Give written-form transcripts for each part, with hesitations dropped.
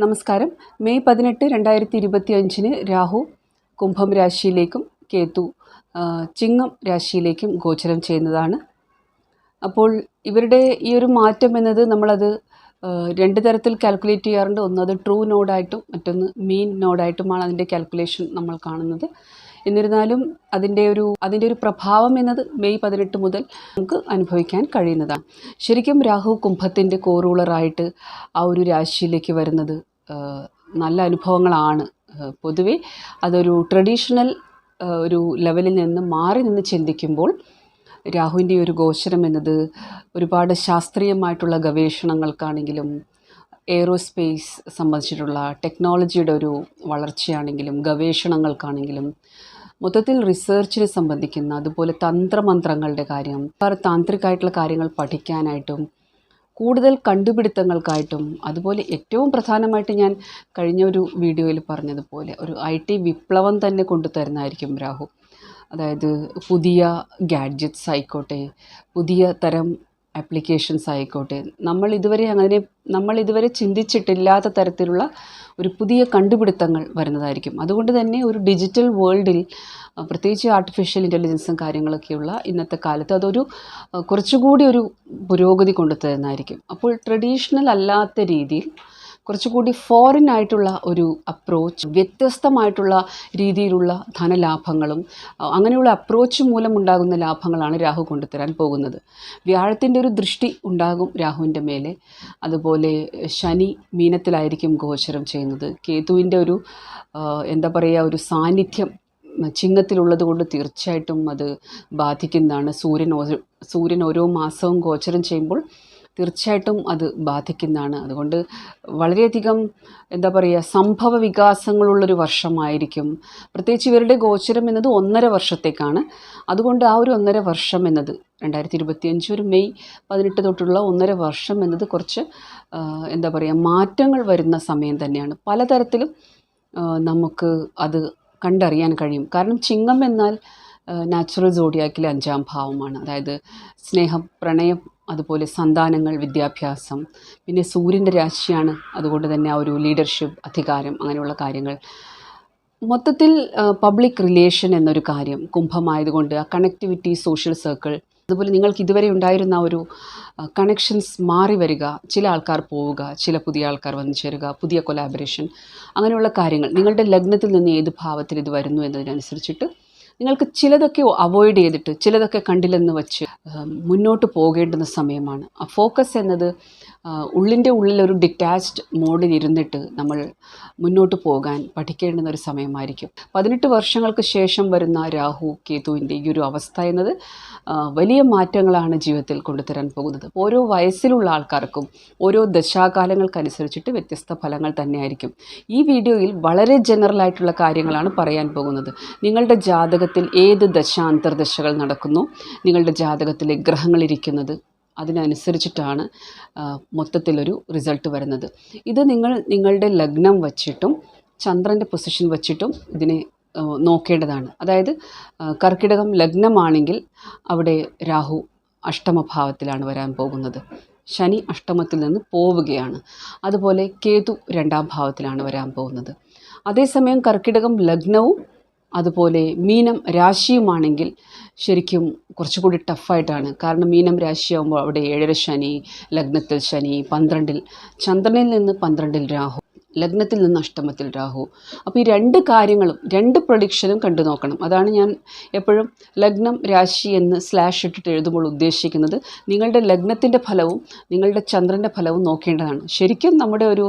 നമസ്കാരം. മെയ് 18, 2025 രാഹു കുംഭം രാശിയിലേക്കും കേതു ചിങ്ങം രാശിയിലേക്കും ഗോചരം ചെയ്യുന്നതാണ്. അപ്പോൾ ഇവരുടെ ഈ ഒരു മാറ്റം എന്നത് നമ്മളത് രണ്ട് തരത്തിൽ കാൽക്കുലേറ്റ് ചെയ്യാറുണ്ട്. ഒന്ന് അത് ട്രൂ നോഡായിട്ടും മറ്റൊന്ന് മീൻ നോഡായിട്ടുമാണ് അതിൻ്റെ കാൽക്കുലേഷൻ നമ്മൾ കാണുന്നത്. എന്നിരുന്നാലും അതിൻ്റെ ഒരു പ്രഭാവം എന്നത് മെയ് 18 മുതൽ നമുക്ക് അനുഭവിക്കാൻ കഴിയുന്നതാണ്. ശരിക്കും രാഹു കുംഭത്തിൻ്റെ കോറൂളറായിട്ട് ആ ഒരു രാശിയിലേക്ക് വരുന്നത് നല്ല അനുഭവങ്ങളാണ്. പൊതുവെ അതൊരു ട്രഡീഷണൽ ഒരു ലെവലിൽ നിന്ന് മാറി നിന്ന് ചിന്തിക്കുമ്പോൾ രാഹുവിൻ്റെ ഒരു ഗോചരം എന്നത് ഒരുപാട് ശാസ്ത്രീയമായിട്ടുള്ള ഗവേഷണങ്ങൾക്കാണെങ്കിലും എയ്റോസ്പേസ് സംബന്ധിച്ചിട്ടുള്ള ടെക്നോളജിയുടെ ഒരു വളർച്ചയാണെങ്കിലും ഗവേഷണങ്ങൾക്കാണെങ്കിലും മൊത്തത്തിൽ റിസർച്ചിനെ സംബന്ധിക്കുന്ന അതുപോലെ തന്ത്രമന്ത്രങ്ങളുടെ കാര്യം താന്ത്രികമായിട്ടുള്ള കാര്യങ്ങൾ പഠിക്കാനായിട്ടും കൂടുതൽ കണ്ടുപിടുത്തങ്ങൾക്കായിട്ടും അതുപോലെ ഏറ്റവും പ്രധാനമായിട്ട് ഞാൻ കഴിഞ്ഞ ഒരു വീഡിയോയിൽ പറഞ്ഞതുപോലെ ഒരു IT വിപ്ലവം തന്നെ കൊണ്ടുതരുന്നതായിരിക്കും രാഹു. അതായത് പുതിയ ഗാഡ്ജറ്റ്സ് ആയിക്കോട്ടെ, പുതിയ തരം ആപ്ലിക്കേഷൻസ് ആയിക്കോട്ടെ, നമ്മൾ ഇതുവരെ ചിന്തിച്ചിട്ടില്ലാത്ത തരത്തിലുള്ള ഒരു പുതിയ കണ്ടുപിടുത്തങ്ങൾ വരുന്നതായിരിക്കും. അതുകൊണ്ട് തന്നെ ഒരു ഡിജിറ്റൽ വേൾഡിൽ പ്രത്യേകിച്ച് ആർട്ടിഫിഷ്യൽ ഇൻ്റലിജൻസും കാര്യങ്ങളൊക്കെയുള്ള ഇന്നത്തെ കാലത്ത് അതൊരു കുറച്ചുകൂടി ഒരു പുരോഗതി കൊണ്ടുതരുന്നതായിരിക്കും. അപ്പോൾ ട്രഡീഷണൽ അല്ലാത്ത രീതിയിൽ കുറച്ചുകൂടി ഫോറിൻ ആയിട്ടുള്ള ഒരു അപ്രോച്ച്, വ്യത്യസ്തമായിട്ടുള്ള രീതിയിലുള്ള ധനലാഭങ്ങളും അങ്ങനെയുള്ള അപ്രോച്ച് മൂലം ഉണ്ടാകുന്ന ലാഭങ്ങളാണ് രാഹു കൊണ്ടുതരാൻ പോകുന്നത്. വ്യാഴത്തിൻ്റെ ഒരു ദൃഷ്ടി ഉണ്ടാകും രാഹുവിൻ്റെ മേലെ. അതുപോലെ ശനി മീനത്തിലായിരിക്കും ഗോചരം ചെയ്യുന്നത്. കേതുവിൻ്റെ ഒരു ഒരു സാന്നിധ്യം ചിങ്ങത്തിലുള്ളത് കൊണ്ട് തീർച്ചയായിട്ടും അത് ബാധിക്കുന്നതാണ്. സൂര്യൻ ഓരോ മാസവും ഗോചരം ചെയ്യുമ്പോൾ തീർച്ചയായിട്ടും അത് ബാധിക്കുന്നതാണ്. അതുകൊണ്ട് വളരെയധികം സംഭവ വികാസങ്ങളുള്ളൊരു വർഷമായിരിക്കും. പ്രത്യേകിച്ച് ഇവരുടെ ഗോചരം എന്നത് 1.5 വർഷത്തേക്കാണ്. അതുകൊണ്ട് ആ ഒരു 1.5 വർഷം എന്നത് 2025 ഒരു മെയ് 18 തൊട്ടുള്ള 1.5 വർഷം എന്നത് കുറച്ച് മാറ്റങ്ങൾ വരുന്ന സമയം തന്നെയാണ്. പലതരത്തിലും നമുക്ക് അത് കണ്ടറിയാൻ കഴിയും. കാരണം ചിങ്ങം എന്നാൽ നാച്ചുറൽ സോഡിയാക്കിലെ 5ാം ഭാവമാണ്. അതായത് സ്നേഹം, പ്രണയം, അതുപോലെ സന്താനങ്ങൾ, വിദ്യാഭ്യാസം. പിന്നെ സൂര്യൻ്റെ രാശിയാണ്. അതുകൊണ്ട് തന്നെ ആ ഒരു ലീഡർഷിപ്പ്, അധികാരം, അങ്ങനെയുള്ള കാര്യങ്ങൾ. മൊത്തത്തിൽ പബ്ലിക് റിലേഷൻ എന്നൊരു കാര്യം കുംഭമായതുകൊണ്ട് ആ കണക്ടിവിറ്റി, സോഷ്യൽ സർക്കിൾ, അതുപോലെ നിങ്ങൾക്ക് ഇതുവരെ ഉണ്ടായിരുന്ന ഒരു കണക്ഷൻസ് മാറി വരിക, ചില ആൾക്കാർ പോവുക, ചില പുതിയ ആൾക്കാർ വന്നു ചേരുക, പുതിയ കൊലാബറേഷൻ, അങ്ങനെയുള്ള കാര്യങ്ങൾ. നിങ്ങളുടെ ലഗ്നത്തിൽ നിന്ന് ഏത് ഭാവത്തിൽ ഇത് വരുന്നു എന്നതിനനുസരിച്ചിട്ട് നിങ്ങൾക്ക് ചിലതൊക്കെ അവോയ്ഡ് ചെയ്തിട്ട് ചിലതൊക്കെ കണ്ടില്ലെന്ന് വച്ച് മുന്നോട്ട് പോകേണ്ടുന്ന സമയമാണ്. ആ ഫോക്കസ് എന്നത് ഉള്ളിൻ്റെ ഉള്ളിലൊരു ഡിറ്റാച്ച്ഡ് മോഡിൽ ഇരുന്നിട്ട് നമ്മൾ മുന്നോട്ട് പോകാൻ പഠിക്കേണ്ടുന്ന ഒരു സമയമായിരിക്കും. 18 വർഷങ്ങൾക്ക് ശേഷം വരുന്ന രാഹു കേതുവിൻ്റെ ഈ ഒരു അവസ്ഥ എന്നത് വലിയ മാറ്റങ്ങളാണ് ജീവിതത്തിൽ കൊണ്ടുതരാൻ പോകുന്നത്. ഓരോ വയസ്സിലുള്ള ആൾക്കാർക്കും ഓരോ ദശാകാലങ്ങൾക്കനുസരിച്ചിട്ട് വ്യത്യസ്ത ഫലങ്ങൾ തന്നെയായിരിക്കും. ഈ വീഡിയോയിൽ വളരെ ജനറലായിട്ടുള്ള കാര്യങ്ങളാണ് പറയാൻ പോകുന്നത്. നിങ്ങളുടെ ജാതകത്തിൽ ഏത് അന്തർദശകൾ നടക്കുന്നു, നിങ്ങളുടെ ജാതകത്തിലെ ഗ്രഹങ്ങളിരിക്കുന്നത്, അതിനനുസരിച്ചിട്ടാണ് മൊത്തത്തിലൊരു റിസൾട്ട് വരുന്നത്. ഇത് നിങ്ങളുടെ ലഗ്നം വച്ചിട്ടും ചന്ദ്രൻ്റെ പൊസിഷൻ വച്ചിട്ടും ഇതിനെ നോക്കേണ്ടതാണ്. അതായത് കർക്കിടകം ലഗ്നമാണെങ്കിൽ അവിടെ രാഹു അഷ്ടമഭാവത്തിലാണ് വരാൻ പോകുന്നത്. ശനി അഷ്ടമത്തിൽ നിന്ന് പോവുകയാണ്. അതുപോലെ കേതു 2ാം ഭാവത്തിലാണ് വരാൻ പോകുന്നത്. അതേസമയം കർക്കിടകം ലഗ്നവും അതുപോലെ മീനം രാശിയുമാണെങ്കിൽ ശരിക്കും കുറച്ചുകൂടി ടഫായിട്ടാണ്. കാരണം മീനം രാശിയാകുമ്പോൾ അവിടെ 7ാം ശനി, ലഗ്നത്തിൽ ശനി, 12ൽ ചന്ദ്രനിൽ നിന്ന് 12ൽ രാഹു, ലഗ്നത്തിൽ നിന്ന് അഷ്ടമത്തിൽ രാഹു. അപ്പോൾ ഈ രണ്ട് കാര്യങ്ങളും, രണ്ട് പ്രഡിക്ഷനും കണ്ടു നോക്കണം. അതാണ് ഞാൻ എപ്പോഴും ലഗ്നം രാശി എന്ന് സ്ലാഷ് ഇട്ടിട്ട് എഴുതുമ്പോൾ ഉദ്ദേശിക്കുന്നത്. നിങ്ങളുടെ ലഗ്നത്തിൻ്റെ ഫലവും നിങ്ങളുടെ ചന്ദ്രൻ്റെ ഫലവും നോക്കേണ്ടതാണ്. ശരിക്കും നമ്മുടെ ഒരു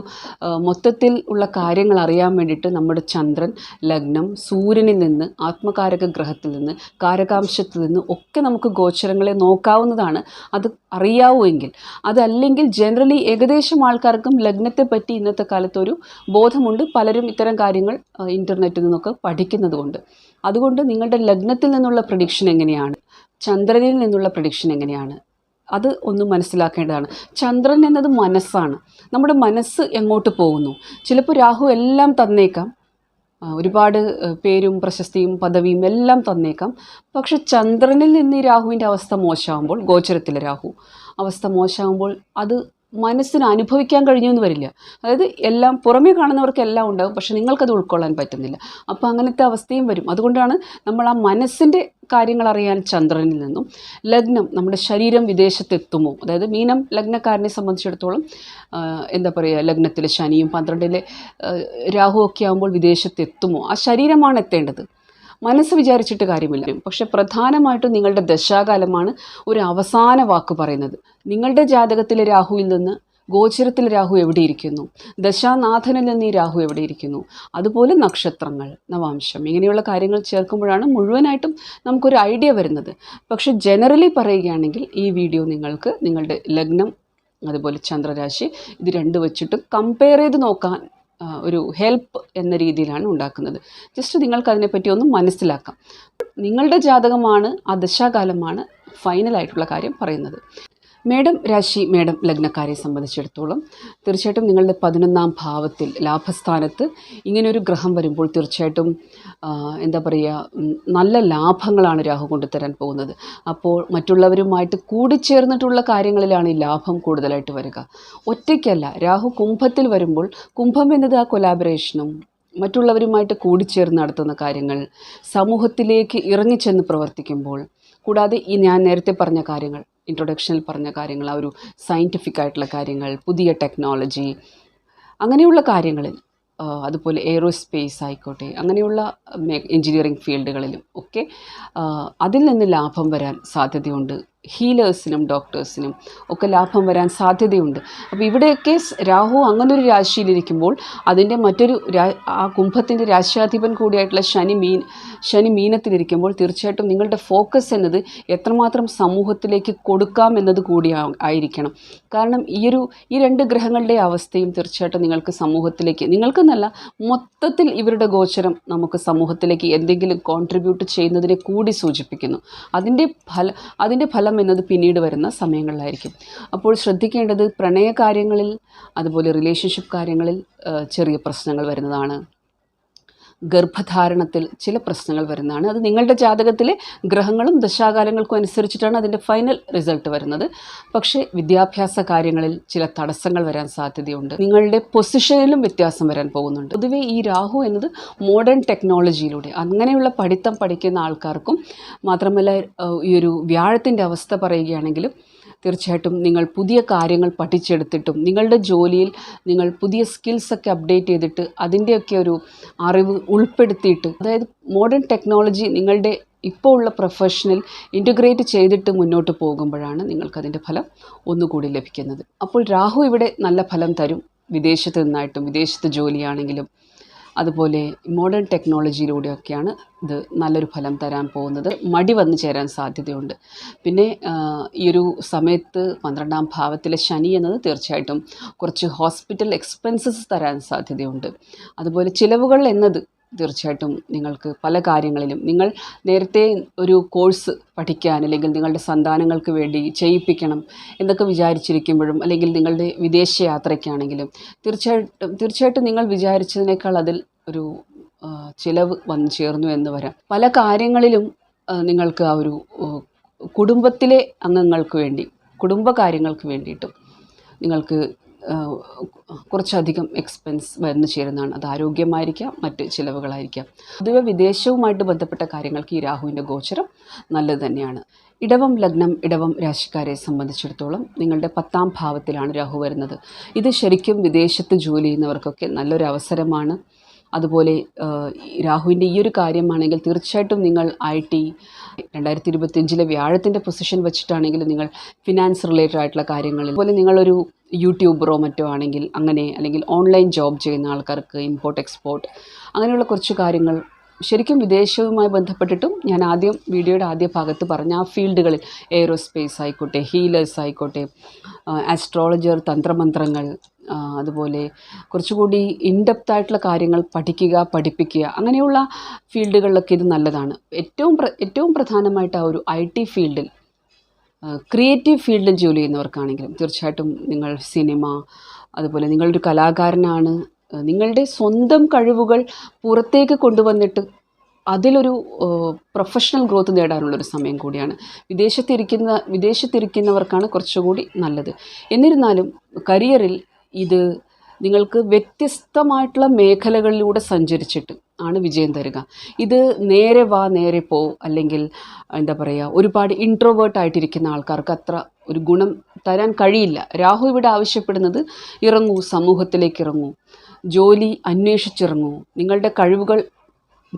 മൊത്തത്തിൽ ഉള്ള കാര്യങ്ങൾ അറിയാൻ വേണ്ടിയിട്ട് നമ്മുടെ ചന്ദ്രൻ, ലഗ്നം, സൂര്യനിൽ നിന്ന്, ആത്മകാരക ഗ്രഹത്തിൽ നിന്ന്, കാരകാംശത്തിൽ നിന്ന് ഒക്കെ നമുക്ക് ഗോചരങ്ങളെ നോക്കാവുന്നതാണ്. അത് അറിയാവുമെങ്കിൽ. അതല്ലെങ്കിൽ ജനറലി ഏകദേശം ആൾക്കാർക്കും ലഗ്നത്തെ പറ്റി ഇന്നത്തെ കാലത്ത് ഒരു ബോധമുണ്ട്. പലരും ഇത്തരം കാര്യങ്ങൾ ഇൻ്റർനെറ്റിൽ നിന്നൊക്കെ പഠിക്കുന്നത് കൊണ്ട്. അതുകൊണ്ട് നിങ്ങളുടെ ലഗ്നത്തിൽ നിന്നുള്ള പ്രഡിക്ഷൻ എങ്ങനെയാണ്, ചന്ദ്രനിൽ നിന്നുള്ള പ്രഡിക്ഷൻ എങ്ങനെയാണ്, അത് ഒന്ന് മനസ്സിലാക്കേണ്ടതാണ്. ചന്ദ്രൻ എന്നത് മനസ്സാണ്. നമ്മുടെ മനസ്സ് എങ്ങോട്ട് പോകുന്നു. ചിലപ്പോൾ രാഹു എല്ലാം തന്നേക്കാം, ഒരുപാട് പേരും പ്രശസ്തിയും പദവിയും എല്ലാം തന്നേക്കാം. പക്ഷെ ചന്ദ്രനിൽ നിന്ന് ഈ രാഹുവിൻ്റെ അവസ്ഥ മോശമാകുമ്പോൾ, ഗോചരത്തിലെ രാഹു അവസ്ഥ മോശമാകുമ്പോൾ അത് മനസ്സിന് അനുഭവിക്കാൻ കഴിഞ്ഞു എന്ന് വരില്ല. അതായത് എല്ലാം പുറമേ കാണുന്നവർക്ക് എല്ലാം ഉണ്ടാകും, പക്ഷെ നിങ്ങൾക്കത് ഉൾക്കൊള്ളാൻ പറ്റുന്നില്ല. അപ്പോൾ അങ്ങനത്തെ അവസ്ഥയും വരും. അതുകൊണ്ടാണ് നമ്മൾ ആ മനസ്സിൻ്റെ കാര്യങ്ങൾ അറിയാൻ ചന്ദ്രനിൽ നിന്നും ലഗ്നം, നമ്മുടെ ശരീരം വിദേശത്തെത്തുമോ, അതായത് മീനം ലഗ്നക്കാരനെ സംബന്ധിച്ചിടത്തോളം എന്താ പറയുക, ലഗ്നത്തിലെ ശനിയും 12-ലെ രാഹു ഒക്കെ ആകുമ്പോൾ വിദേശത്തെത്തുമോ, ആ ശരീരമാണ് എത്തേണ്ടത്. മനസ്സ് വിചാരിച്ചിട്ട് കാര്യമില്ല. പക്ഷെ പ്രധാനമായിട്ടും നിങ്ങളുടെ ദശാകാലമാണ് ഒരു അവസാന വാക്ക് പറയുന്നത്. നിങ്ങളുടെ ജാതകത്തിലെ രാഹുവിൽ നിന്ന് ഗോചരത്തിലെ രാഹു എവിടെ ഇരിക്കുന്നു, ദശാനാഥനിൽ നിന്ന് ഈ രാഹു എവിടെ ഇരിക്കുന്നു, അതുപോലെ നക്ഷത്രങ്ങൾ, നവാംശം, ഇങ്ങനെയുള്ള കാര്യങ്ങൾ ചേർക്കുമ്പോഴാണ് മുഴുവനായിട്ടും നമുക്കൊരു ഐഡിയ വരുന്നത്. പക്ഷെ ജനറലി പറയുകയാണെങ്കിൽ ഈ വീഡിയോ നിങ്ങൾക്ക് നിങ്ങളുടെ ലഗ്നം അതുപോലെ ചന്ദ്രരാശി ഇത് രണ്ട് വെച്ചിട്ട് കമ്പയർ ചെയ്ത് നോക്കാൻ ഒരു ഹെൽപ്പ് എന്ന രീതിയിലാണ് ഉണ്ടാക്കുന്നത്. ജസ്റ്റ് നിങ്ങൾക്ക് അതിനെപ്പറ്റി ഒന്ന് മനസ്സിലാക്കാം. നിങ്ങളുടെ ജാതകമാണ്, ആ ദശാകാലമാണ് ഫൈനലായിട്ടുള്ള കാര്യം പറയുന്നത്. മേടം രാശി, മേടം ലഗ്നക്കാരെ സംബന്ധിച്ചിടത്തോളം തീർച്ചയായിട്ടും നിങ്ങളുടെ 11-ാം ഭാവത്തിൽ ലാഭസ്ഥാനത്ത് ഇങ്ങനെയൊരു ഗ്രഹം വരുമ്പോൾ തീർച്ചയായിട്ടും എന്താ പറയുക, നല്ല ലാഭങ്ങളാണ് രാഹു കൊണ്ടുതരാൻ പോകുന്നത്. അപ്പോൾ മറ്റുള്ളവരുമായിട്ട് കൂടിച്ചേർന്നിട്ടുള്ള കാര്യങ്ങളിലാണ് ഈ ലാഭം കൂടുതലായിട്ട് വരിക. ഒറ്റയ്ക്കല്ല. രാഹു കുംഭത്തിൽ വരുമ്പോൾ, കുംഭം എന്നത് ആ കൊലാബറേഷനും മറ്റുള്ളവരുമായിട്ട് കൂടിച്ചേർന്ന് നടത്തുന്ന കാര്യങ്ങൾ, സമൂഹത്തിലേക്ക് ഇറങ്ങിച്ചെന്ന് പ്രവർത്തിക്കുമ്പോൾ, കൂടാതെ ഈ ഞാൻ നേരത്തെ പറഞ്ഞ കാര്യങ്ങൾ, ഇൻട്രൊഡക്ഷനിൽ പറഞ്ഞ കാര്യങ്ങൾ, ആ ഒരു സയൻറ്റിഫിക് ആയിട്ടുള്ള കാര്യങ്ങൾ, പുതിയ ടെക്നോളജി, അങ്ങനെയുള്ള കാര്യങ്ങളിൽ, അതുപോലെ എയ്റോസ്പേസ് ആയിക്കോട്ടെ, അങ്ങനെയുള്ള എൻജിനീയറിംഗ് ഫീൽഡുകളിലും ഒക്കെ അതിൽ നിന്ന് ലാഭം വരാൻ സാധ്യതയുണ്ട്. ഹീലേഴ്സിനും ഡോക്ടേഴ്സിനും ഒക്കെ ലാഭം വരാൻ സാധ്യതയുണ്ട്. അപ്പോൾ ഇവിടെയൊക്കെ രാഹു അങ്ങനൊരു രാശിയിലിരിക്കുമ്പോൾ അതിൻ്റെ മറ്റൊരു ആ കുംഭത്തിൻ്റെ രാശ്യാധിപൻ കൂടിയായിട്ടുള്ള ശനി മീനത്തിലിരിക്കുമ്പോൾ തീർച്ചയായിട്ടും നിങ്ങളുടെ ഫോക്കസ് എന്നത് എത്രമാത്രം സമൂഹത്തിലേക്ക് കൊടുക്കാം എന്നത് കൂടി ആയിരിക്കണം. കാരണം ഈ രണ്ട് ഗ്രഹങ്ങളുടെ അവസ്ഥയും തീർച്ചയായിട്ടും നിങ്ങൾക്ക് സമൂഹത്തിലേക്ക്, നിങ്ങൾക്കെന്നല്ല മൊത്തത്തിൽ ഇവരുടെ ഗോചരം നമുക്ക് സമൂഹത്തിലേക്ക് എന്തെങ്കിലും കോൺട്രിബ്യൂട്ട് ചെയ്യുന്നതിനെ കൂടി സൂചിപ്പിക്കുന്നു. അതിൻ്റെ ഫലം എന്നത് പിന്നീട് വരുന്ന സമയങ്ങളിലായിരിക്കും. അപ്പോൾ ശ്രദ്ധിക്കേണ്ടത് പ്രണയകാര്യങ്ങളിൽ, അതുപോലെ റിലേഷൻഷിപ്പ് കാര്യങ്ങളിൽ ചെറിയ പ്രശ്നങ്ങൾ വരുന്നതാണ്. ഗർഭധാരണത്തിൽ ചില പ്രശ്നങ്ങൾ വരുന്നതാണ്. അത് നിങ്ങളുടെ ജാതകത്തിലെ ഗ്രഹങ്ങളും ദശാകാലങ്ങൾക്കും അനുസരിച്ചിട്ടാണ് അതിൻ്റെ ഫൈനൽ റിസൾട്ട് വരുന്നത്. പക്ഷേ വിദ്യാഭ്യാസ കാര്യങ്ങളിൽ ചില തടസ്സങ്ങൾ വരാൻ സാധ്യതയുണ്ട്. നിങ്ങളുടെ പൊസിഷനിലും വ്യത്യാസം വരാൻ പോകുന്നുണ്ട്. പൊതുവേ ഈ രാഹു എന്നത് മോഡേൺ ടെക്നോളജിയിലൂടെ അങ്ങനെയുള്ള പഠിത്തം പഠിക്കുന്ന ആൾക്കാർക്കും, മാത്രമല്ല ഈ ഒരു വ്യാഴത്തിൻ്റെ അവസ്ഥ പറയുകയാണെങ്കിലും തീർച്ചയായിട്ടും നിങ്ങൾ പുതിയ കാര്യങ്ങൾ പഠിച്ചെടുത്തിട്ടും നിങ്ങളുടെ ജോലിയിൽ നിങ്ങൾ പുതിയ സ്കിൽസൊക്കെ അപ്ഡേറ്റ് ചെയ്തിട്ട് അതിൻ്റെയൊക്കെ ഒരു അറിവ് ഉൾപ്പെടുത്തിയിട്ട്, അതായത് മോഡേൺ ടെക്നോളജി നിങ്ങളുടെ ഇപ്പോൾ ഉള്ള പ്രൊഫഷനിൽ ഇൻറ്റഗ്രേറ്റ് ചെയ്തിട്ട് മുന്നോട്ട് പോകുമ്പോഴാണ് നിങ്ങൾക്കതിൻ്റെ ഫലം ഒന്നുകൂടി ലഭിക്കുന്നത്. അപ്പോൾ രാഹു ഇവിടെ നല്ല ഫലം തരും. വിദേശത്ത് നിന്നായിട്ടും, വിദേശത്ത് ജോലിയാണെങ്കിലും, അതുപോലെ മോഡേൺ ടെക്നോളജിയിലൂടെയൊക്കെയാണ് ഇത് നല്ലൊരു ഫലം തരാൻ പോകുന്നത്. മടി വന്നു ചേരാൻ സാധ്യതയുണ്ട്. പിന്നെ ഈ ഒരു സമയത്ത് 12-ാം ഭാവത്തിലെ ശനി എന്നത് തീർച്ചയായിട്ടും കുറച്ച് ഹോസ്പിറ്റൽ എക്സ്പെൻസസ് തരാൻ സാധ്യതയുണ്ട്. അതുപോലെ ചിലവുകൾ എന്നത് തീർച്ചയായിട്ടും നിങ്ങൾക്ക് പല കാര്യങ്ങളിലും, നിങ്ങൾ നേരത്തെ ഒരു കോഴ്സ് പഠിക്കാൻ അല്ലെങ്കിൽ നിങ്ങളുടെ സന്താനങ്ങൾക്ക് വേണ്ടി ചെയ്യിപ്പിക്കണം എന്നൊക്കെ വിചാരിച്ചിരിക്കുമ്പോഴും, അല്ലെങ്കിൽ നിങ്ങളുടെ വിദേശ യാത്രയ്ക്കാണെങ്കിലും തീർച്ചയായിട്ടും നിങ്ങൾ വിചാരിച്ചതിനേക്കാൾ അതിൽ ഒരു ചിലവ് വന്നു ചേർന്നു എന്ന് വരാം. പല കാര്യങ്ങളിലും നിങ്ങൾക്ക് ആ ഒരു കുടുംബത്തിലെ അംഗങ്ങൾക്ക് വേണ്ടി, കുടുംബകാര്യങ്ങൾക്ക് വേണ്ടിയിട്ടും നിങ്ങൾക്ക് കുറച്ചധികം എക്സ്പെൻസ് വന്നു ചേരുന്നതാണ്. അത് ആരോഗ്യമായിരിക്കാം, മറ്റ് ചിലവുകളായിരിക്കാം. പൊതുവെ വിദേശവുമായിട്ട് ബന്ധപ്പെട്ട കാര്യങ്ങൾക്ക് ഈ രാഹുവിൻ്റെ ഗോചരം നല്ലത് തന്നെയാണ്. ഇടവം ലഗ്നം, ഇടവം രാശിക്കാരെ സംബന്ധിച്ചിടത്തോളം നിങ്ങളുടെ 10-ാം ഭാവത്തിലാണ് രാഹു വരുന്നത്. ഇത് ശരിക്കും വിദേശത്ത് ജോലി ചെയ്യുന്നവർക്കൊക്കെ നല്ലൊരു അവസരമാണ്. അതുപോലെ രാഹുവിൻ്റെ ഈ ഒരു കാര്യമാണെങ്കിൽ തീർച്ചയായിട്ടും നിങ്ങൾ IT 2025 വ്യാഴത്തിൻ്റെ പൊസിഷൻ വെച്ചിട്ടാണെങ്കിലും നിങ്ങൾ ഫിനാൻസ് റിലേറ്റഡ് ആയിട്ടുള്ള കാര്യങ്ങളിൽ, അതുപോലെ നിങ്ങളൊരു യൂട്യൂബറോ മറ്റോ ആണെങ്കിൽ അങ്ങനെ, അല്ലെങ്കിൽ ഓൺലൈൻ ജോബ് ചെയ്യുന്ന ആൾക്കാർക്ക് ഇമ്പോർട്ട് എക്സ്പോർട്ട് അങ്ങനെയുള്ള കുറച്ച് കാര്യങ്ങൾ ശരിക്കും വിദേശവുമായി ബന്ധപ്പെട്ടിട്ടും ഞാൻ വീഡിയോയുടെ ആദ്യ ഭാഗത്ത് പറഞ്ഞ ആ ഫീൽഡുകളിൽ, എയ്റോസ്പേസ് ആയിക്കോട്ടെ, ഹീലേഴ്സ് ആയിക്കോട്ടെ, ആസ്ട്രോളജർ, തന്ത്രമന്ത്രങ്ങൾ, അതുപോലെ കുറച്ചുകൂടി ഇൻഡെപ്ത് ആയിട്ടുള്ള കാര്യങ്ങൾ പഠിപ്പിക്കുക, അങ്ങനെയുള്ള ഫീൽഡുകളിലൊക്കെ ഇത് നല്ലതാണ്. ഏറ്റവും പ്രധാനമായിട്ട് ആ ഒരു IT ഫീൽഡിൽ, ക്രിയേറ്റീവ് ഫീൽഡിൽ ജോലി ചെയ്യുന്നവർക്കാണെങ്കിലും തീർച്ചയായിട്ടും നിങ്ങൾ സിനിമ, അതുപോലെ നിങ്ങളൊരു കലാകാരനാണ്, നിങ്ങളുടെ സ്വന്തം കഴിവുകൾ പുറത്തേക്ക് കൊണ്ടുവന്നിട്ട് അതിലൊരു പ്രൊഫഷണൽ ഗ്രോത്ത് നേടാനുള്ളൊരു സമയം കൂടിയാണ്. വിദേശത്തിരിക്കുന്നവർക്കാണ് കുറച്ചുകൂടി നല്ലത്. എന്നിരുന്നാലും കരിയറിൽ ഇത് നിങ്ങൾക്ക് വ്യത്യസ്തമായിട്ടുള്ള മേഖലകളിലൂടെ സഞ്ചരിച്ചിട്ട് ആണ് വിജയം തരിക. ഇത് നേരെ വാ നേരെ പോ, അല്ലെങ്കിൽ എന്താ പറയുക, ഒരുപാട് ഇൻട്രോവേർട്ടായിട്ടിരിക്കുന്ന ആൾക്കാർക്ക് അത്ര ഒരു ഗുണം തരാൻ കഴിയില്ല. രാഹു ഇവിടെ ആവശ്യപ്പെടുന്നത് ഇറങ്ങൂ, സമൂഹത്തിലേക്ക് ഇറങ്ങൂ, ജോലി അന്വേഷിച്ചിറങ്ങൂ, നിങ്ങളുടെ കഴിവുകൾ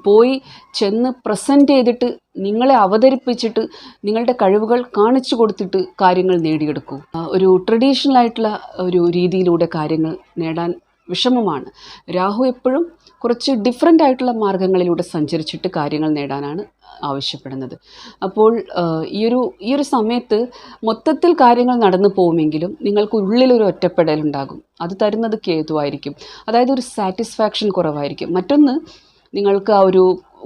പോയി ചെന്ന് പ്രസൻറ്റ് ചെയ്തിട്ട്, നിങ്ങളെ അവതരിപ്പിച്ചിട്ട്, നിങ്ങളുടെ കഴിവുകൾ കാണിച്ചു കൊടുത്തിട്ട് കാര്യങ്ങൾ നേടിയെടുക്കൂ. ഒരു ട്രഡീഷണൽ ആയിട്ടുള്ള ഒരു രീതിയിലൂടെ കാര്യങ്ങൾ നേടാൻ വിഷമമാണ്. രാഹു എപ്പോഴും കുറച്ച് ഡിഫറെൻ്റ് ആയിട്ടുള്ള മാർഗങ്ങളിലൂടെ സഞ്ചരിച്ചിട്ട് കാര്യങ്ങൾ നേടാനാണ് ആവശ്യപ്പെടുന്നത്. അപ്പോൾ ഈ ഒരു സമയത്ത് മൊത്തത്തിൽ കാര്യങ്ങൾ നടന്നു പോകുമെങ്കിലും നിങ്ങൾക്ക് ഉള്ളിലൊരു ഒറ്റപ്പെടലുണ്ടാകും. അത് തരുന്നത് കേതുവായിരിക്കും. അതായത് ഒരു സാറ്റിസ്ഫാക്ഷൻ കുറവായിരിക്കും. മറ്റൊന്ന്, നിങ്ങൾക്ക് ആ ഒരു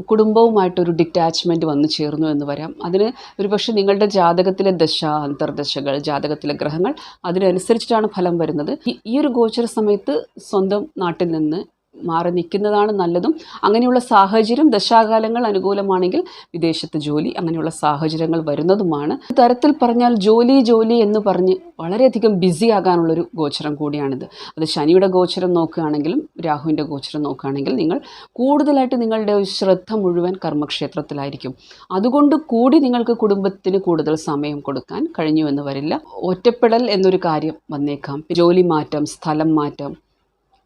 കുടുംബവുമായിട്ടൊരു ഡിറ്റാച്ച്മെൻറ്റ് വന്നു ചേർന്നു എന്ന് വരാം. അതിന് ഒരുപക്ഷെ നിങ്ങളുടെ ജാതകത്തിലെ ദശ, അന്തർദശകൾ, ജാതകത്തിലെ ഗ്രഹങ്ങൾ അതിനനുസരിച്ചിട്ടാണ് ഫലം വരുന്നത്. ഈ ഒരു ഗോചര സമയത്ത് സ്വന്തം നാട്ടിൽ നിന്ന് മാറി നിൽക്കുന്നതാണ് നല്ലതും. അങ്ങനെയുള്ള സാഹചര്യം, ദശാകാലങ്ങൾ അനുകൂലമാണെങ്കിൽ വിദേശത്ത് ജോലി, അങ്ങനെയുള്ള സാഹചര്യങ്ങൾ വരുന്നതുമാണ്. തരത്തിൽ പറഞ്ഞാൽ ജോലി എന്ന് പറഞ്ഞ് വളരെയധികം ബിസി ആകാനുള്ളൊരു ഗോചരം കൂടിയാണിത്. അത് ശനിയുടെ ഗോചരം നോക്കുകയാണെങ്കിലും രാഹുവിൻ്റെ ഗോചരം നോക്കുകയാണെങ്കിൽ നിങ്ങൾ കൂടുതലായിട്ട് നിങ്ങളുടെ ശ്രദ്ധ മുഴുവൻ കർമ്മക്ഷേത്രത്തിലായിരിക്കും. അതുകൊണ്ട് കൂടി നിങ്ങൾക്ക് കുടുംബത്തിന് കൂടുതൽ സമയം കൊടുക്കാൻ കഴിഞ്ഞു എന്ന് വരില്ല. ഒറ്റപ്പെടൽ എന്നൊരു കാര്യം വന്നേക്കാം. ജോലി മാറ്റം, സ്ഥലം മാറ്റം,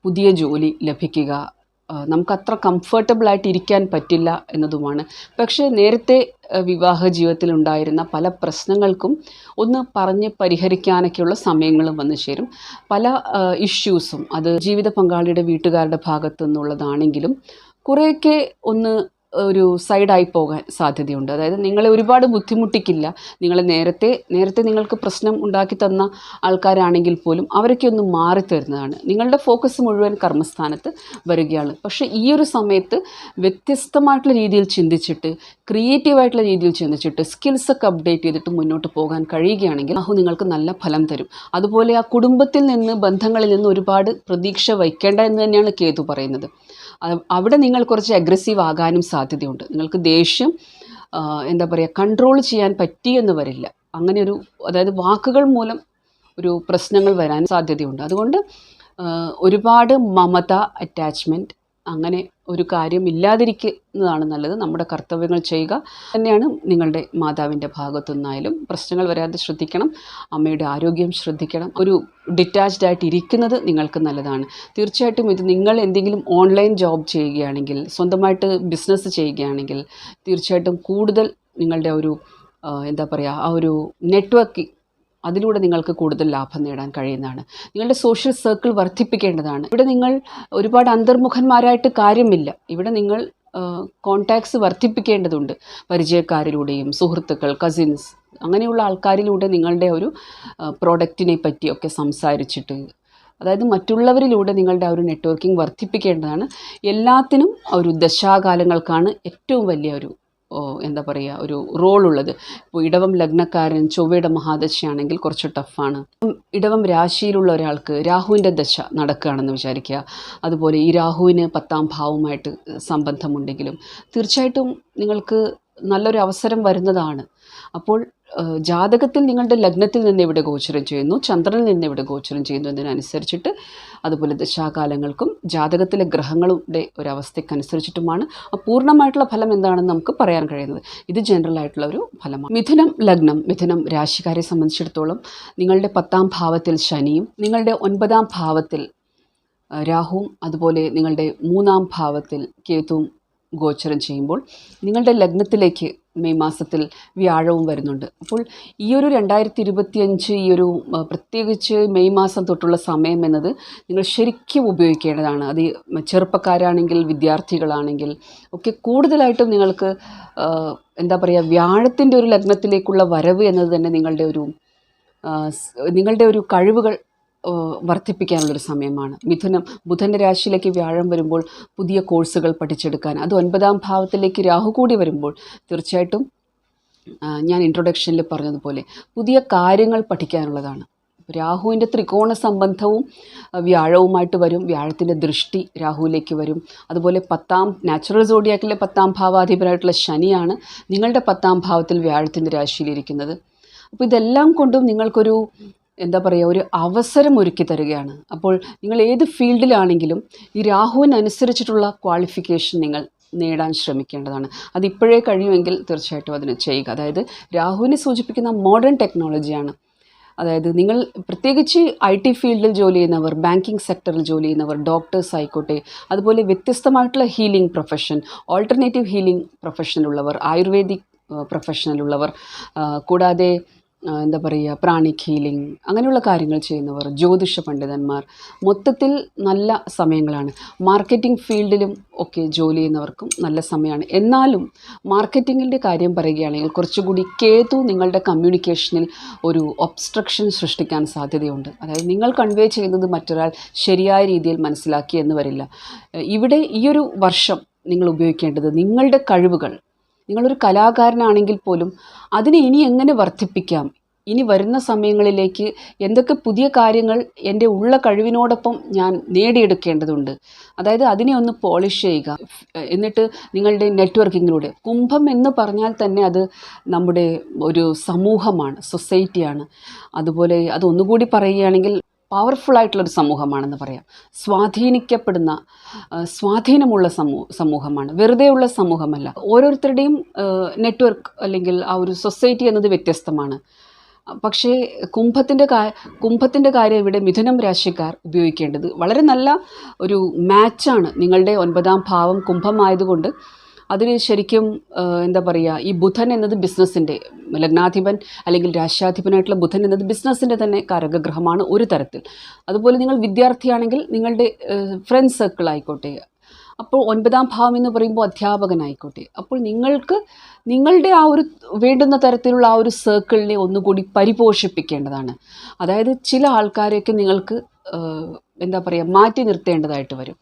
പുതിയ ജോലി ലഭിക്കുക, നമുക്കത്ര കംഫർട്ടബിളായിട്ട് ഇരിക്കാൻ പറ്റില്ല എന്നതുമാണ്. പക്ഷേ നേരത്തെ വിവാഹ ജീവിതത്തിലുണ്ടായിരുന്ന പല പ്രശ്നങ്ങൾക്കും ഒന്ന് പറഞ്ഞ് പരിഹരിക്കാനൊക്കെയുള്ള സമയങ്ങളും വന്നു ചേരും. പല ഇഷ്യൂസും അത് ജീവിത പങ്കാളിയുടെ വീട്ടുകാരുടെ ഭാഗത്തു നിന്നുള്ളതാണെങ്കിലും കുറേയൊക്കെ ഒന്ന് ഒരു സൈഡായി പോകാൻ സാധ്യതയുണ്ട്. അതായത് നിങ്ങളെ ഒരുപാട് ബുദ്ധിമുട്ടിക്കില്ല. നിങ്ങളെ നേരത്തെ നിങ്ങൾക്ക് പ്രശ്നം ഉണ്ടാക്കി തന്ന ആൾക്കാരാണെങ്കിൽ പോലും അവരൊക്കെ ഒന്ന് മാറി തരുന്നതാണ്. നിങ്ങളുടെ ഫോക്കസ് മുഴുവൻ കർമ്മസ്ഥാനത്ത് വരികയാണ്. പക്ഷേ ഈ ഒരു സമയത്ത് വ്യത്യസ്തമായിട്ടുള്ള രീതിയിൽ ചിന്തിച്ചിട്ട്, ക്രിയേറ്റീവായിട്ടുള്ള രീതിയിൽ ചിന്തിച്ചിട്ട്, സ്കിൽസൊക്കെ അപ്ഡേറ്റ് ചെയ്തിട്ട് മുന്നോട്ട് പോകാൻ കഴിയുകയാണെങ്കിൽ രാഹു നിങ്ങൾക്ക് നല്ല ഫലം തരും. അതുപോലെ ആ കുടുംബത്തിൽ നിന്ന്, ബന്ധങ്ങളിൽ നിന്ന് ഒരുപാട് പ്രതീക്ഷ വയ്ക്കേണ്ട എന്ന് തന്നെയാണ് കേതു പറയുന്നത്. അവിടെ നിങ്ങൾ കുറച്ച് അഗ്രസീവ് ആകാനും സാധ്യതയുണ്ട്. നിങ്ങൾക്ക് ദേഷ്യം എന്താ പറയുക, കൺട്രോൾ ചെയ്യാൻ പറ്റിയെന്ന് വരില്ല. അങ്ങനെയൊരു, അതായത് വാക്കുകൾ മൂലം ഒരു പ്രശ്നങ്ങൾ വരാൻ സാധ്യതയുണ്ട്. അതുകൊണ്ട് ഒരുപാട് മമത, അറ്റാച്ച്മെൻറ്റ്, അങ്ങനെ ഒരു കാര്യം ഇല്ലാതിരിക്കുന്നതാണ് നല്ലത്. നമ്മുടെ കർത്തവ്യങ്ങൾ ചെയ്യുക തന്നെയാണ്. നിങ്ങളുടെ മാതാവിൻ്റെ ഭാഗത്തു നിന്നായാലും പ്രശ്നങ്ങൾ വരാതെ ശ്രദ്ധിക്കണം. അമ്മയുടെ ആരോഗ്യം ശ്രദ്ധിക്കണം. ഒരു ഡിറ്റാച്ച്ഡ് ആയിട്ട് ഇരിക്കുന്നത് നിങ്ങൾക്ക് നല്ലതാണ്. തീർച്ചയായിട്ടും ഇത് നിങ്ങൾ എന്തെങ്കിലും ഓൺലൈൻ ജോബ് ചെയ്യുകയാണെങ്കിൽ, സ്വന്തമായിട്ട് ബിസിനസ് ചെയ്യുകയാണെങ്കിൽ തീർച്ചയായിട്ടും കൂടുതൽ നിങ്ങളുടെ ഒരു എന്താ പറയുക, ആ ഒരു നെറ്റ്വർക്കിംഗ്, അതിലൂടെ നിങ്ങൾക്ക് കൂടുതൽ ലാഭം നേടാൻ കഴിയുന്നതാണ്. നിങ്ങളുടെ സോഷ്യൽ സർക്കിൾ വർദ്ധിപ്പിക്കേണ്ടതാണ്. ഇവിടെ നിങ്ങൾ ഒരുപാട് അന്തർമുഖന്മാരായിട്ട് കാര്യമില്ല. ഇവിടെ നിങ്ങൾ കോൺടാക്ട്സ് വർദ്ധിപ്പിക്കേണ്ടതുണ്ട്. പരിചയക്കാരിലൂടെയും, സുഹൃത്തുക്കൾ, കസിൻസ്, അങ്ങനെയുള്ള ആൾക്കാരിലൂടെ നിങ്ങളുടെ ഒരു പ്രോഡക്റ്റിനെ പറ്റിയൊക്കെ സംസാരിച്ചിട്ട്, അതായത് മറ്റുള്ളവരിലൂടെ നിങ്ങളുടെ ആ ഒരു നെറ്റ്വർക്കിംഗ് വർദ്ധിപ്പിക്കേണ്ടതാണ്. എല്ലാത്തിനും ഒരു ദശാകാലങ്ങൾക്കാണ് ഏറ്റവും വലിയ ഒരു എന്താ പറയുക, ഒരു റോളുള്ളത്. ഇപ്പോൾ ഇടവം ലഗ്നക്കാരൻ ചൊവ്വയുടെ മഹാദശയാണെങ്കിൽ കുറച്ച് ടഫാണ്. ഇടവം രാശിയിലുള്ള ഒരാൾക്ക് രാഹുവിൻ്റെ ദശ നടക്കുകയാണെന്ന് വിചാരിക്കുക. അതുപോലെ ഈ രാഹുവിന് 10ാം ഭാവവുമായിട്ട് സംബന്ധമുണ്ടെങ്കിലും തീർച്ചയായിട്ടും നിങ്ങൾക്ക് നല്ലൊരു അവസരം വരുന്നതാണ്. അപ്പോൾ ജാതകത്തിൽ നിങ്ങളുടെ ലഗ്നത്തിൽ നിന്ന് എവിടെ ഗോചരം ചെയ്യുന്നു, ചന്ദ്രനിൽ നിന്ന് എവിടെ ഗോചരം ചെയ്യുന്നു എന്നതിനനുസരിച്ചിട്ട്, അതുപോലെ ദശാകാലങ്ങൾക്കും ജാതകത്തിലെ ഗ്രഹങ്ങളുടെ ഒരവസ്ഥയ്ക്കനുസരിച്ചിട്ടുമാണ് പൂർണ്ണമായിട്ടുള്ള ഫലം എന്താണെന്ന് നമുക്ക് പറയാൻ കഴിയുന്നത്. ഇത് ജനറൽ ആയിട്ടുള്ള ഒരു ഫലമാണ്. മിഥുനം ലഗ്നം, മിഥുനം രാശിക്കാരെ സംബന്ധിച്ചിടത്തോളം നിങ്ങളുടെ 10ാം ഭാവത്തിൽ ശനിയും, നിങ്ങളുടെ 9ാം ഭാവത്തിൽ രാഹുവും, അതുപോലെ നിങ്ങളുടെ 3ാം ഭാവത്തിൽ കേതുവും ഗോചരം ചെയ്യുമ്പോൾ നിങ്ങളുടെ ലഗ്നത്തിലേക്ക് മെയ് മാസത്തിൽ വ്യാഴവും വരുന്നുണ്ട്. അപ്പോൾ ഈ ഒരു 2025 ഈ ഒരു പ്രത്യേകിച്ച് മെയ് മാസം തൊട്ടുള്ള സമയം എന്നത് നിങ്ങൾ ശരിക്കും ഉപയോഗിക്കേണ്ടതാണ്. അത് ചെറുപ്പക്കാരാണെങ്കിൽ, വിദ്യാർത്ഥികളാണെങ്കിൽ ഒക്കെ കൂടുതലായിട്ടും നിങ്ങൾക്ക് എന്താ പറയുക, വ്യാഴത്തിൻ്റെ ഒരു ലഗ്നത്തിലേക്കുള്ള വരവ് എന്നത് തന്നെ നിങ്ങളുടെ ഒരു കഴിവുകൾ വർദ്ധിപ്പിക്കാനുള്ളൊരു സമയമാണ്. മിഥുനം, ബുധൻ്റെ രാശിയിലേക്ക് വ്യാഴം വരുമ്പോൾ പുതിയ കോഴ്സുകൾ പഠിച്ചെടുക്കാൻ, അത് 9ാം ഭാവത്തിലേക്ക് രാഹു കൂടി വരുമ്പോൾ തീർച്ചയായിട്ടും ഞാൻ ഇൻട്രൊഡക്ഷനിൽ പറഞ്ഞതുപോലെ പുതിയ കാര്യങ്ങൾ പഠിക്കാനുള്ളതാണ്. രാഹുവിൻ്റെ ത്രികോണ സംബന്ധവും വ്യാഴവുമായിട്ട് വരും. വ്യാഴത്തിൻ്റെ ദൃഷ്ടി രാഹുവിലേക്ക് വരും. അതുപോലെ നാച്ചുറൽ സോഡിയാക്കിലെ 10ാം ഭാവാധിപനായിട്ടുള്ള ശനിയാണ് നിങ്ങളുടെ 10ാം ഭാവത്തിൽ വ്യാഴത്തിൻ്റെ രാശിയിലിരിക്കുന്നത്. അപ്പോൾ ഇതെല്ലാം കൊണ്ടും നിങ്ങൾക്കൊരു എന്താ പറയുക, ഒരു അവസരം ഒരുക്കി തരികയാണ്. അപ്പോൾ നിങ്ങൾ ഏത് ഫീൽഡിലാണെങ്കിലും ഈ രാഹുവിനനുസരിച്ചിട്ടുള്ള ക്വാളിഫിക്കേഷൻ നിങ്ങൾ നേടാൻ ശ്രമിക്കേണ്ടതാണ്. അതിപ്പോഴേ കഴിയുമെങ്കിൽ തീർച്ചയായിട്ടും അതിന് ചെയ്യുക. അതായത് രാഹുവിനെ സൂചിപ്പിക്കുന്ന മോഡേൺ ടെക്നോളജിയാണ്. അതായത് നിങ്ങൾ പ്രത്യേകിച്ച് IT ഫീൽഡിൽ ജോലി ചെയ്യുന്നവർ, ബാങ്കിങ് സെക്ടറിൽ ജോലി ചെയ്യുന്നവർ, ഡോക്ടേഴ്സ് ആയിക്കോട്ടെ, അതുപോലെ വ്യത്യസ്തമായിട്ടുള്ള ഹീലിംഗ് പ്രൊഫഷൻ, ഓൾട്ടർനേറ്റീവ് ഹീലിംഗ് പ്രൊഫഷനുള്ളവർ, ആയുർവേദിക് പ്രൊഫഷണലുള്ളവർ, കൂടാതെ എന്താ പറയുക, പ്രാണിക് ഹീലിംഗ്, അങ്ങനെയുള്ള കാര്യങ്ങൾ ചെയ്യുന്നവർ, ജ്യോതിഷ പണ്ഡിതന്മാർ, മൊത്തത്തിൽ നല്ല സമയങ്ങളാണ്. മാർക്കറ്റിംഗ് ഫീൽഡിലും ഒക്കെ ജോലി ചെയ്യുന്നവർക്കും നല്ല സമയമാണ്. എന്നാലും മാർക്കറ്റിങ്ങിൻ്റെ കാര്യം പറയുകയാണെങ്കിൽ കുറച്ചുകൂടി കേതു നിങ്ങളുടെ കമ്മ്യൂണിക്കേഷനിൽ ഒരു ഒബ്സ്ട്രക്ഷൻ സൃഷ്ടിക്കാൻ സാധ്യതയുണ്ട്. അതായത് നിങ്ങൾ കൺവേ ചെയ്യുന്നത് മറ്റൊരാൾ ശരിയായ രീതിയിൽ മനസ്സിലാക്കി എന്ന് വരില്ല. ഇവിടെ ഈ ഒരു വർഷം നിങ്ങൾ ഉപയോഗിക്കേണ്ടത് നിങ്ങളുടെ കഴിവുകൾ. നിങ്ങളൊരു കലാകാരനാണെങ്കിൽ പോലും അതിനെ ഇനി എങ്ങനെ വർദ്ധിപ്പിക്കാം, ഇനി വരുന്ന സമയങ്ങളിലേക്ക് എന്തൊക്കെ പുതിയ കാര്യങ്ങൾ എൻ്റെ ഉള്ള കഴിവിനോടൊപ്പം ഞാൻ നേടിയെടുക്കേണ്ടതുണ്ട്, അതായത് അതിനെ ഒന്ന് പോളിഷ് ചെയ്യുക. എന്നിട്ട് നിങ്ങളുടെ നെറ്റ്വർക്കിങ്ങിലൂടെ, കുംഭം എന്ന് പറഞ്ഞാൽ തന്നെ അത് നമ്മുടെ ഒരു സമൂഹമാണ്, സൊസൈറ്റിയാണ്. അതുപോലെ അതൊന്നുകൂടി പറയുകയാണെങ്കിൽ പവർഫുള്ളായിട്ടുള്ളൊരു സമൂഹമാണെന്ന് പറയാം. സ്വാധീനിക്കപ്പെടുന്ന, സ്വാധീനമുള്ള സമൂഹമാണ്, വെറുതെയുള്ള സമൂഹമല്ല. ഓരോരുത്തരുടെയും നെറ്റ്വർക്ക് അല്ലെങ്കിൽ ആ ഒരു സൊസൈറ്റി എന്നത് വ്യത്യസ്തമാണ്. പക്ഷേ കുംഭത്തിൻ്റെ കാര്യം ഇവിടെ മിഥുനം രാശിക്കാർ ഉപയോഗിക്കേണ്ടത് വളരെ നല്ല ഒരു മാച്ചാണ്. നിങ്ങളുടെ 9ാം ഭാവം കുംഭമായതുകൊണ്ട് അതിന് ശരിക്കും എന്താ പറയുക, ഈ ബുധൻ എന്നത് ബിസിനസ്സിൻ്റെ ലഗ്നാധിപൻ അല്ലെങ്കിൽ രാശ്യാധിപനായിട്ടുള്ള ബുധൻ എന്നത് ബിസിനസ്സിൻ്റെ തന്നെ കാരകഗ്രഹമാണ് ഒരു തരത്തിൽ. അതുപോലെ നിങ്ങൾ വിദ്യാർത്ഥിയാണെങ്കിൽ നിങ്ങളുടെ ഫ്രണ്ട് സർക്കിൾ ആയിക്കോട്ടെ, അപ്പോൾ 9ാം ഭാവം എന്ന് പറയുമ്പോൾ അധ്യാപകനായിക്കോട്ടെ, അപ്പോൾ നിങ്ങളുടെ ആ ഒരു വേണ്ടുന്ന തരത്തിലുള്ള ആ ഒരു സർക്കിളിനെ ഒന്നുകൂടി പരിപോഷിപ്പിക്കേണ്ടതാണ്. അതായത് ചില ആൾക്കാരെയൊക്കെ നിങ്ങൾക്ക് എന്താ പറയുക, മാറ്റി നിർത്തേണ്ടതായിട്ട് വരും.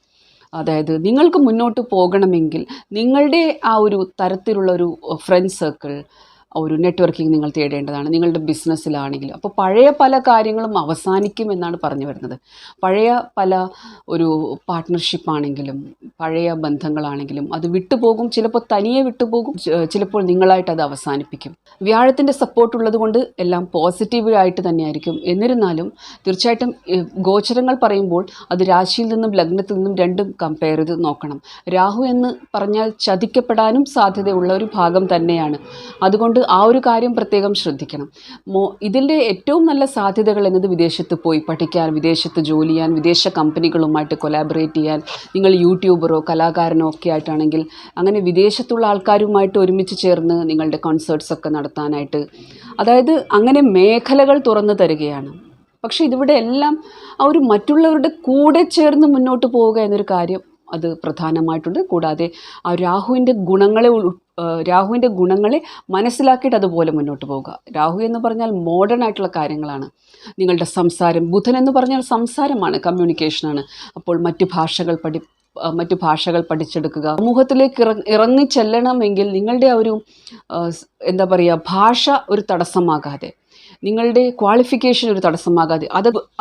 അതായത് നിങ്ങൾക്ക് മുന്നോട്ട് പോകണമെങ്കിൽ നിങ്ങളുടെ ആ ഒരു തരത്തിലുള്ള ഒരു ഫ്രണ്ട് സർക്കിൾ, ഒരു നെറ്റ്വർക്കിംഗ് നിങ്ങൾ തേടേണ്ടതാണ് നിങ്ങളുടെ ബിസിനസ്സിലാണെങ്കിലും. അപ്പോൾ പഴയ പല കാര്യങ്ങളും അവസാനിക്കും എന്നാണ് പറഞ്ഞു വരുന്നത്. പഴയ പല ഒരു പാർട്ട്ണർഷിപ്പാണെങ്കിലും പഴയ ബന്ധങ്ങളാണെങ്കിലും അത് വിട്ടുപോകും, ചിലപ്പോൾ തനിയെ വിട്ടുപോകും, ചിലപ്പോൾ നിങ്ങളായിട്ട് അത് അവസാനിപ്പിക്കും. വ്യാഴത്തിൻ്റെ സപ്പോർട്ടുള്ളത് കൊണ്ട് എല്ലാം പോസിറ്റീവായിട്ട് തന്നെയായിരിക്കും. എന്നിരുന്നാലും തീർച്ചയായിട്ടും ഗോചരങ്ങൾ പറയുമ്പോൾ അത് രാശിയിൽ നിന്നും ലഗ്നത്തിൽ നിന്നും രണ്ടും കമ്പയർ ചെയ്ത് നോക്കണം. രാഹു എന്ന് പറഞ്ഞാൽ ചതിക്കപ്പെടാനും സാധ്യതയുള്ള ഒരു ഭാഗം തന്നെയാണ്. അതുകൊണ്ട് ആ ഒരു കാര്യം പ്രത്യേകം ശ്രദ്ധിക്കണം. ഇതിൻ്റെ ഏറ്റവും നല്ല സാധ്യതകൾ എന്നത് വിദേശത്ത് പോയി പഠിക്കാൻ, വിദേശത്ത് ജോലി ചെയ്യാൻ, വിദേശ കമ്പനികളുമായിട്ട് കൊലാബറേറ്റ് ചെയ്യാൻ, നിങ്ങൾ യൂട്യൂബറോ കലാകാരനോ ഒക്കെ ആയിട്ടാണെങ്കിൽ അങ്ങനെ വിദേശത്തുള്ള ആൾക്കാരുമായിട്ട് ഒരുമിച്ച് ചേർന്ന് നിങ്ങളുടെ കോൺസേർട്ട്സൊക്കെ നടത്താനായിട്ട്, അതായത് അങ്ങനെ മേഖലകൾ തുറന്നു തരികയാണ്. പക്ഷേ ഇതിവിടെ എല്ലാം ആ ഒരു മറ്റുള്ളവരുടെ കൂടെ ചേർന്ന് മുന്നോട്ട് പോവുക എന്നൊരു കാര്യം അത് പ്രധാനമായിട്ടുണ്ട്. കൂടാതെ ആ രാഹുവിൻ്റെ ഗുണങ്ങളെ മനസ്സിലാക്കിയിട്ട് അതുപോലെ മുന്നോട്ട് പോവുക. രാഹു എന്ന് പറഞ്ഞാൽ മോഡേൺ ആയിട്ടുള്ള കാര്യങ്ങളാണ്. നിങ്ങളുടെ സംസാരം, ബുധൻ എന്ന് പറഞ്ഞാൽ സംസാരമാണ്, കമ്മ്യൂണിക്കേഷനാണ്. അപ്പോൾ മറ്റു ഭാഷകൾ പഠിച്ചെടുക്കുക. സമൂഹത്തിലേക്ക് ഇറങ്ങിച്ചെല്ലണമെങ്കിൽ നിങ്ങളുടെ ആ ഒരു എന്താ പറയുക, ഭാഷ ഒരു തടസ്സമാകാതെ, നിങ്ങളുടെ ക്വാളിഫിക്കേഷൻ ഒരു തടസ്സമാകാതെ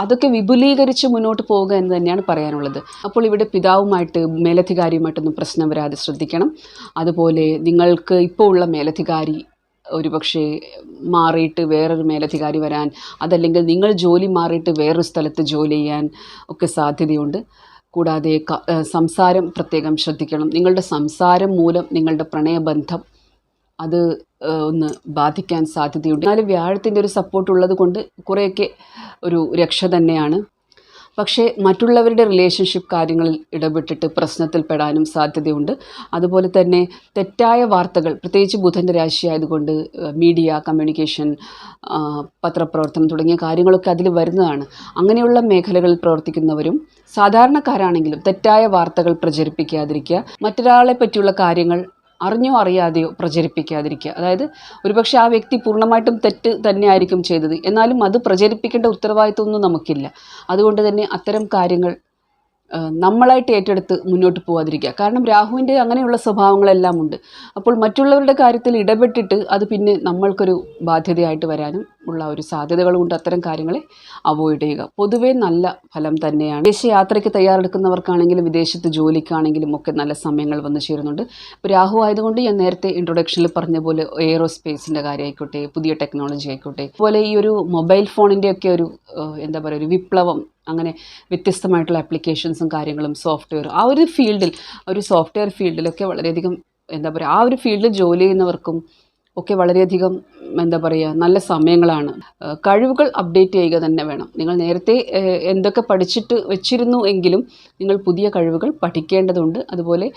അതൊക്കെ വിപുലീകരിച്ച് മുന്നോട്ട് പോവുക എന്ന് തന്നെയാണ് പറയാനുള്ളത്. അപ്പോൾ ഇവിടെ പിതാവുമായിട്ട് മേലധികാരിയുമായിട്ടൊന്നും പ്രശ്നം വരാതെ ശ്രദ്ധിക്കണം. അതുപോലെ നിങ്ങൾക്ക് ഇപ്പോൾ ഉള്ള മേലധികാരി ഒരുപക്ഷെ മാറിയിട്ട് വേറൊരു മേലധികാരി വരാൻ, അതല്ലെങ്കിൽ നിങ്ങൾ ജോലി മാറിയിട്ട് വേറൊരു സ്ഥലത്ത് ജോലി ചെയ്യാൻ ഒക്കെ സാധ്യതയുണ്ട്. കൂടാതെ സംസാരം പ്രത്യേകം ശ്രദ്ധിക്കണം. നിങ്ങളുടെ സംസാരം മൂലം നിങ്ങളുടെ പ്രണയബന്ധം അത് ഒന്ന് ബാധിക്കാൻ സാധ്യതയുണ്ട്. എന്നാലും വ്യാഴത്തിൻ്റെ ഒരു സപ്പോർട്ട് ഉള്ളത് കൊണ്ട് കുറേയൊക്കെ ഒരു രക്ഷ തന്നെയാണ്. പക്ഷേ മറ്റുള്ളവരുടെ റിലേഷൻഷിപ്പ് കാര്യങ്ങളിൽ ഇടപെട്ടിട്ട് പ്രശ്നത്തിൽപ്പെടാനും സാധ്യതയുണ്ട്. അതുപോലെ തന്നെ തെറ്റായ വാർത്തകൾ, പ്രത്യേകിച്ച് ബുധൻ്റെ രാശി ആയതുകൊണ്ട് മീഡിയ, കമ്മ്യൂണിക്കേഷൻ, പത്രപ്രവർത്തനം തുടങ്ങിയ കാര്യങ്ങളൊക്കെ അതിൽ വരുന്നതാണ്. അങ്ങനെയുള്ള മേഖലകളിൽ പ്രവർത്തിക്കുന്നവരും സാധാരണക്കാരാണെങ്കിലും തെറ്റായ വാർത്തകൾ പ്രചരിപ്പിക്കാതിരിക്കുക. മറ്റൊരാളെ പറ്റിയുള്ള കാര്യങ്ങൾ അറിഞ്ഞോ അറിയാതെയോ പ്രചരിപ്പിക്കാതിരിക്കുക. അതായത് ഒരുപക്ഷെ ആ വ്യക്തി പൂർണ്ണമായിട്ടും തെറ്റ് തന്നെയായിരിക്കും ചെയ്തത്, എന്നാലും അത് പ്രചരിപ്പിക്കേണ്ട ഉത്തരവാദിത്വമൊന്നും നമുക്കില്ല. അതുകൊണ്ട് തന്നെ അത്തരം കാര്യങ്ങൾ നമ്മളായിട്ട് ഏറ്റെടുത്ത് മുന്നോട്ട് പോകാതിരിക്കുക. കാരണം രാഹുവിൻ്റെ അങ്ങനെയുള്ള സ്വഭാവങ്ങളെല്ലാം ഉണ്ട്. അപ്പോൾ മറ്റുള്ളവരുടെ കാര്യത്തിൽ ഇടപെട്ടിട്ട് അത് പിന്നെ നമ്മൾക്കൊരു ബാധ്യതയായിട്ട് വരാനും ഉള്ള ഒരു സാധ്യതകളുണ്ട്. അത്തരം കാര്യങ്ങളെ അവോയ്ഡ് ചെയ്യുക. പൊതുവേ നല്ല ഫലം തന്നെയാണ്. വിദേശ യാത്രയ്ക്ക് തയ്യാറെടുക്കുന്നവർക്കാണെങ്കിലും വിദേശത്ത് ജോലിക്കാണെങ്കിലും ഒക്കെ നല്ല സമയങ്ങൾ വന്നു ചേരുന്നുണ്ട്. ഇപ്പോൾ രാഹു ആയതുകൊണ്ട് ഞാൻ നേരത്തെ ഇൻട്രൊഡക്ഷനിൽ പറഞ്ഞ പോലെ എയ്റോസ്പേസിൻ്റെ കാര്യമായിക്കോട്ടെ, പുതിയ ടെക്നോളജി ആയിക്കോട്ടെ, അതുപോലെ ഈ ഒരു മൊബൈൽ ഫോണിൻ്റെയൊക്കെ ഒരു എന്താ പറയുക, ഒരു വിപ്ലവം, അങ്ങനെ വ്യത്യസ്തമായിട്ടുള്ള ആപ്ലിക്കേഷൻസും കാര്യങ്ങളും സോഫ്റ്റ്വെയർ, ആ ഒരു ഫീൽഡിൽ, ഒരു സോഫ്റ്റ്വെയർ ഫീൽഡിലൊക്കെ വളരെയധികം എന്താ പറയുക, ആ ഒരു ഫീൽഡിൽ ജോലി ചെയ്യുന്നവർക്കും ഒക്കെ വളരെയധികം എന്താ പറയുക, നല്ല സമയങ്ങളാണ്. കഴിവുകൾ അപ്ഡേറ്റ് ചെയ്യുക തന്നെ വേണം. നിങ്ങൾ നേരത്തെ എന്തൊക്കെ പഠിച്ചിട്ട് വെച്ചിരുന്നു എങ്കിലും നിങ്ങൾ പുതിയ കഴിവുകൾ പഠിക്കേണ്ടതുണ്ട്. അതുപോലെ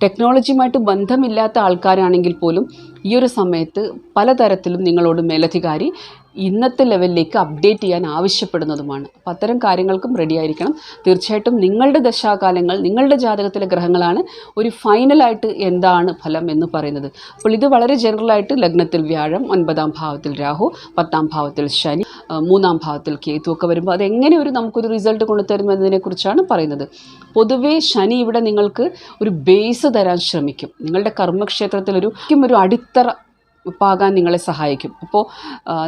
ടെക്നോളജിയുമായിട്ട് ബന്ധമില്ലാത്ത ആൾക്കാരാണെങ്കിൽ പോലും ഈ ഒരു സമയത്ത് പലതരത്തിലും നിങ്ങളോട് മേലധികാരി ഇന്നത്തെ ലെവലിലേക്ക് അപ്ഡേറ്റ് ചെയ്യാൻ ആവശ്യപ്പെടുന്നതുമാണ്. അപ്പം അത്തരം കാര്യങ്ങൾക്കും റെഡി ആയിരിക്കണം. തീർച്ചയായിട്ടും നിങ്ങളുടെ ദശാകാലങ്ങൾ, നിങ്ങളുടെ ജാതകത്തിലെ ഗ്രഹങ്ങളാണ് ഒരു ഫൈനലായിട്ട് എന്താണ് ഫലം എന്ന് പറയുന്നത്. അപ്പോൾ ഇത് വളരെ ജനറലായിട്ട് ലഗ്നത്തിൽ വ്യാഴം, 9ാം ഭാവത്തിൽ രാഹു, 10ാം ഭാവത്തിൽ ശനി, 3ാം ഭാവത്തിൽ കേതു ഒക്കെ വരുമ്പോൾ അതെങ്ങനെ നമുക്കൊരു റിസൾട്ട് കൊണ്ടുതരും എന്നതിനെക്കുറിച്ചാണ് പറയുന്നത്. പൊതുവേ ശനി ഇവിടെ നിങ്ങൾക്ക് ഒരു ബേസ് തരാൻ ശ്രമിക്കും. നിങ്ങളുടെ കർമ്മക്ഷേത്രത്തിൽ ഒരു അടിത്തറ പാകാൻ നിങ്ങളെ സഹായിക്കും. അപ്പോൾ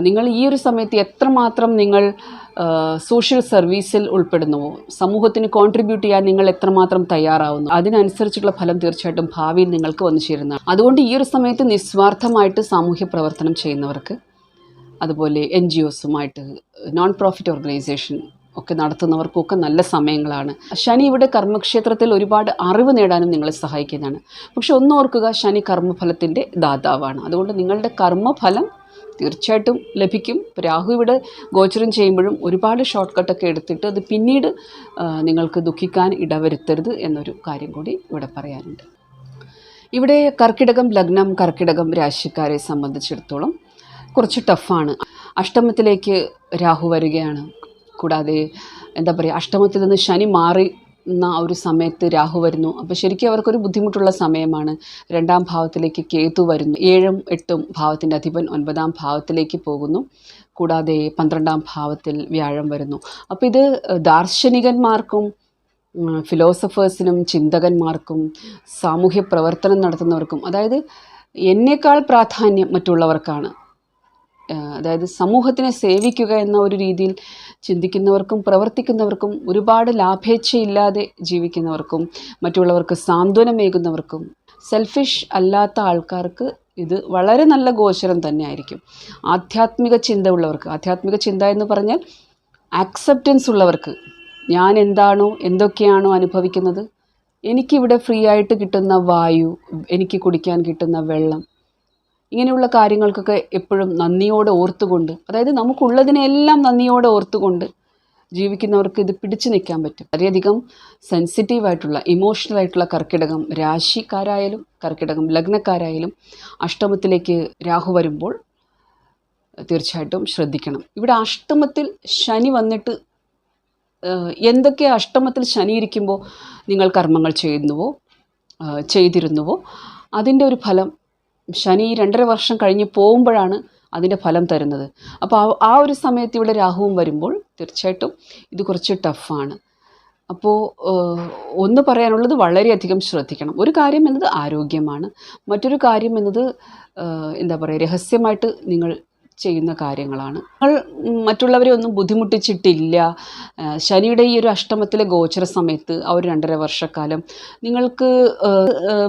നിങ്ങൾ ഈ ഒരു സമയത്ത് എത്രമാത്രം നിങ്ങൾ സോഷ്യൽ സർവീസിൽ ഉൾപ്പെടുന്നുവോ, സമൂഹത്തിന് കോൺട്രിബ്യൂട്ട് ചെയ്യാൻ നിങ്ങൾ എത്രമാത്രം തയ്യാറാവുന്നു, അതിനനുസരിച്ചുള്ള ഫലം തീർച്ചയായിട്ടും ഭാവിയിൽ നിങ്ങൾക്ക് വന്നു ചേരുന്നതാണ്. അതുകൊണ്ട് ഈ ഒരു സമയത്ത് നിസ്വാർത്ഥമായിട്ട് സാമൂഹ്യ പ്രവർത്തനം ചെയ്യുന്നവർക്ക്, അതുപോലെ NGOസുമായിട്ട്, നോൺ പ്രോഫിറ്റ് ഓർഗനൈസേഷൻ ഒക്കെ നടത്തുന്നവർക്കൊക്കെ നല്ല സമയങ്ങളാണ്. ശനി ഇവിടെ കർമ്മക്ഷേത്രത്തിൽ ഒരുപാട് അറിവ് നേടാനും നിങ്ങളെ സഹായിക്കുന്നതാണ്. പക്ഷെ ഒന്നോർക്കുക, ശനി കർമ്മഫലത്തിൻ്റെ ദാതാവാണ്. അതുകൊണ്ട് നിങ്ങളുടെ കർമ്മഫലം തീർച്ചയായിട്ടും ലഭിക്കും. രാഹു ഇവിടെ ഗോചരം ചെയ്യുമ്പോഴും ഒരുപാട് ഷോർട്ട് കട്ടൊക്കെ എടുത്തിട്ട് അത് പിന്നീട് നിങ്ങൾക്ക് ദുഃഖിക്കാൻ ഇടവരുത്തരുത് എന്നൊരു കാര്യം കൂടി ഇവിടെ പറയാനുണ്ട്. ഇവിടെ കർക്കിടകം ലഗ്നം, കർക്കിടകം രാശിക്കാരെ സംബന്ധിച്ചിടത്തോളം കുറച്ച് ടഫാണ്. അഷ്ടമത്തിലേക്ക് രാഹു വരികയാണ്. കൂടാതെ എന്താ പറയുക, അഷ്ടമത്തിൽ നിന്ന് ശനി മാറുന്ന ഒരു സമയത്ത് രാഹു വരുന്നു. അപ്പോൾ ശരിക്കും അവർക്കൊരു ബുദ്ധിമുട്ടുള്ള സമയമാണ്. 2ാം ഭാവത്തിലേക്ക് കേതു വരുന്നു. 7ഉം 8ഉം ഭാവത്തിൻ്റെ അധിപൻ 9ാം ഭാവത്തിലേക്ക് പോകുന്നു. കൂടാതെ 12ാം ഭാവത്തിൽ വ്യാഴം വരുന്നു. അപ്പോൾ ഇത് ദാർശനികന്മാർക്കും ഫിലോസഫേഴ്സിനും ചിന്തകന്മാർക്കും സാമൂഹ്യ പ്രവർത്തനം നടത്തുന്നവർക്കും, അതായത് എന്നേക്കാൾ പ്രാധാന്യം മറ്റുള്ളവർക്കാണ്, അതായത് സമൂഹത്തിനെ സേവിക്കുക എന്ന ഒരു രീതിയിൽ ചിന്തിക്കുന്നവർക്കും പ്രവർത്തിക്കുന്നവർക്കും, ഒരുപാട് ലാഭേച്ഛയില്ലാതെ ജീവിക്കുന്നവർക്കും, മറ്റുള്ളവർക്ക് സാന്ത്വനമേകുന്നവർക്കും, സെൽഫിഷ് അല്ലാത്ത ആൾക്കാർക്ക് ഇത് വളരെ നല്ല ഗോചരം തന്നെയായിരിക്കും. ആധ്യാത്മിക ചിന്ത ഉള്ളവർക്ക്, ആധ്യാത്മിക ചിന്ത എന്ന് പറഞ്ഞാൽ ആക്സെപ്റ്റൻസ് ഉള്ളവർക്ക്, ഞാൻ എന്താണോ എന്തൊക്കെയാണോ അനുഭവിക്കുന്നത്, എനിക്കിവിടെ ഫ്രീ ആയിട്ട് കിട്ടുന്ന വായു, എനിക്ക് കുടിക്കാൻ കിട്ടുന്ന വെള്ളം, ഇങ്ങനെയുള്ള കാര്യങ്ങൾക്കൊക്കെ എപ്പോഴും നന്ദിയോടെ ഓർത്തുകൊണ്ട്, അതായത് നമുക്കുള്ളതിനെല്ലാം നന്ദിയോടെ ഓർത്തുകൊണ്ട് ജീവിക്കുന്നവർക്ക് ഇത് പിടിച്ചു നിൽക്കാൻ പറ്റും. വളരെയധികം സെൻസിറ്റീവായിട്ടുള്ള, ഇമോഷണലായിട്ടുള്ള കർക്കിടകം രാശിക്കാരായാലും കർക്കിടകം ലഗ്നക്കാരായാലും അഷ്ടമത്തിലേക്ക് രാഹു വരുമ്പോൾ തീർച്ചയായിട്ടും ശ്രദ്ധിക്കണം. ഇവിടെ അഷ്ടമത്തിൽ ശനി വന്നിട്ട് എന്തൊക്കെ അഷ്ടമത്തിൽ ശനി ഇരിക്കുമ്പോൾ നിങ്ങൾ കർമ്മങ്ങൾ ചെയ്തിരുന്നുവോ അതിൻ്റെ ഒരു ഫലം ശനി 2.5 വർഷം കഴിഞ്ഞ് പോകുമ്പോഴാണ് അതിൻ്റെ ഫലം തരുന്നത്. അപ്പോൾ ആ ഒരു സമയത്ത് ഇവിടെ രാഹുവും വരുമ്പോൾ തീർച്ചയായിട്ടും ഇത് കുറച്ച് ടഫാണ്. അപ്പോൾ ഒന്ന് പറയാനുള്ളത്, വളരെയധികം ശ്രദ്ധിക്കണം. ഒരു കാര്യം എന്നത് ആരോഗ്യമാണ്. മറ്റൊരു കാര്യം എന്നത് എന്താ പറയുക, രഹസ്യമായിട്ട് നിങ്ങൾ ചെയ്യുന്ന കാര്യങ്ങളാണ്. നിങ്ങൾ മറ്റുള്ളവരെ ഒന്നും ബുദ്ധിമുട്ടിച്ചിട്ടില്ല. ശനിയുടെ ഈ ഒരു അഷ്ടമത്തിലെ ഗോചര സമയത്ത് ആ ഒരു 2.5 വർഷക്കാലം നിങ്ങൾക്ക്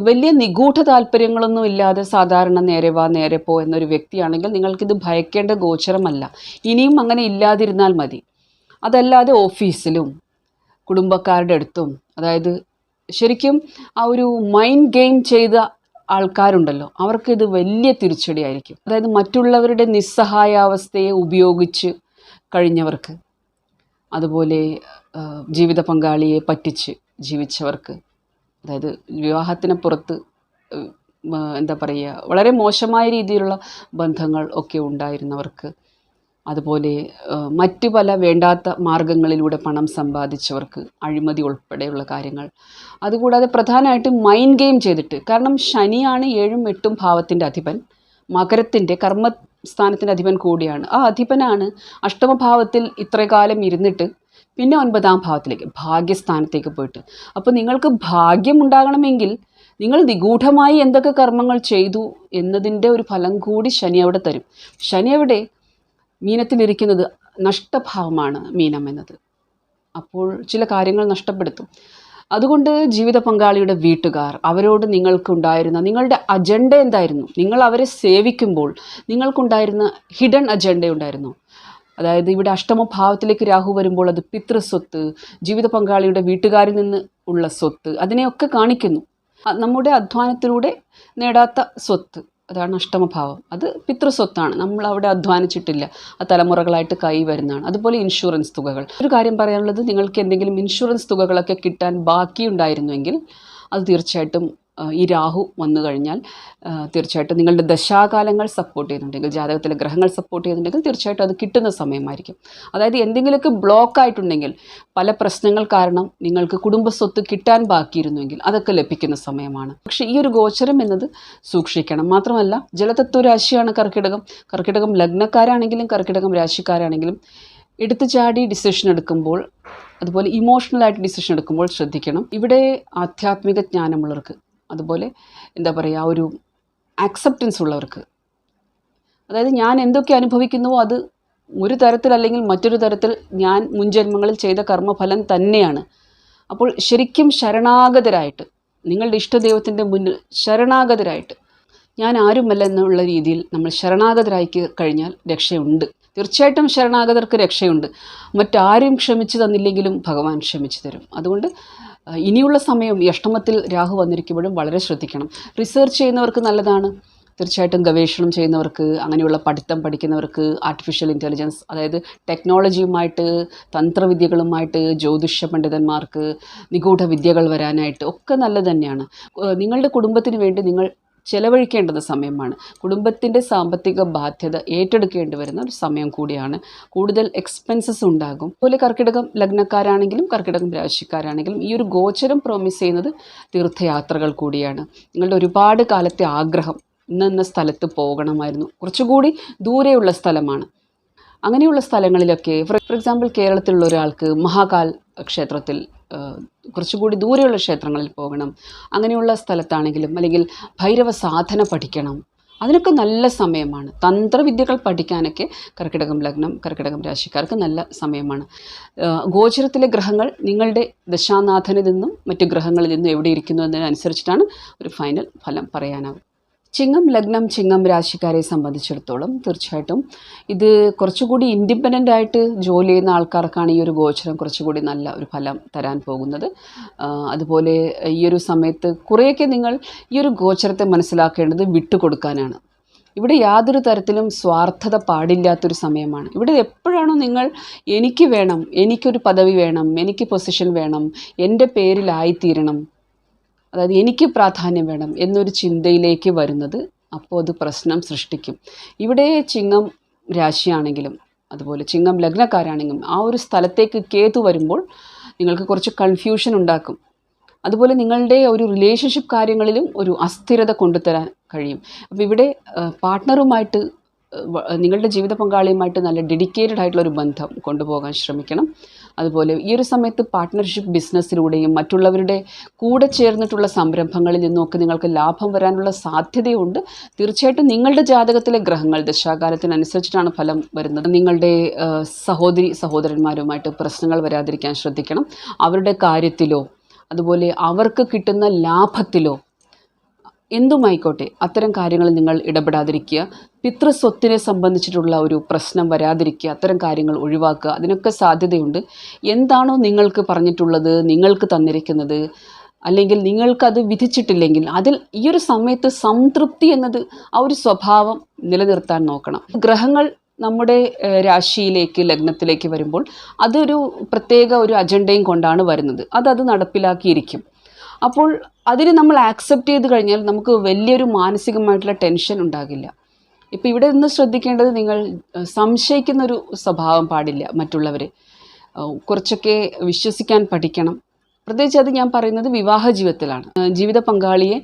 വലിയ നിഗൂഢ താല്പര്യങ്ങളൊന്നും ഇല്ലാതെ സാധാരണ നേരെ വാ നേരെ പോ എന്നൊരു വ്യക്തിയാണെങ്കിൽ നിങ്ങൾക്കിത് ഭയക്കേണ്ട ഗോചരമല്ല. ഇനിയും അങ്ങനെ ഇല്ലാതിരുന്നാൽ മതി. അതല്ലാതെ ഓഫീസിലും കുടുംബക്കാരുടെ അടുത്തും, അതായത് ശരിക്കും ആ ഒരു മൈൻഡ് ഗെയിം ചെയ്ത ആൾക്കാരുണ്ടല്ലോ, അവർക്ക് ഇത് വലിയ തിരിച്ചടിയായിരിക്കും. അതായത് മറ്റുള്ളവരുടെ നിസ്സഹായാവസ്ഥയെ ഉപയോഗിച്ച് കഴിഞ്ഞവർക്ക്, അതുപോലെ ജീവിത പങ്കാളിയെ പറ്റിച്ച് ജീവിച്ചവർക്ക്, അതായത് വിവാഹത്തിന് പുറത്ത് എന്താ പറയുക, വളരെ മോശമായ രീതിയിലുള്ള ബന്ധങ്ങൾ ഒക്കെ ഉണ്ടായിരുന്നവർക്ക്, അതുപോലെ മറ്റ് പല വേണ്ടാത്ത മാർഗങ്ങളിലൂടെ പണം സമ്പാദിച്ചവർക്ക്, അഴിമതി ഉൾപ്പെടെയുള്ള കാര്യങ്ങൾ, അതുകൂടാതെ പ്രധാനമായിട്ടും മൈൻഡ് ഗെയിം ചെയ്തിട്ട്, കാരണം ശനിയാണ് 7ഉം 8ഉം ഭാവത്തിൻ്റെ അധിപൻ, മകരത്തിൻ്റെ കർമ്മസ്ഥാനത്തിൻ്റെ അധിപൻ കൂടിയാണ്. ആ അധിപനാണ് അഷ്ടമഭാവത്തിൽ ഇത്രകാലം ഇരുന്നിട്ട് പിന്നെ 9-ാം ഭാവത്തിലേക്ക് ഭാഗ്യസ്ഥാനത്തേക്ക് പോയിട്ട്. അപ്പോൾ നിങ്ങൾക്ക് ഭാഗ്യം ഉണ്ടാകണമെങ്കിൽ നിങ്ങൾ നിഗൂഢമായി എന്തൊക്കെ കർമ്മങ്ങൾ ചെയ്തു എന്നതിൻ്റെ ഒരു ഫലം കൂടി ശനി അവിടെ തരും. ശനി അവിടെ മീനത്തിലിരിക്കുന്നത് നഷ്ടഭാവമാണ് മീനം എന്നത്. അപ്പോൾ ചില കാര്യങ്ങൾ നഷ്ടപ്പെടുത്തും. അതുകൊണ്ട് ജീവിത പങ്കാളിയുടെ വീട്ടുകാർ, അവരോട് നിങ്ങൾക്കുണ്ടായിരുന്ന നിങ്ങളുടെ അജണ്ട എന്തായിരുന്നു? നിങ്ങൾ അവരെ സേവിക്കുമ്പോൾ നിങ്ങൾക്കുണ്ടായിരുന്ന ഹിഡൻ അജണ്ട ഉണ്ടായിരുന്നു. അതായത് ഇവിടെ അഷ്ടമഭാവത്തിലേക്ക് രാഹു വരുമ്പോൾ അത് പിതൃസ്വത്ത്, ജീവിത പങ്കാളിയുടെ വീട്ടുകാരിൽ നിന്ന് ഉള്ള സ്വത്ത്, അതിനെയൊക്കെ കാണിക്കുന്നു. നമ്മുടെ അധ്വാനത്തിലൂടെ നേടാത്ത സ്വത്ത്, അതാണ് അഷ്ടമഭാവം. അത് പിതൃസ്വത്താണ്, നമ്മൾ അവിടെ അധ്വാനിച്ചിട്ടില്ല, അത് തലമുറകളായിട്ട് കൈ വരുന്നതാണ്. അതുപോലെ ഇൻഷുറൻസ് തുകകൾ. ഒരു കാര്യം പറയാനുള്ളത്, നിങ്ങൾക്ക് എന്തെങ്കിലും ഇൻഷുറൻസ് തുകകളൊക്കെ കിട്ടാൻ ബാക്കിയുണ്ടായിരുന്നുവെങ്കിൽ അത് തീർച്ചയായിട്ടും ഈ രാഹു വന്നു കഴിഞ്ഞാൽ തീർച്ചയായിട്ടും നിങ്ങളുടെ ദശാകാലങ്ങൾ സപ്പോർട്ട് ചെയ്യുന്നുണ്ടെങ്കിൽ, ജാതകത്തിലെ ഗ്രഹങ്ങൾ സപ്പോർട്ട് ചെയ്യുന്നുണ്ടെങ്കിൽ തീർച്ചയായിട്ടും അത് കിട്ടുന്ന സമയമായിരിക്കും. അതായത് എന്തെങ്കിലുമൊക്കെ ബ്ലോക്ക് ആയിട്ടുണ്ടെങ്കിൽ, പല പ്രശ്നങ്ങൾ കാരണം നിങ്ങൾക്ക് കുടുംബസ്വത്ത് കിട്ടാൻ ബാക്കിയിരുന്നുവെങ്കിൽ അതൊക്കെ ലഭിക്കുന്ന സമയമാണ്. പക്ഷേ ഈ ഒരു ഗോചരം എന്നത് സൂക്ഷിക്കണം. മാത്രമല്ല ജലതത്വ രാശിയാണ് കർക്കിടകം. കർക്കിടകം ലഗ്നക്കാരാണെങ്കിലും കർക്കിടകം രാശിക്കാരാണെങ്കിലും എടുത്തു ചാടി ഡിസിഷൻ എടുക്കുമ്പോൾ, അതുപോലെ ഇമോഷണലായിട്ട് ഡിസിഷൻ എടുക്കുമ്പോൾ ശ്രദ്ധിക്കണം. ഇവിടെ ആധ്യാത്മിക ജ്ഞാനമുള്ളവർക്ക്, അതുപോലെ എന്താ പറയുക, ഒരു ആക്സെപ്റ്റൻസ് ഉള്ളവർക്ക്, അതായത് ഞാൻ എന്തൊക്കെ അനുഭവിക്കുന്നുവോ അത് ഒരു തരത്തിൽ അല്ലെങ്കിൽ മറ്റൊരു തരത്തിൽ ഞാൻ മുൻജന്മങ്ങളിൽ ചെയ്ത കർമ്മഫലം തന്നെയാണ്. അപ്പോൾ ശരിക്കും ശരണാഗതരായിട്ട്, നിങ്ങളുടെ ഇഷ്ടദൈവത്തിൻ്റെ മുന്നിൽ ശരണാഗതരായിട്ട്, ഞാൻ ആരുമല്ല എന്നുള്ള രീതിയിൽ നമ്മൾ ശരണാഗതരായി കഴിഞ്ഞാൽ രക്ഷയുണ്ട്. തീർച്ചയായിട്ടും ശരണാഗതർക്ക് രക്ഷയുണ്ട്. മറ്റാരും ക്ഷമിച്ചു തന്നില്ലെങ്കിലും ഭഗവാൻ ക്ഷമിച്ചു തരും. അതുകൊണ്ട് ഇനിയുള്ള സമയം ഈ അഷ്ടമത്തിൽ രാഹു വന്നിരിക്കുമ്പോഴും വളരെ ശ്രദ്ധിക്കണം. റിസർച്ച് ചെയ്യുന്നവർക്ക് നല്ലതാണ്. തീർച്ചയായിട്ടും ഗവേഷണം ചെയ്യുന്നവർക്ക്, അങ്ങനെയുള്ള പഠിത്തം പഠിക്കുന്നവർക്ക്, ആർട്ടിഫിഷ്യൽ ഇൻ്റലിജൻസ്, അതായത് ടെക്നോളജിയുമായിട്ട്, തന്ത്രവിദ്യകളുമായിട്ട്, ജ്യോതിഷ പണ്ഡിതന്മാർക്ക്, നിഗൂഢ വിദ്യകൾ വരാനായിട്ട് ഒക്കെ നല്ലത് തന്നെയാണ്. നിങ്ങളുടെ കുടുംബത്തിന് വേണ്ടി നിങ്ങൾ ചെലവഴിക്കേണ്ടുന്ന സമയമാണ്. കുടുംബത്തിൻ്റെ സാമ്പത്തിക ബാധ്യത ഏറ്റെടുക്കേണ്ടി വരുന്ന ഒരു സമയം കൂടിയാണ്. കൂടുതൽ എക്സ്പെൻസസ് ഉണ്ടാകും. അതുപോലെ കർക്കിടകം ലഗ്നക്കാരാണെങ്കിലും കർക്കിടകം രാശിക്കാരാണെങ്കിലും ഈ ഒരു ഗോചരം പ്രോമിസ് ചെയ്യുന്നത് തീർത്ഥയാത്രകൾ കൂടിയാണ്. നിങ്ങളുടെ ഒരുപാട് കാലത്തെ ആഗ്രഹം ഇന്ന സ്ഥലത്ത് പോകണമായിരുന്നു, കുറച്ചുകൂടി ദൂരെയുള്ള സ്ഥലമാണ്. അങ്ങനെയുള്ള സ്ഥലങ്ങളിലൊക്കെ ഫോർ എക്സാമ്പിൾ കേരളത്തിലുള്ള ഒരാൾക്ക് മഹാകാൽ ക്ഷേത്രത്തിൽ, കുറച്ചുകൂടി ദൂരെയുള്ള ക്ഷേത്രങ്ങളിൽ പോകണം, അങ്ങനെയുള്ള സ്ഥലത്താണെങ്കിലും, അല്ലെങ്കിൽ ഭൈരവ സാധന പഠിക്കണം, അതിനൊക്കെ നല്ല സമയമാണ്. തന്ത്രവിദ്യകൾ പഠിക്കാനൊക്കെ കർക്കിടകം ലഗ്നം കർക്കിടകം രാശിക്കാർക്ക് നല്ല സമയമാണ്. ഗോചരത്തിലെ ഗ്രഹങ്ങൾ നിങ്ങളുടെ ദശാനാഥനിൽ നിന്നും മറ്റു ഗ്രഹങ്ങളിൽ നിന്നും എവിടെ ഇരിക്കുന്നു എന്നതിനനുസരിച്ചിട്ടാണ് ഒരു ഫൈനൽ ഫലം പറയാനാവും. ചിങ്ങം ലഗ്നം ചിങ്ങം രാശിക്കാരെ സംബന്ധിച്ചിടത്തോളം തീർച്ചയായിട്ടും ഇത് കുറച്ചുകൂടി ഇൻഡിപെൻഡൻ്റ് ആയിട്ട് ജോലി ചെയ്യുന്ന ആൾക്കാർക്കാണ് ഈ ഒരു ഗോചരം കുറച്ചുകൂടി നല്ല ഒരു ഫലം തരാൻ പോകുന്നത്. അതുപോലെ ഈ ഒരു സമയത്ത് കുറേയൊക്കെ നിങ്ങൾ ഈ ഒരു ഗോചരത്തെ മനസ്സിലാക്കേണ്ടത് വിട്ടുകൊടുക്കാനാണ്. ഇവിടെ യാതൊരു തരത്തിലും സ്വാർത്ഥത പാടില്ലാത്തൊരു സമയമാണ്. ഇവിടെ എപ്പോഴാണോ നിങ്ങൾ എനിക്ക് വേണം, എനിക്കൊരു പദവി വേണം, എനിക്ക് പൊസിഷൻ വേണം, എൻ്റെ പേരിലായിത്തീരണം, അതായത് എനിക്ക് പ്രാധാന്യം വേണം എന്നൊരു ചിന്തയിലേക്ക് വരുന്നത്, അപ്പോൾ അത് പ്രശ്നം സൃഷ്ടിക്കും. ഇവിടെ ചിങ്ങം രാശിയാണെങ്കിലും അതുപോലെ ചിങ്ങം ലഗ്നക്കാരാണെങ്കിലും ആ ഒരു സ്ഥലത്തേക്ക് കേതു വരുമ്പോൾ നിങ്ങൾക്ക് കുറച്ച് കൺഫ്യൂഷൻ ഉണ്ടാക്കും. അതുപോലെ നിങ്ങളുടെ ഒരു റിലേഷൻഷിപ്പ് കാര്യങ്ങളിലും ഒരു അസ്ഥിരത കൊണ്ടുതരാൻ കഴിയും. അപ്പോൾ ഇവിടെ പാർട്ട്ണറുമായിട്ട്, നിങ്ങളുടെ ജീവിത പങ്കാളിയുമായിട്ട് നല്ല ഡെഡിക്കേറ്റഡ് ആയിട്ടുള്ള ഒരു ബന്ധം കൊണ്ടുപോകാൻ ശ്രമിക്കണം. അതുപോലെ ഈ ഒരു സമയത്ത് പാർട്ട്ണർഷിപ്പ് ബിസിനസ്സിലൂടെയും മറ്റുള്ളവരുടെ കൂടെ ചേർന്നിട്ടുള്ള സംരംഭങ്ങളിൽ നിന്നുമൊക്കെ നിങ്ങൾക്ക് ലാഭം വരാനുള്ള സാധ്യതയുണ്ട്. തീർച്ചയായിട്ടും നിങ്ങളുടെ ജാതകത്തിലെ ഗ്രഹങ്ങൾ ദശാകാലത്തിനനുസരിച്ചിട്ടാണ് ഫലം വരുന്നത്. നിങ്ങളുടെ സഹോദരന്മാരുമായിട്ട് പ്രശ്നങ്ങൾ വരാതിരിക്കാൻ ശ്രദ്ധിക്കണം. അവരുടെ കാര്യത്തിലോ അതുപോലെ അവർക്ക് കിട്ടുന്ന ലാഭത്തിലോ എന്തുമായിക്കോട്ടെ അത്തരം കാര്യങ്ങളിൽ നിങ്ങൾ ഇടപെടാതിരിക്കുക. പിതൃസ്വത്തിനെ സംബന്ധിച്ചിട്ടുള്ള ഒരു പ്രശ്നം വരാതിരിക്കുക, അത്തരം കാര്യങ്ങൾ ഒഴിവാക്കുക. അതിനൊക്കെ സാധ്യതയുണ്ട്. എന്താണോ നിങ്ങൾക്ക് പറഞ്ഞിട്ടുള്ളത്, നിങ്ങൾക്ക് തന്നിരിക്കുന്നത്, അല്ലെങ്കിൽ നിങ്ങൾക്കത് വിധിച്ചിട്ടില്ലെങ്കിൽ അതിൽ ഈ ഒരു സമയത്ത് സംതൃപ്തി എന്നത് ആ ഒരു സ്വഭാവം നിലനിർത്താൻ നോക്കണം. ഗ്രഹങ്ങൾ നമ്മുടെ രാശിയിലേക്ക് ലഗ്നത്തിലേക്ക് വരുമ്പോൾ അതൊരു പ്രത്യേക ഒരു അജണ്ടയും കൊണ്ടാണ് വരുന്നത്. അത് നടപ്പിലാക്കിയിരിക്കും. അപ്പോൾ അതിന് നമ്മൾ ആക്സെപ്റ്റ് ചെയ്ത് കഴിഞ്ഞാൽ നമുക്ക് വലിയൊരു മാനസികമായിട്ടുള്ള ടെൻഷൻ ഉണ്ടാകില്ല. ഇപ്പോൾ ഇവിടെ നിന്ന് ശ്രദ്ധിക്കേണ്ടത്, നിങ്ങൾ സംശയിക്കുന്നൊരു സ്വഭാവം പാടില്ല മറ്റുള്ളവരെ. കുറച്ചൊക്കെ വിശ്വസിക്കാൻ പഠിക്കണം. പ്രത്യേകിച്ച് അത് ഞാൻ പറയുന്നത് വിവാഹ ജീവിതത്തിലാണ്. ജീവിത പങ്കാളിയെ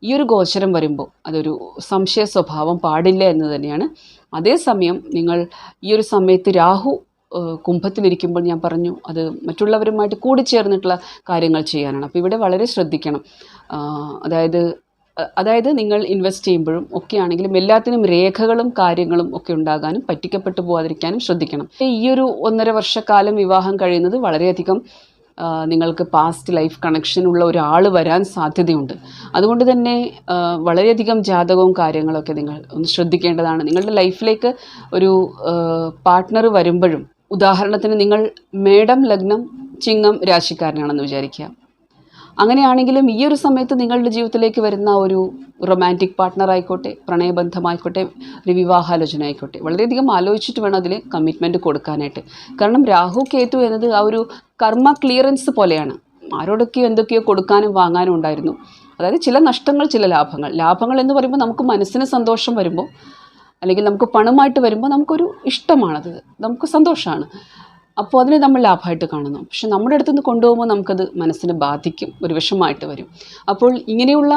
ഈ ഒരു ഗോചരം വരുമ്പോൾ അതൊരു സംശയ സ്വഭാവം പാടില്ല എന്ന് തന്നെയാണ്. അതേസമയം നിങ്ങൾ ഈ ഒരു സമയത്ത് രാഹു കുംഭത്തിലിരിക്കുമ്പോൾ ഞാൻ പറഞ്ഞു അത് മറ്റുള്ളവരുമായിട്ട് കൂടിച്ചേർന്നിട്ടുള്ള കാര്യങ്ങൾ ചെയ്യാനാണ്. അപ്പോൾ ഇവിടെ വളരെ ശ്രദ്ധിക്കണം. അതായത് നിങ്ങൾ ഇൻവെസ്റ്റ് ചെയ്യുമ്പോഴും ഒക്കെ ആണെങ്കിലും എല്ലാത്തിനും രേഖകളും കാര്യങ്ങളും ഒക്കെ ഉണ്ടാകാനും പറ്റിക്കപ്പെട്ടു പോകാതിരിക്കാനും ശ്രദ്ധിക്കണം. ഈ ഒരു 1.5 വർഷക്കാലം വിവാഹം കഴിയുന്നത് വളരെയധികം നിങ്ങൾക്ക് പാസ്റ്റ് ലൈഫ് കണക്ഷനുള്ള ഒരാൾ വരാൻ സാധ്യതയുണ്ട്. അതുകൊണ്ട് തന്നെ വളരെയധികം ജാതകവും കാര്യങ്ങളൊക്കെ നിങ്ങൾ ഒന്ന് ശ്രദ്ധിക്കേണ്ടതാണ്. നിങ്ങളുടെ ലൈഫിലേക്ക് ഒരു പാർട്ട്ണർ വരുമ്പോഴും, ഉദാഹരണത്തിന് നിങ്ങൾ മേടം ലഗ്നം ചിങ്ങം രാശിക്കാരനാണെന്ന് വിചാരിക്കുക. അങ്ങനെയാണെങ്കിലും ഈ ഒരു സമയത്ത് നിങ്ങളുടെ ജീവിതത്തിലേക്ക് വരുന്ന ഒരു റൊമാൻറ്റിക് പാർട്ട്ണർ ആയിക്കോട്ടെ, പ്രണയബന്ധമായിക്കോട്ടെ, ഒരു വിവാഹാലോചന ആയിക്കോട്ടെ, വളരെയധികം ആലോചിച്ചിട്ട് വേണം അതിൽ കമ്മിറ്റ്മെൻറ്റ് കൊടുക്കാനായിട്ട്. കാരണം രാഹു കേതു എന്നത് ആ ഒരു കർമ്മ ക്ലിയറൻസ് പോലെയാണ്. ആരോടൊക്കെയോ എന്തൊക്കെയോ കൊടുക്കാനും വാങ്ങാനും ഉണ്ടായിരുന്നു. അതായത് ചില നഷ്ടങ്ങൾ, ചില ലാഭങ്ങൾ എന്ന് പറയുമ്പോൾ നമുക്ക് മനസ്സിന് സന്തോഷം വരുമ്പോൾ, അല്ലെങ്കിൽ നമുക്ക് പണമായിട്ട് വരുമ്പോൾ നമുക്കൊരു ഇഷ്ടമാണത്, നമുക്ക് സന്തോഷമാണ്. അപ്പോൾ അതിനെ നമ്മൾ ലാഭമായിട്ട് കാണുന്നു. പക്ഷെ നമ്മുടെ അടുത്തുനിന്ന് കൊണ്ടുപോകുമ്പോൾ നമുക്കത് മനസ്സിനെ ബാധിക്കും, ഒരു വിഷമമായിട്ട് വരും. അപ്പോൾ ഇങ്ങനെയുള്ള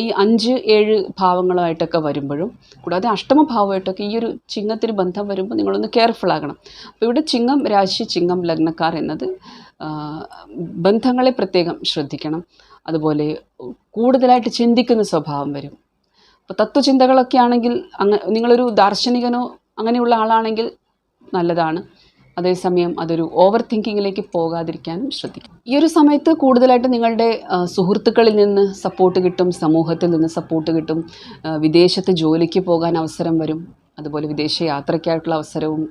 ഈ 5, 7 ഭാവങ്ങളായിട്ടൊക്കെ വരുമ്പോഴും, കൂടാതെ അഷ്ടമഭാവമായിട്ടൊക്കെ ഈ ഒരു ചിങ്ങത്തിന് ബന്ധം വരുമ്പോൾ നിങ്ങളൊന്ന് കെയർഫുൾ ആകണം. അപ്പോൾ ഇവിടെ ചിങ്ങം രാശി, ചിങ്ങം ലഗ്നക്കാർ എന്നത് ബന്ധങ്ങളെ പ്രത്യേകം ശ്രദ്ധിക്കണം. അതുപോലെ കൂടുതലായിട്ട് ചിന്തിക്കുന്ന സ്വഭാവം വരും. അപ്പോൾ തത്വചിന്തകളൊക്കെ ആണെങ്കിൽ നിങ്ങളൊരു ദാർശനികനോ അങ്ങനെയുള്ള ആളാണെങ്കിൽ നല്ലതാണ്. അതേസമയം അതൊരു ഓവർ തിങ്കിങ്ങിലേക്ക് പോകാതിരിക്കാനും ശ്രദ്ധിക്കും. ഈ ഒരു സമയത്ത് കൂടുതലായിട്ട് നിങ്ങളുടെ സുഹൃത്തുക്കളിൽ നിന്ന് സപ്പോർട്ട് കിട്ടും, സമൂഹത്തിൽ നിന്ന് സപ്പോർട്ട് കിട്ടും. വിദേശത്ത് ജോലിക്ക് പോകാൻ അവസരം വരും. അതുപോലെ വിദേശ യാത്രയ്ക്കായിട്ടുള്ള അവസരവും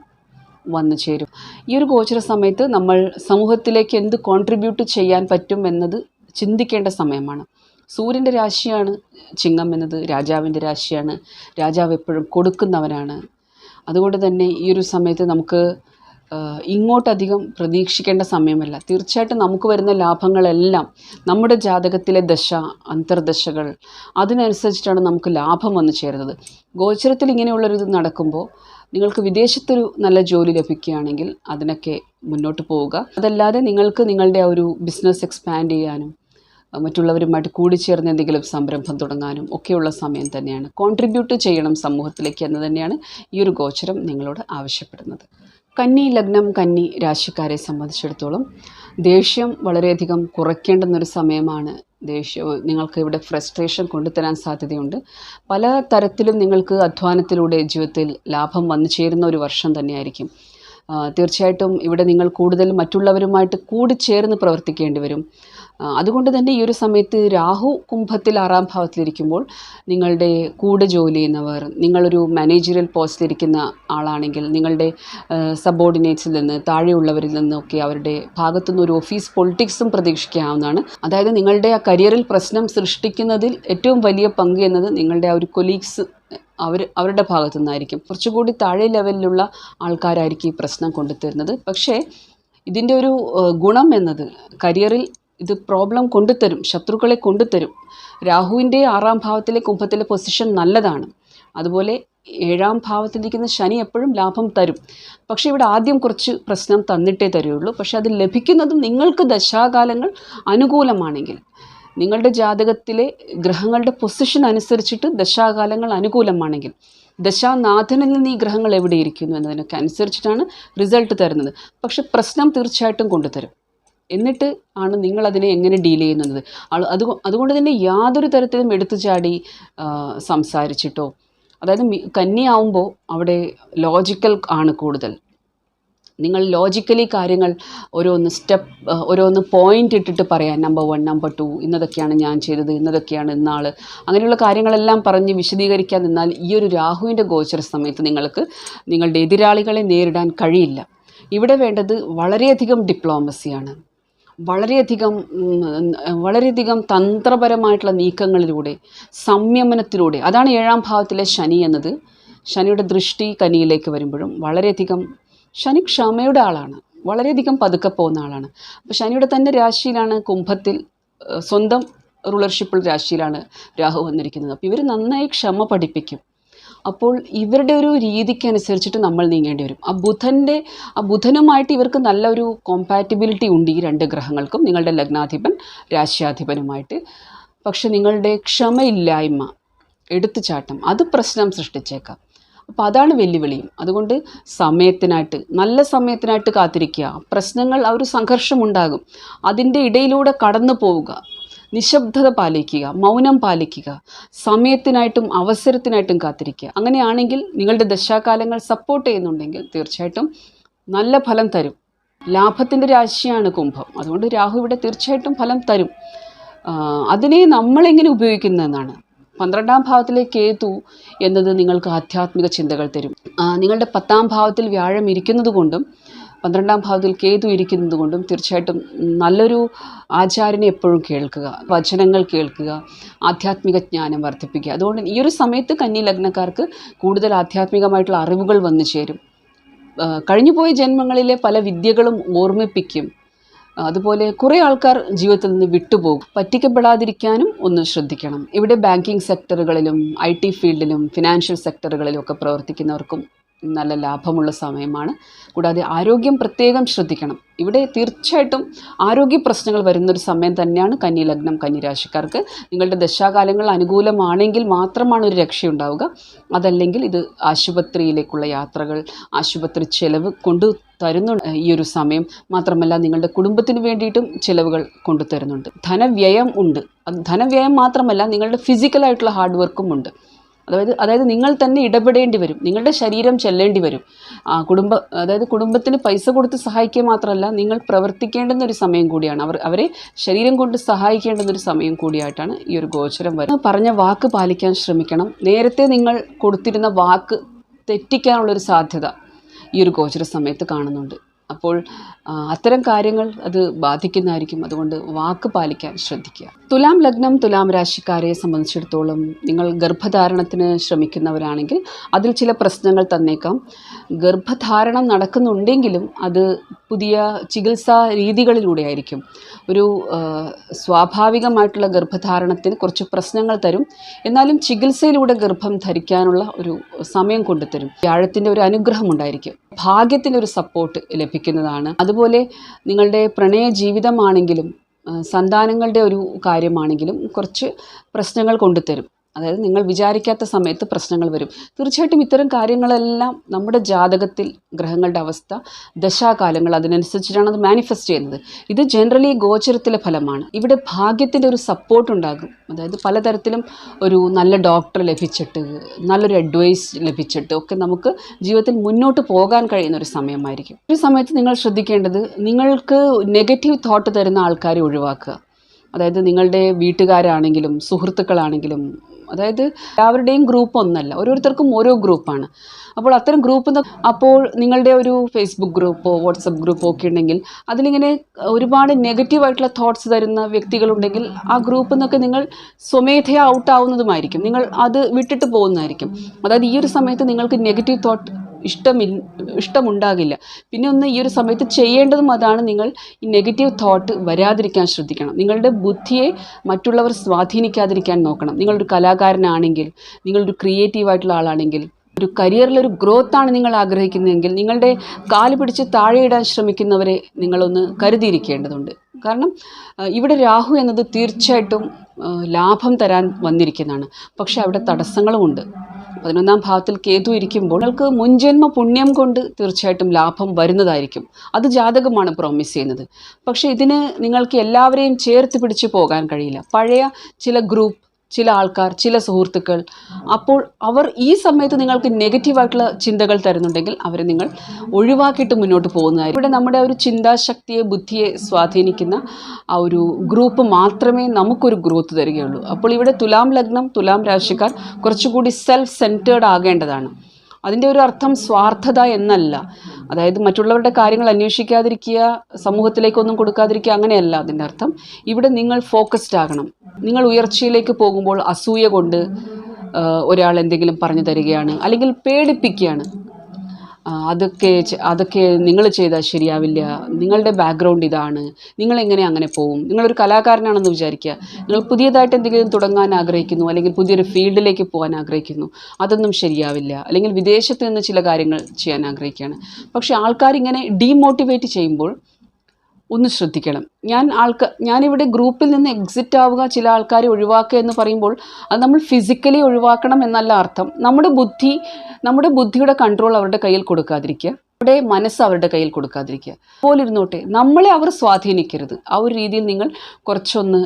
വന്നു ചേരും. ഈ ഒരു ഗോചര സമയത്ത് നമ്മൾ സമൂഹത്തിലേക്ക് എന്ത് കോൺട്രിബ്യൂട്ട് ചെയ്യാൻ പറ്റും എന്നത് ചിന്തിക്കേണ്ട സമയമാണ്. സൂര്യൻ്റെ രാശിയാണ് ചിങ്ങം എന്നത്, രാജാവിൻ്റെ രാശിയാണ്. രാജാവ് എപ്പോഴും കൊടുക്കുന്നവനാണ്. അതുകൊണ്ട് തന്നെ ഈ ഒരു സമയത്ത് നമുക്ക് ഇങ്ങോട്ടധികം പ്രതീക്ഷിക്കേണ്ട സമയമല്ല. തീർച്ചയായിട്ടും നമുക്ക് വരുന്ന ലാഭങ്ങളെല്ലാം നമ്മുടെ ജാതകത്തിലെ ദശ, അന്തർദശകൾ അതിനനുസരിച്ചിട്ടാണ് നമുക്ക് ലാഭം വന്നു ചേരുന്നത്. ഗോചരത്തിൽ ഇങ്ങനെയുള്ളൊരിത് നടക്കുമ്പോൾ നിങ്ങൾക്ക് വിദേശത്തൊരു നല്ല ജോലി ലഭിക്കുകയാണെങ്കിൽ അതിനൊക്കെ മുന്നോട്ട് പോവുക. അതല്ലാതെ നിങ്ങൾക്ക് നിങ്ങളുടെ ആ ഒരു ബിസിനസ് എക്സ്പാൻഡ് ചെയ്യാനും മറ്റുള്ളവരുമായിട്ട് കൂടിച്ചേർന്ന് എന്തെങ്കിലും സംരംഭം തുടങ്ങാനും ഒക്കെയുള്ള സമയം തന്നെയാണ്. കോൺട്രിബ്യൂട്ട് ചെയ്യണം സമൂഹത്തിലേക്ക് എന്ന് തന്നെയാണ് ഈ ഒരു ഗോചരം നിങ്ങളോട് ആവശ്യപ്പെടുന്നത്. കന്നി ലഗ്നം, കന്നി രാശിക്കാരെ സംബന്ധിച്ചിടത്തോളം ദേഷ്യം വളരെയധികം കുറയ്ക്കേണ്ടുന്നൊരു സമയമാണ്. നിങ്ങൾക്ക് ഇവിടെ ഫ്രസ്ട്രേഷൻ കൊണ്ടുതരാൻ സാധ്യതയുണ്ട്. പല തരത്തിലും നിങ്ങൾക്ക് അധ്വാനത്തിലൂടെ ജീവിതത്തിൽ ലാഭം വന്നു ചേരുന്ന ഒരു വർഷം തന്നെയായിരിക്കും. തീർച്ചയായിട്ടും ഇവിടെ നിങ്ങൾ കൂടുതൽ മറ്റുള്ളവരുമായിട്ട് കൂടിച്ചേർന്ന് പ്രവർത്തിക്കേണ്ടി വരും. അതുകൊണ്ട് തന്നെ ഈ ഒരു സമയത്ത് രാഹു കുംഭത്തിൽ 6ാം ഭാവത്തിലിരിക്കുമ്പോൾ നിങ്ങളുടെ കൂടെ ജോലി ചെയ്യുന്നവർ, നിങ്ങളൊരു മാനേജറിയൽ പോസ്റ്റിലിരിക്കുന്ന ആളാണെങ്കിൽ നിങ്ങളുടെ സബോർഡിനേറ്റ്സിൽ നിന്ന്, താഴെയുള്ളവരിൽ നിന്നൊക്കെ അവരുടെ ഭാഗത്തുനിന്ന് ഒരു ഓഫീസ് പൊളിറ്റിക്സും പ്രതീക്ഷിക്കാവുന്നതാണ്. അതായത് നിങ്ങളുടെ ആ കരിയറിൽ പ്രശ്നം സൃഷ്ടിക്കുന്നതിൽ ഏറ്റവും വലിയ പങ്ക് എന്നത് നിങ്ങളുടെ ആ ഒരു കൊലീഗ്സ് അവരുടെ ഭാഗത്തു നിന്നായിരിക്കും. കുറച്ചുകൂടി താഴെ ലെവലിലുള്ള ആൾക്കാരായിരിക്കും ഈ പ്രശ്നം കൊണ്ടുതരുന്നത്. പക്ഷേ ഇതിൻ്റെ ഒരു ഗുണം എന്നത് കരിയറിൽ ഇത് പ്രോബ്ലം കൊണ്ടുതരും, ശത്രുക്കളെ കൊണ്ടുതരും. രാഹുവിൻ്റെ 6ാം ഭാവത്തിലെ കുംഭത്തിലെ പൊസിഷൻ നല്ലതാണ്. അതുപോലെ 7ാം ഭാവത്തിലിരിക്കുന്ന ശനി എപ്പോഴും ലാഭം തരും. പക്ഷേ ഇവിടെ ആദ്യം കുറച്ച് പ്രശ്നം തന്നിട്ടേ തരുള്ളൂ. പക്ഷേ അത് ലഭിക്കുന്നതും നിങ്ങൾക്ക് ദശാകാലങ്ങൾ അനുകൂലമാണെങ്കിൽ, നിങ്ങളുടെ ജാതകത്തിലെ ഗ്രഹങ്ങളുടെ പൊസിഷൻ അനുസരിച്ചിട്ട് ദശാകാലങ്ങൾ അനുകൂലമാണെങ്കിൽ, ദശാനാഥനിൽ നിന്ന് ഈ ഗ്രഹങ്ങൾ എവിടെ ഇരിക്കുന്നു എന്നതിനൊക്കെ അനുസരിച്ചിട്ടാണ് റിസൾട്ട് തരുന്നത്. പക്ഷെ പ്രശ്നം തീർച്ചയായിട്ടും കൊണ്ടുതരും. എന്നിട്ട് ആണ് നിങ്ങളതിനെ എങ്ങനെ ഡീൽ ചെയ്യുന്നത്. അതുകൊണ്ട് തന്നെ യാതൊരു തരത്തിലും എടുത്തു ചാടി സംസാരിച്ചിട്ടോ, അതായത് കന്നിയാവുമ്പോൾ അവിടെ ലോജിക്കൽ ആണ് കൂടുതൽ. നിങ്ങൾ ലോജിക്കലി കാര്യങ്ങൾ ഓരോന്ന് പോയിൻ്റ് ഇട്ടിട്ട് പറയാൻ, നമ്പർ 1, നമ്പർ 2, ഇന്നതൊക്കെയാണ് ഞാൻ ചെയ്തത്, ഇന്നതൊക്കെയാണ് ഇന്നാൾ, അങ്ങനെയുള്ള കാര്യങ്ങളെല്ലാം പറഞ്ഞ് വിശദീകരിക്കാൻ നിന്നാൽ ഈ ഒരു രാഹുവിൻ്റെ ഗോചര സമയത്ത് നിങ്ങൾക്ക് നിങ്ങളുടെ എതിരാളികളെ നേരിടാൻ കഴിയില്ല. ഇവിടെ വേണ്ടത് വളരെയധികം ഡിപ്ലോമസിയാണ്. വളരെയധികം തന്ത്രപരമായിട്ടുള്ള നീക്കങ്ങളിലൂടെ, സംയമനത്തിലൂടെ. അതാണ് 7ാം ഭാവത്തിലെ ശനി എന്നത്. ശനിയുടെ ദൃഷ്ടി കന്നിയിലേക്ക് വരുമ്പോഴും വളരെയധികം ശനി ക്ഷമയുടെ ആളാണ്, വളരെയധികം പതുക്കെ പോകുന്ന ആളാണ്. അപ്പോൾ ശനിയുടെ തന്നെ രാശിയിലാണ്, കുംഭത്തിൽ സ്വന്തം റൂളർഷിപ്പുള്ള രാശിയിലാണ് രാഹു വന്നിരിക്കുന്നത്. അപ്പോൾ ഇവർ നന്നായി ക്ഷമ പഠിപ്പിക്കും. അപ്പോൾ ഇവരുടെ ഒരു രീതിക്കനുസരിച്ചിട്ട് നമ്മൾ നീങ്ങേണ്ടി വരും. ആ ബുധനുമായിട്ട് ഇവർക്ക് നല്ലൊരു കോമ്പാറ്റിബിലിറ്റി ഉണ്ട്, ഈ 2 ഗ്രഹങ്ങൾക്കും, നിങ്ങളുടെ ലഗ്നാധിപൻ രാശ്യാധിപനുമായിട്ട്. പക്ഷെ നിങ്ങളുടെ ക്ഷമയില്ലായ്മ, എടുത്തുചാട്ടം, അത് പ്രശ്നം സൃഷ്ടിച്ചേക്കാം. അപ്പോൾ അതാണ് വെല്ലുവിളിയും. അതുകൊണ്ട് സമയത്തിനായിട്ട്, നല്ല സമയത്തിനായിട്ട് കാത്തിരിക്കുക. പ്രശ്നങ്ങൾ, ആ ഒരു സംഘർഷമുണ്ടാകും, അതിൻ്റെ ഇടയിലൂടെ കടന്നു പോവുക, നിശബ്ദത പാലിക്കുക, മൗനം പാലിക്കുക, സമയത്തിനായിട്ടും അവസരത്തിനായിട്ടും കാത്തിരിക്കുക. അങ്ങനെയാണെങ്കിൽ നിങ്ങളുടെ ദശാകാലങ്ങൾ സപ്പോർട്ട് ചെയ്യുന്നുണ്ടെങ്കിൽ തീർച്ചയായിട്ടും നല്ല ഫലം തരും. ലാഭത്തിൻ്റെ രാശിയാണ് കുംഭം, അതുകൊണ്ട് രാഹു ഇവിടെ തീർച്ചയായിട്ടും ഫലം തരും. അതിനെ നമ്മളെങ്ങനെ ഉപയോഗിക്കുന്നതെന്നാണ്. 12ാം ഭാവത്തിലെ കേതു എന്നത് നിങ്ങൾക്ക് ആധ്യാത്മിക ചിന്തകൾ തരും. നിങ്ങളുടെ 10ാം ഭാവത്തിൽ വ്യാഴം ഇരിക്കുന്നത് കൊണ്ടും 12ാം ഭാവത്തിൽ കേതു ഇരിക്കുന്നത് കൊണ്ടും തീർച്ചയായിട്ടും നല്ലൊരു ആചാര്യനെ എപ്പോഴും കേൾക്കുക, വചനങ്ങൾ കേൾക്കുക, ആധ്യാത്മിക ജ്ഞാനം വർദ്ധിപ്പിക്കുക. അതുകൊണ്ട് ഈ ഒരു സമയത്ത് കന്നി ലഗ്നക്കാർക്ക് കൂടുതൽ ആധ്യാത്മികമായിട്ടുള്ള അറിവുകൾ വന്നു ചേരും. കഴിഞ്ഞുപോയ ജന്മങ്ങളിലെ പല വിദ്യകളും ഓർമ്മിപ്പിക്കും. അതുപോലെ കുറേ ആൾക്കാർ ജീവിതത്തിൽ നിന്ന് വിട്ടുപോകും. പറ്റിക്കപ്പെടാതിരിക്കാനും ഒന്ന് ശ്രദ്ധിക്കണം. ഇവിടെ ബാങ്കിങ് സെക്ടറുകളിലും IT ഫീൽഡിലും ഫിനാൻഷ്യൽ സെക്ടറുകളിലും ഒക്കെ പ്രവർത്തിക്കുന്നവർക്കും നല്ല ലാഭമുള്ള സമയമാണ്. കൂടാതെ ആരോഗ്യം പ്രത്യേകം ശ്രദ്ധിക്കണം. ഇവിടെ തീർച്ചയായിട്ടും ആരോഗ്യ പ്രശ്നങ്ങൾ വരുന്നൊരു സമയം തന്നെയാണ് കന്നി ലഗ്നം, കന്നി രാശിക്കാർക്ക്. നിങ്ങളുടെ ദശാകാലങ്ങൾ അനുകൂലമാണെങ്കിൽ മാത്രമാണ് ഒരു രക്ഷയുണ്ടാവുക. അതല്ലെങ്കിൽ ഇത് ആശുപത്രിയിലേക്കുള്ള യാത്രകൾ, ആശുപത്രി ചെലവ് കൊണ്ട് തരുന്നുണ്ട് ഈ ഒരു സമയം. മാത്രമല്ല നിങ്ങളുടെ കുടുംബത്തിന് വേണ്ടിയിട്ടും ചിലവുകൾ കൊണ്ടു തരുന്നുണ്ട്. ധനവ്യയം ഉണ്ട്. അത് ധനവ്യയം മാത്രമല്ല, നിങ്ങളുടെ ഫിസിക്കലായിട്ടുള്ള ഹാർഡ് വർക്കും ഉണ്ട്. അതായത് നിങ്ങൾ തന്നെ ഇടപെടേണ്ടി വരും, നിങ്ങളുടെ ശരീരം ചെല്ലേണ്ടി വരും. കുടുംബത്തിന് പൈസ കൊടുത്ത് സഹായിക്കുക മാത്രമല്ല, നിങ്ങൾ പ്രവർത്തിക്കേണ്ടുന്ന ഒരു സമയം കൂടിയാണ്. അവരെ ശരീരം കൊണ്ട് സഹായിക്കേണ്ടുന്നൊരു സമയം കൂടിയായിട്ടാണ് ഈ ഒരു ഗോചരം വരുന്നത്. പറഞ്ഞ വാക്ക് പാലിക്കാൻ ശ്രമിക്കണം. നേരത്തെ നിങ്ങൾ കൊടുത്തിരുന്ന വാക്ക് തെറ്റിക്കാനുള്ളൊരു സാധ്യത ഈ ഒരു ഗോചര സമയത്ത് കാണുന്നുണ്ട്. അപ്പോൾ അത്തരം കാര്യങ്ങൾ അത് ബാധിക്കുന്നതായിരിക്കും. അതുകൊണ്ട് വാക്ക് പാലിക്കാൻ ശ്രദ്ധിക്കുക. തുലാം ലഗ്നം, തുലാം രാശിക്കാരെ സംബന്ധിച്ചിടത്തോളം നിങ്ങൾ ഗർഭധാരണത്തിന് ശ്രമിക്കുന്നവരാണെങ്കിൽ അതിൽ ചില പ്രശ്നങ്ങൾ തന്നേക്കാം. ഗർഭധാരണം നടക്കുന്നുണ്ടെങ്കിലും അത് പുതിയ ചികിത്സാ രീതികളിലൂടെ ആയിരിക്കും. ഒരു സ്വാഭാവികമായിട്ടുള്ള ഗർഭധാരണത്തിന് കുറച്ച് പ്രശ്നങ്ങൾ തരും. എന്നാലും ചികിത്സയിലൂടെ ഗർഭം ധരിക്കാനുള്ള ഒരു സമയം കൊണ്ടുതരും. വ്യാഴത്തിൻ്റെ ഒരു അനുഗ്രഹം ഉണ്ടായിരിക്കും. ഭാഗ്യത്തിൻ്റെ ഒരു സപ്പോർട്ട് ലഭിക്കുന്നതാണ്. അതുപോലെ നിങ്ങളുടെ പ്രണയ ജീവിതമാണെങ്കിലും സന്താനങ്ങളുടെ ഒരു കാര്യമാണെങ്കിലും കുറച്ച് പ്രശ്നങ്ങൾ കൊണ്ടുതരും. അതായത് നിങ്ങൾ വിചാരിക്കാത്ത സമയത്ത് പ്രശ്നങ്ങൾ വരും. തീർച്ചയായിട്ടും ഇത്തരം കാര്യങ്ങളെല്ലാം നമ്മുടെ ജാതകത്തിൽ ഗ്രഹങ്ങളുടെ അവസ്ഥ, ദശാകാലങ്ങൾ അതിനനുസരിച്ചിട്ടാണ് അത് മാനിഫെസ്റ്റ് ചെയ്യുന്നത്. ഇത് ജനറലി ഗോചരത്തിലെ ഫലമാണ്. ഇവിടെ ഭാഗ്യത്തിൻ്റെ ഒരു സപ്പോർട്ട് ഉണ്ടാകും. അതായത് പലതരത്തിലും ഒരു നല്ല ഡോക്ടർ ലഭിച്ചിട്ട്, നല്ലൊരു അഡ്വൈസ് ലഭിച്ചിട്ട് ഒക്കെ നമുക്ക് ജീവിതത്തിൽ മുന്നോട്ട് പോകാൻ കഴിയുന്ന ഒരു സമയമായിരിക്കും. ഈ സമയത്ത് നിങ്ങൾ ശ്രദ്ധിക്കേണ്ടത്, നിങ്ങൾക്ക് നെഗറ്റീവ് തോട്ട് തരുന്ന ആൾക്കാരെ ഒഴിവാക്കുക. അതായത് നിങ്ങളുടെ വീട്ടുകാരാണെങ്കിലും സുഹൃത്തുക്കളാണെങ്കിലും, അതായത് എല്ലാവരുടെയും ഗ്രൂപ്പ് ഒന്നല്ല, ഓരോരുത്തർക്കും ഓരോ ഗ്രൂപ്പാണ്. അപ്പോൾ അത്തരം അപ്പോൾ നിങ്ങളുടെ ഒരു ഫേസ്ബുക്ക് ഗ്രൂപ്പോ വാട്സപ്പ് ഗ്രൂപ്പോ ഒക്കെ ഉണ്ടെങ്കിൽ അതിലിങ്ങനെ ഒരുപാട് നെഗറ്റീവായിട്ടുള്ള തോട്ട്സ് തരുന്ന വ്യക്തികളുണ്ടെങ്കിൽ ആ ഗ്രൂപ്പിൽ നിന്നൊക്കെ നിങ്ങൾ സ്വമേധയാ ഔട്ടാവുന്നതുമായിരിക്കും. നിങ്ങൾ അത് വിട്ടിട്ട് പോകുന്നതായിരിക്കും. അതായത് ഈ ഒരു സമയത്ത് നിങ്ങൾക്ക് നെഗറ്റീവ് തോട്ട് ഇഷ്ടമുണ്ടാകില്ല. പിന്നെ ഒന്ന് ഈ ഒരു സമയത്ത് ചെയ്യേണ്ടതും അതാണ്. നിങ്ങൾ ഈ നെഗറ്റീവ് തോട്ട് വരാതിരിക്കാൻ ശ്രദ്ധിക്കണം. നിങ്ങളുടെ ബുദ്ധിയെ മറ്റുള്ളവർ സ്വാധീനിക്കാതിരിക്കാൻ നോക്കണം. നിങ്ങളൊരു കലാകാരനാണെങ്കിൽ, നിങ്ങളൊരു ക്രിയേറ്റീവായിട്ടുള്ള ആളാണെങ്കിൽ, ഒരു കരിയറിലൊരു ഗ്രോത്താണ് നിങ്ങൾ ആഗ്രഹിക്കുന്നതെങ്കിൽ, നിങ്ങളുടെ കാല് പിടിച്ച് താഴെയിടാൻ ശ്രമിക്കുന്നവരെ നിങ്ങളൊന്ന് കരുതിയിരിക്കേണ്ടതുണ്ട്. കാരണം ഇവിടെ രാഹു എന്നത് തീർച്ചയായിട്ടും ലാഭം തരാൻ വന്നിരിക്കുന്നതാണ്. പക്ഷെ അവിടെ തടസ്സങ്ങളുമുണ്ട്. 11ാം ഭാവത്തിൽ കേതു ഇരിക്കുമ്പോൾ നിങ്ങൾക്ക് മുൻജന്മ പുണ്യം കൊണ്ട് തീർച്ചയായിട്ടും ലാഭം വരുന്നതായിരിക്കും. അത് ജാതകമാണ് പ്രോമിസ് ചെയ്യുന്നത്. പക്ഷേ ഇതിന് നിങ്ങൾക്ക് എല്ലാവരെയും ചേർത്ത് പിടിച്ച് പോകാൻ കഴിയില്ല. പഴയ ചില ഗ്രൂപ്പ്, ചില ആൾക്കാർ, ചില സുഹൃത്തുക്കൾ, അപ്പോൾ അവർ ഈ സമയത്ത് നിങ്ങൾക്ക് നെഗറ്റീവായിട്ടുള്ള ചിന്തകൾ തരുന്നുണ്ടെങ്കിൽ അവരെ നിങ്ങൾ ഒഴിവാക്കിയിട്ട് മുന്നോട്ട് പോകുന്നതായിരിക്കും. ഇവിടെ നമ്മുടെ ഒരു ചിന്താശക്തിയെ, ബുദ്ധിയെ സ്വാധീനിക്കുന്ന ആ ഒരു ഗ്രൂപ്പ് മാത്രമേ നമുക്കൊരു ഗ്രോത്ത് തരികയുള്ളൂ. അപ്പോൾ ഇവിടെ തുലാം ലഗ്നം, തുലാം രാശിക്കാർ കുറച്ചുകൂടി സെൽഫ് സെൻറ്റേർഡ് ആകേണ്ടതാണ്. അതിൻ്റെ ഒരു അർത്ഥം സ്വാർത്ഥത എന്നല്ല. അതായത് മറ്റുള്ളവരുടെ കാര്യങ്ങൾ അന്വേഷിക്കാതിരിക്കുക, സമൂഹത്തിലേക്കൊന്നും കൊടുക്കാതിരിക്കുക, അങ്ങനെയല്ല അതിൻ്റെ അർത്ഥം. ഇവിടെ നിങ്ങൾ ഫോക്കസ്ഡ് ആകണം. നിങ്ങൾ ഉയർച്ചയിലേക്ക് പോകുമ്പോൾ അസൂയ കൊണ്ട് ഒരാൾ എന്തെങ്കിലും പറഞ്ഞു തരികയാണ്, അല്ലെങ്കിൽ പേടിപ്പിക്കുകയാണ്, അതൊക്കെ നിങ്ങൾ ചെയ്താൽ ശരിയാവില്ല, നിങ്ങളുടെ ബാക്ക്ഗ്രൗണ്ട് ഇതാണ്, നിങ്ങളെങ്ങനെ അങ്ങനെ പോവും, നിങ്ങളൊരു കലാകാരനാണെന്ന് വിചാരിക്കുക, നിങ്ങൾ പുതിയതായിട്ട് എന്തെങ്കിലും തുടങ്ങാൻ ആഗ്രഹിക്കുന്നു, അല്ലെങ്കിൽ പുതിയൊരു ഫീൽഡിലേക്ക് പോകാൻ ആഗ്രഹിക്കുന്നു, അതൊന്നും ശരിയാവില്ല, അല്ലെങ്കിൽ വിദേശത്ത് നിന്ന് ചില കാര്യങ്ങൾ ചെയ്യാൻ ആഗ്രഹിക്കുകയാണ്. പക്ഷേ ആൾക്കാരിങ്ങനെ ഡീമോട്ടിവേറ്റ് ചെയ്യുമ്പോൾ ഒന്ന് ശ്രദ്ധിക്കണം. ഞാനിവിടെ ഗ്രൂപ്പിൽ നിന്ന് എക്സിറ്റ് ആവുക, ചില ആൾക്കാരെ ഒഴിവാക്കുക എന്ന് പറയുമ്പോൾ അത് നമ്മൾ ഫിസിക്കലി ഒഴിവാക്കണം എന്നല്ല അർത്ഥം. നമ്മുടെ ബുദ്ധിയുടെ കൺട്രോൾ അവരുടെ കയ്യിൽ കൊടുക്കാതിരിക്കുക, അവരുടെ മനസ്സ് അവരുടെ കയ്യിൽ കൊടുക്കാതിരിക്കുക. പോലിരുന്നോട്ടെ, നമ്മളെ അവർ സ്വാധീനിക്കരുത്. ആ ഒരു രീതിയിൽ നിങ്ങൾ കുറച്ചൊന്ന്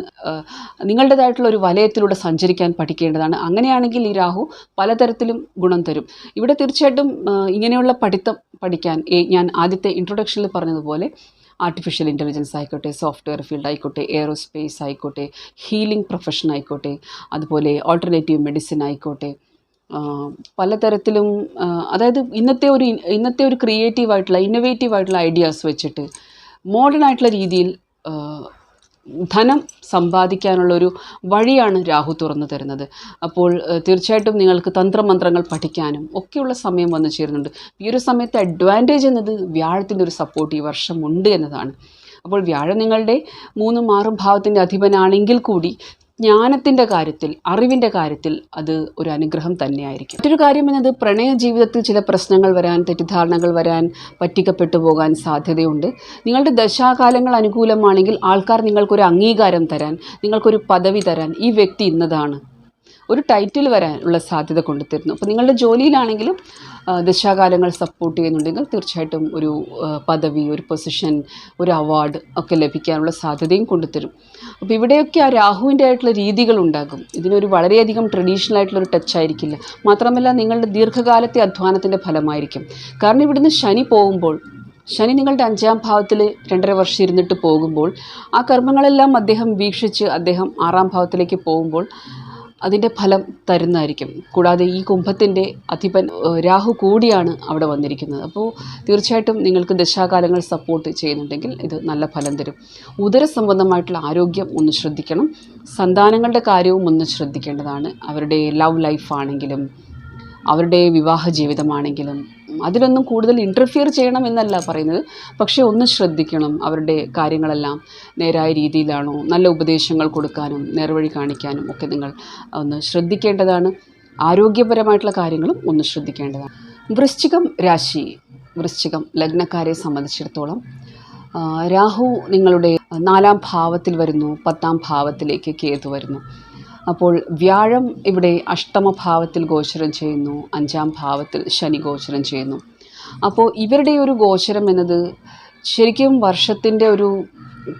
നിങ്ങളുടേതായിട്ടുള്ള ഒരു വലയത്തിലൂടെ സഞ്ചരിക്കാൻ പഠിക്കേണ്ടതാണ്. അങ്ങനെയാണെങ്കിൽ ഈ രാഹു പലതരത്തിലും ഗുണം തരും. ഇവിടെ തീർച്ചയായിട്ടും ഇങ്ങനെയുള്ള പഠിക്കാൻ ഞാൻ ആദ്യത്തെ ഇൻട്രൊഡക്ഷനിൽ പറഞ്ഞതുപോലെ ആർട്ടിഫിഷ്യൽ ഇൻ്റലിജൻസ് ആയിക്കോട്ടെ, സോഫ്റ്റ്വെയർ ഫീൽഡ് ആയിക്കോട്ടെ, എയറോസ്പേസ് ആയിക്കോട്ടെ, ഹീലിംഗ് പ്രൊഫഷൻ ആയിക്കോട്ടെ, അതുപോലെ ഓൾട്ടർനേറ്റീവ് മെഡിസിൻ ആയിക്കോട്ടെ, പലതരത്തിലും അതായത് ഇന്നത്തെ ഒരു ക്രിയേറ്റീവായിട്ടുള്ള ഇന്നൊവേറ്റീവായിട്ടുള്ള ഐഡിയാസ് വെച്ചിട്ട് മോഡേൺ ആയിട്ടുള്ള രീതിയിൽ ധനം സമ്പാദിക്കാനുള്ളൊരു വഴിയാണ് രാഹു തുറന്നു തരുന്നത്. അപ്പോൾ തീർച്ചയായിട്ടും നിങ്ങൾക്ക് തന്ത്രമന്ത്രങ്ങൾ പഠിക്കാനും ഒക്കെയുള്ള സമയം വന്നു ചേരുന്നുണ്ട്. ഈ ഒരു സമയത്ത് അഡ്വാൻറ്റേജ് എന്നത് വ്യാഴത്തിൻ്റെ ഒരു സപ്പോർട്ട് ഈ വർഷം ഉണ്ട് എന്നതാണ്. അപ്പോൾ വ്യാഴം നിങ്ങളുടെ 3, 6 ഭാവത്തിൻ്റെ അധിപനാണെങ്കിൽ കൂടി ജ്ഞാനത്തിൻ്റെ കാര്യത്തിൽ, അറിവിൻ്റെ കാര്യത്തിൽ അത് ഒരു അനുഗ്രഹം തന്നെയായിരിക്കും. മറ്റൊരു കാര്യം എന്നത് പ്രണയ ജീവിതത്തിൽ ചില പ്രശ്നങ്ങൾ വരാൻ, തെറ്റിദ്ധാരണകൾ വരാൻ, പറ്റിക്കപ്പെട്ടു പോകാൻ സാധ്യതയുണ്ട്. നിങ്ങളുടെ ദശാകാലങ്ങൾ അനുകൂലമാണെങ്കിൽ ആൾക്കാർ നിങ്ങൾക്കൊരു അംഗീകാരം തരാൻ, നിങ്ങൾക്കൊരു പദവി തരാൻ, ഈ വ്യക്തി ഇന്നതാണ്, ഒരു ടൈറ്റിൽ വരാനുള്ള സാധ്യത കൊണ്ടുതരുന്നു. അപ്പോൾ നിങ്ങളുടെ ജോലിയിലാണെങ്കിലും ദശാകാലങ്ങൾ സപ്പോർട്ട് ചെയ്യുന്നുണ്ടെങ്കിൽ തീർച്ചയായിട്ടും ഒരു പദവി, ഒരു പൊസിഷൻ, ഒരു അവാർഡ് ഒക്കെ ലഭിക്കാനുള്ള സാധ്യതയും കൊണ്ടുതരും. അപ്പോൾ ഇവിടെയൊക്കെ ആ രാഹുവിൻ്റെ ആയിട്ടുള്ള രീതികളുണ്ടാകും. ഇതിനൊരു വളരെയധികം ട്രഡീഷണൽ ആയിട്ടുള്ളൊരു ടച്ച് ആയിരിക്കില്ല. മാത്രമല്ല നിങ്ങളുടെ ദീർഘകാലത്തെ അധ്വാനത്തിൻ്റെ ഫലമായിരിക്കും. കാരണം ഇവിടുന്ന് ശനി നിങ്ങളുടെ 5ാം ഭാവത്തിൽ 2.5 വർഷം ഇരുന്നിട്ട് പോകുമ്പോൾ ആ കർമ്മങ്ങളെല്ലാം അദ്ദേഹം വീക്ഷിച്ച് അദ്ദേഹം 6ാം ഭാവത്തിലേക്ക് പോകുമ്പോൾ അതിൻ്റെ ഫലം തരുന്നതായിരിക്കും. കൂടാതെ ഈ കുംഭത്തിൻ്റെ അധിപൻ രാഹു കൂടിയാണ് അവിടെ വന്നിരിക്കുന്നത്. അപ്പോൾ തീർച്ചയായിട്ടും നിങ്ങൾക്ക് ദശാകാലങ്ങൾ സപ്പോർട്ട് ചെയ്യുന്നുണ്ടെങ്കിൽ ഇത് നല്ല ഫലം തരും. ഉദര സംബന്ധമായിട്ടുള്ള ആരോഗ്യം ഒന്ന് ശ്രദ്ധിക്കണം. സന്താനങ്ങളുടെ കാര്യവും ഒന്ന് ശ്രദ്ധിക്കേണ്ടതാണ്. അവരുടെ ലവ് ലൈഫാണെങ്കിലും അവരുടെ വിവാഹ ജീവിതമാണെങ്കിലും അതിലൊന്നും കൂടുതൽ ഇൻ്റർഫിയർ ചെയ്യണം എന്നല്ല പറയുന്നത്. പക്ഷേ ഒന്ന് ശ്രദ്ധിക്കണം, അവരുടെ കാര്യങ്ങളെല്ലാം നേരായ രീതിയിലാണോ, നല്ല ഉപദേശങ്ങൾ കൊടുക്കാനും നേർവഴി കാണിക്കാനും ഒക്കെ നിങ്ങൾ ഒന്ന് ശ്രദ്ധിക്കേണ്ടതാണ്. ആരോഗ്യപരമായിട്ടുള്ള കാര്യങ്ങളും ഒന്ന് ശ്രദ്ധിക്കേണ്ടതാണ്. വൃശ്ചികം ലഗ്നക്കാരെ സംബന്ധിച്ചിടത്തോളം രാഹു നിങ്ങളുടെ 4ാം ഭാവത്തിൽ വരുന്നു, 10ാം ഭാവത്തിലേക്ക് കേതു വരുന്നു. അപ്പോൾ വ്യാഴം ഇവിടെ അഷ്ടമഭാവത്തിൽ ഗോചരം ചെയ്യുന്നു, 5ാം ഭാവത്തിൽ ശനി ഗോചരം ചെയ്യുന്നു. അപ്പോൾ ഇവരുടെ ഒരു ഗോചരം എന്നത് ശരിക്കും വർഷത്തിൻ്റെ ഒരു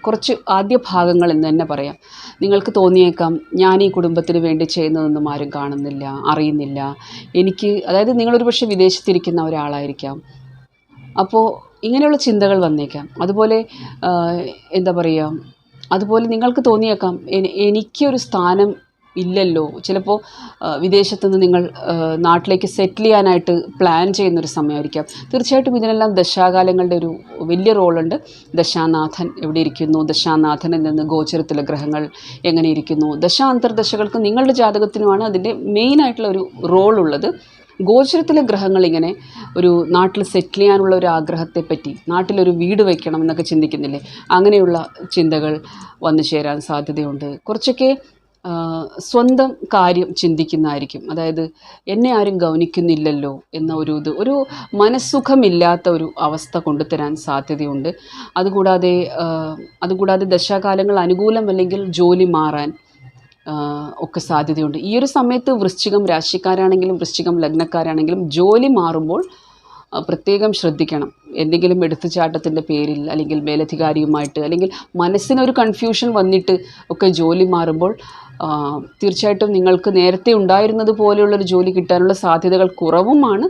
കുറച്ച് ആദ്യ ഭാഗങ്ങൾ എന്ന് തന്നെ പറയാം. നിങ്ങൾക്ക് തോന്നിയേക്കാം ഞാൻ ഈ കുടുംബത്തിന് വേണ്ടി ചെയ്യുന്നതൊന്നും ആരും കാണുന്നില്ല, അറിയുന്നില്ല. അതായത് നിങ്ങളൊരു പക്ഷേ വിദേശത്തിരിക്കുന്ന ഒരാളായിരിക്കാം. അപ്പോൾ ഇങ്ങനെയുള്ള ചിന്തകൾ വന്നേക്കാം. അതുപോലെ അതുപോലെ നിങ്ങൾക്ക് തോന്നിയേക്കാം എനിക്കൊരു സ്ഥാനം ഇല്ലല്ലോ. ചിലപ്പോൾ വിദേശത്തുനിന്ന് നിങ്ങൾ നാട്ടിലേക്ക് സെറ്റിൽ ചെയ്യാനായിട്ട് പ്ലാൻ ചെയ്യുന്നൊരു സമയമായിരിക്കാം. തീർച്ചയായിട്ടും ഇതിനെല്ലാം ദശാകാലങ്ങളുടെ ഒരു വലിയ റോളുണ്ട്. ദശാനാഥൻ എവിടെ ഇരിക്കുന്നു, ദശാനാഥനിൽ നിന്ന് ഗോചരത്തിലെ ഗ്രഹങ്ങൾ എങ്ങനെ ഇരിക്കുന്നു, ദശാന്തർദശകൾക്ക് നിങ്ങളുടെ ജാതകത്തിനുമാണ് അതിൻ്റെ മെയിനായിട്ടുള്ള ഒരു റോളുള്ളത്. ഗോചരത്തിലെ ഗ്രഹങ്ങൾ ഇങ്ങനെ ഒരു നാട്ടിൽ സെറ്റിൽ ചെയ്യാനുള്ള ഒരു ആഗ്രഹത്തെപ്പറ്റി, നാട്ടിലൊരു വീട് വയ്ക്കണം എന്നൊക്കെ ചിന്തിക്കുന്നില്ലേ, അങ്ങനെയുള്ള ചിന്തകൾ വന്നു ചേരാൻ സാധ്യതയുണ്ട്. കുറച്ചൊക്കെ സ്വന്തം കാര്യം ചിന്തിക്കുന്നതായിരിക്കും. അതായത് എന്നെ ആരും ഗൗനിക്കുന്നില്ലല്ലോ എന്ന ഒരു മനസ്സുഖമില്ലാത്ത ഒരു അവസ്ഥ കൊണ്ടുതരാൻ സാധ്യതയുണ്ട്. അതുകൂടാതെ ദശാകാലങ്ങൾ അനുകൂലമല്ലെങ്കിൽ ജോലി മാറാൻ ഒക്കെ സാധ്യതയുണ്ട്. ഈ ഒരു സമയത്ത് വൃശ്ചികം രാശിക്കാരാണെങ്കിലും വൃശ്ചികം ലഗ്നക്കാരാണെങ്കിലും ജോലി മാറുമ്പോൾ പ്രത്യേകം ശ്രദ്ധിക്കണം. എന്തെങ്കിലും എടുത്തുചാട്ടത്തിൻ്റെ പേരിൽ അല്ലെങ്കിൽ മേലധികാരിയുമായിട്ട് അല്ലെങ്കിൽ മനസ്സിനൊരു കൺഫ്യൂഷൻ വന്നിട്ട് ഒക്കെ ജോലി മാറുമ്പോൾ തീർച്ചയായിട്ടും നിങ്ങൾക്ക് നേരത്തെ ഉണ്ടായിരുന്നത് പോലെയുള്ളൊരു ജോലി കിട്ടാനുള്ള സാധ്യതകൾ കുറവുമാണ്.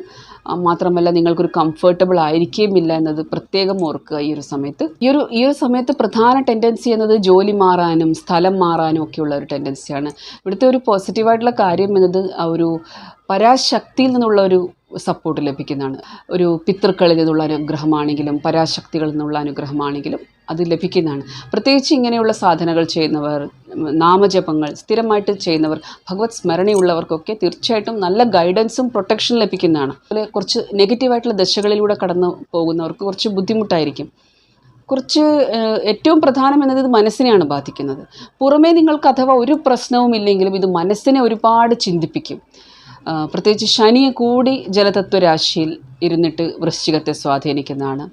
മാത്രമല്ല നിങ്ങൾക്കൊരു കംഫർട്ടബിൾ ആയിരിക്കുകയുമില്ല എന്നത് പ്രത്യേകം ഓർക്കുക. ഈ ഒരു സമയത്ത് പ്രധാന ടെൻഡൻസി എന്നത് ജോലി മാറാനും സ്ഥലം മാറാനും ഒക്കെയുള്ള ഒരു ടെൻഡൻസിയാണ്. ഇവിടുത്തെ ഒരു പോസിറ്റീവായിട്ടുള്ള കാര്യം എന്നത് ആ ഒരു പരാശക്തിയിൽ നിന്നുള്ള ഒരു സപ്പോർട്ട് ലഭിക്കുന്നതാണ്. ഒരു പിതൃക്കളിൽ നിന്നുള്ള അനുഗ്രഹമാണെങ്കിലും പരാശക്തികളിൽ നിന്നുള്ള അനുഗ്രഹമാണെങ്കിലും അത് ലഭിക്കുന്നതാണ്. പ്രത്യേകിച്ച് ഇങ്ങനെയുള്ള സാധനകൾ ചെയ്യുന്നവർ, നാമജപങ്ങൾ സ്ഥിരമായിട്ട് ചെയ്യുന്നവർ, ഭഗവത് സ്മരണയുള്ളവർക്കൊക്കെ തീർച്ചയായിട്ടും നല്ല ഗൈഡൻസും പ്രൊട്ടക്ഷനും ലഭിക്കുന്നതാണ്. അതുപോലെ കുറച്ച് നെഗറ്റീവായിട്ടുള്ള ദശകളിലൂടെ കടന്നു പോകുന്നവർക്ക് കുറച്ച് ബുദ്ധിമുട്ടായിരിക്കും. ഏറ്റവും പ്രധാനം എന്നത് ഇത് മനസ്സിനെയാണ് ബാധിക്കുന്നത്. പുറമേ നിങ്ങൾക്ക് അഥവാ ഒരു പ്രശ്നവും ഇല്ലെങ്കിലും ഇത് മനസ്സിനെ ഒരുപാട് ചിന്തിപ്പിക്കും. പ്രത്യേകിച്ച് ശനി കൂടി ജലതത്വ രാശിയിൽ ഇരുന്നിട്ട് വൃശ്ചികത്തെ സ്വാധീനിക്കുന്നതാണ്.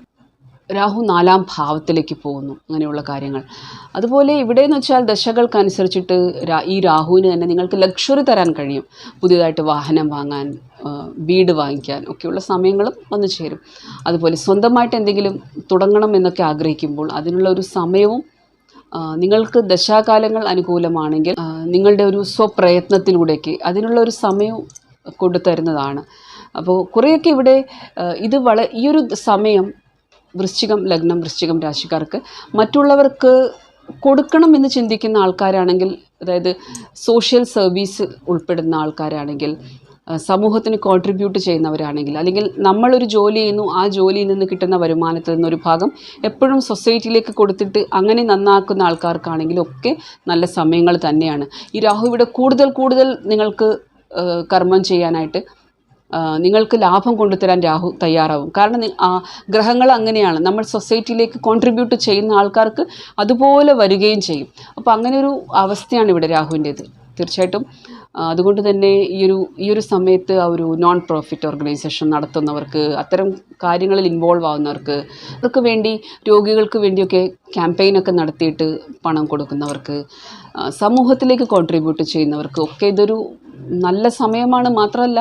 രാഹു 4-ാം ഭാവത്തിലേക്ക് പോകുന്നു, അങ്ങനെയുള്ള കാര്യങ്ങൾ. അതുപോലെ ഇവിടെയെന്ന് വെച്ചാൽ ദശകൾക്കനുസരിച്ചിട്ട് ഈ രാഹുവിന് തന്നെ നിങ്ങൾക്ക് ലക്ഷറി തരാൻ കഴിയും. പുതിയതായിട്ട് വാഹനം വാങ്ങാൻ, വീട് വാങ്ങിക്കാൻ ഒക്കെയുള്ള സമയങ്ങളും വന്നു ചേരും. അതുപോലെ സ്വന്തമായിട്ട് എന്തെങ്കിലും തുടങ്ങണം എന്നൊക്കെ ആഗ്രഹിക്കുമ്പോൾ അതിനുള്ള ഒരു സമയവും നിങ്ങൾക്ക് ദശാകാലങ്ങൾ അനുകൂലമാണെങ്കിൽ നിങ്ങളുടെ ഒരു സ്വപ്രയത്നത്തിലൂടെയൊക്കെ അതിനുള്ള ഒരു സമയവും കൊണ്ടുതരുന്നതാണ്. അപ്പോൾ കുറേയൊക്കെ ഇവിടെ ഈ ഒരു സമയം വൃശ്ചികം ലഗ്നം, വൃശ്ചികം രാശിക്കാർക്ക് മറ്റുള്ളവർക്ക് കൊടുക്കണം എന്ന് ചിന്തിക്കുന്ന ആൾക്കാരാണെങ്കിൽ, അതായത് സോഷ്യൽ സർവീസ് ഉൾപ്പെടുന്ന ആൾക്കാരാണെങ്കിൽ, സമൂഹത്തിന് കോൺട്രിബ്യൂട്ട് ചെയ്യുന്നവരാണെങ്കിൽ, അല്ലെങ്കിൽ നമ്മളൊരു ജോലി ചെയ്യുന്നു, ആ ജോലിയിൽ നിന്ന് കിട്ടുന്ന വരുമാനത്തിൽ നിന്നൊരു ഭാഗം എപ്പോഴും സൊസൈറ്റിയിലേക്ക് കൊടുത്തിട്ട് അങ്ങനെ നന്നാക്കുന്ന ആൾക്കാർക്കാണെങ്കിലും ഒക്കെ നല്ല സമയങ്ങൾ തന്നെയാണ്. ഈ രാഹു ഇവിടെ കൂടുതൽ നിങ്ങൾക്ക് കർമ്മം ചെയ്യാനായിട്ട്, നിങ്ങൾക്ക് ലാഭം കൊണ്ടുതരാൻ രാഹു തയ്യാറാവും. കാരണം ഗ്രഹങ്ങൾ അങ്ങനെയാണ്, നമ്മൾ സൊസൈറ്റിയിലേക്ക് കോൺട്രിബ്യൂട്ട് ചെയ്യുന്ന ആൾക്കാർക്ക് അതുപോലെ വരികയും ചെയ്യും. അപ്പോൾ അങ്ങനെ ഒരു അവസ്ഥയാണ് ഇവിടെ രാഹുവിൻ്റേത്. തീർച്ചയായിട്ടും അതുകൊണ്ട് തന്നെ ഈ ഒരു സമയത്ത് ആ ഒരു നോൺ പ്രോഫിറ്റ് ഓർഗനൈസേഷൻ നടത്തുന്നവർക്ക്, അത്തരം കാര്യങ്ങളിൽ ഇൻവോൾവ് ആവുന്നവർക്ക്, അവർക്ക് വേണ്ടി രോഗികൾക്ക് വേണ്ടിയൊക്കെ ക്യാമ്പയിനൊക്കെ നടത്തിയിട്ട് പണം കൊടുക്കുന്നവർക്ക്, സമൂഹത്തിലേക്ക് കോൺട്രിബ്യൂട്ട് ചെയ്യുന്നവർക്ക് ഒക്കെ ഇതൊരു നല്ല സമയമാണ്. മാത്രമല്ല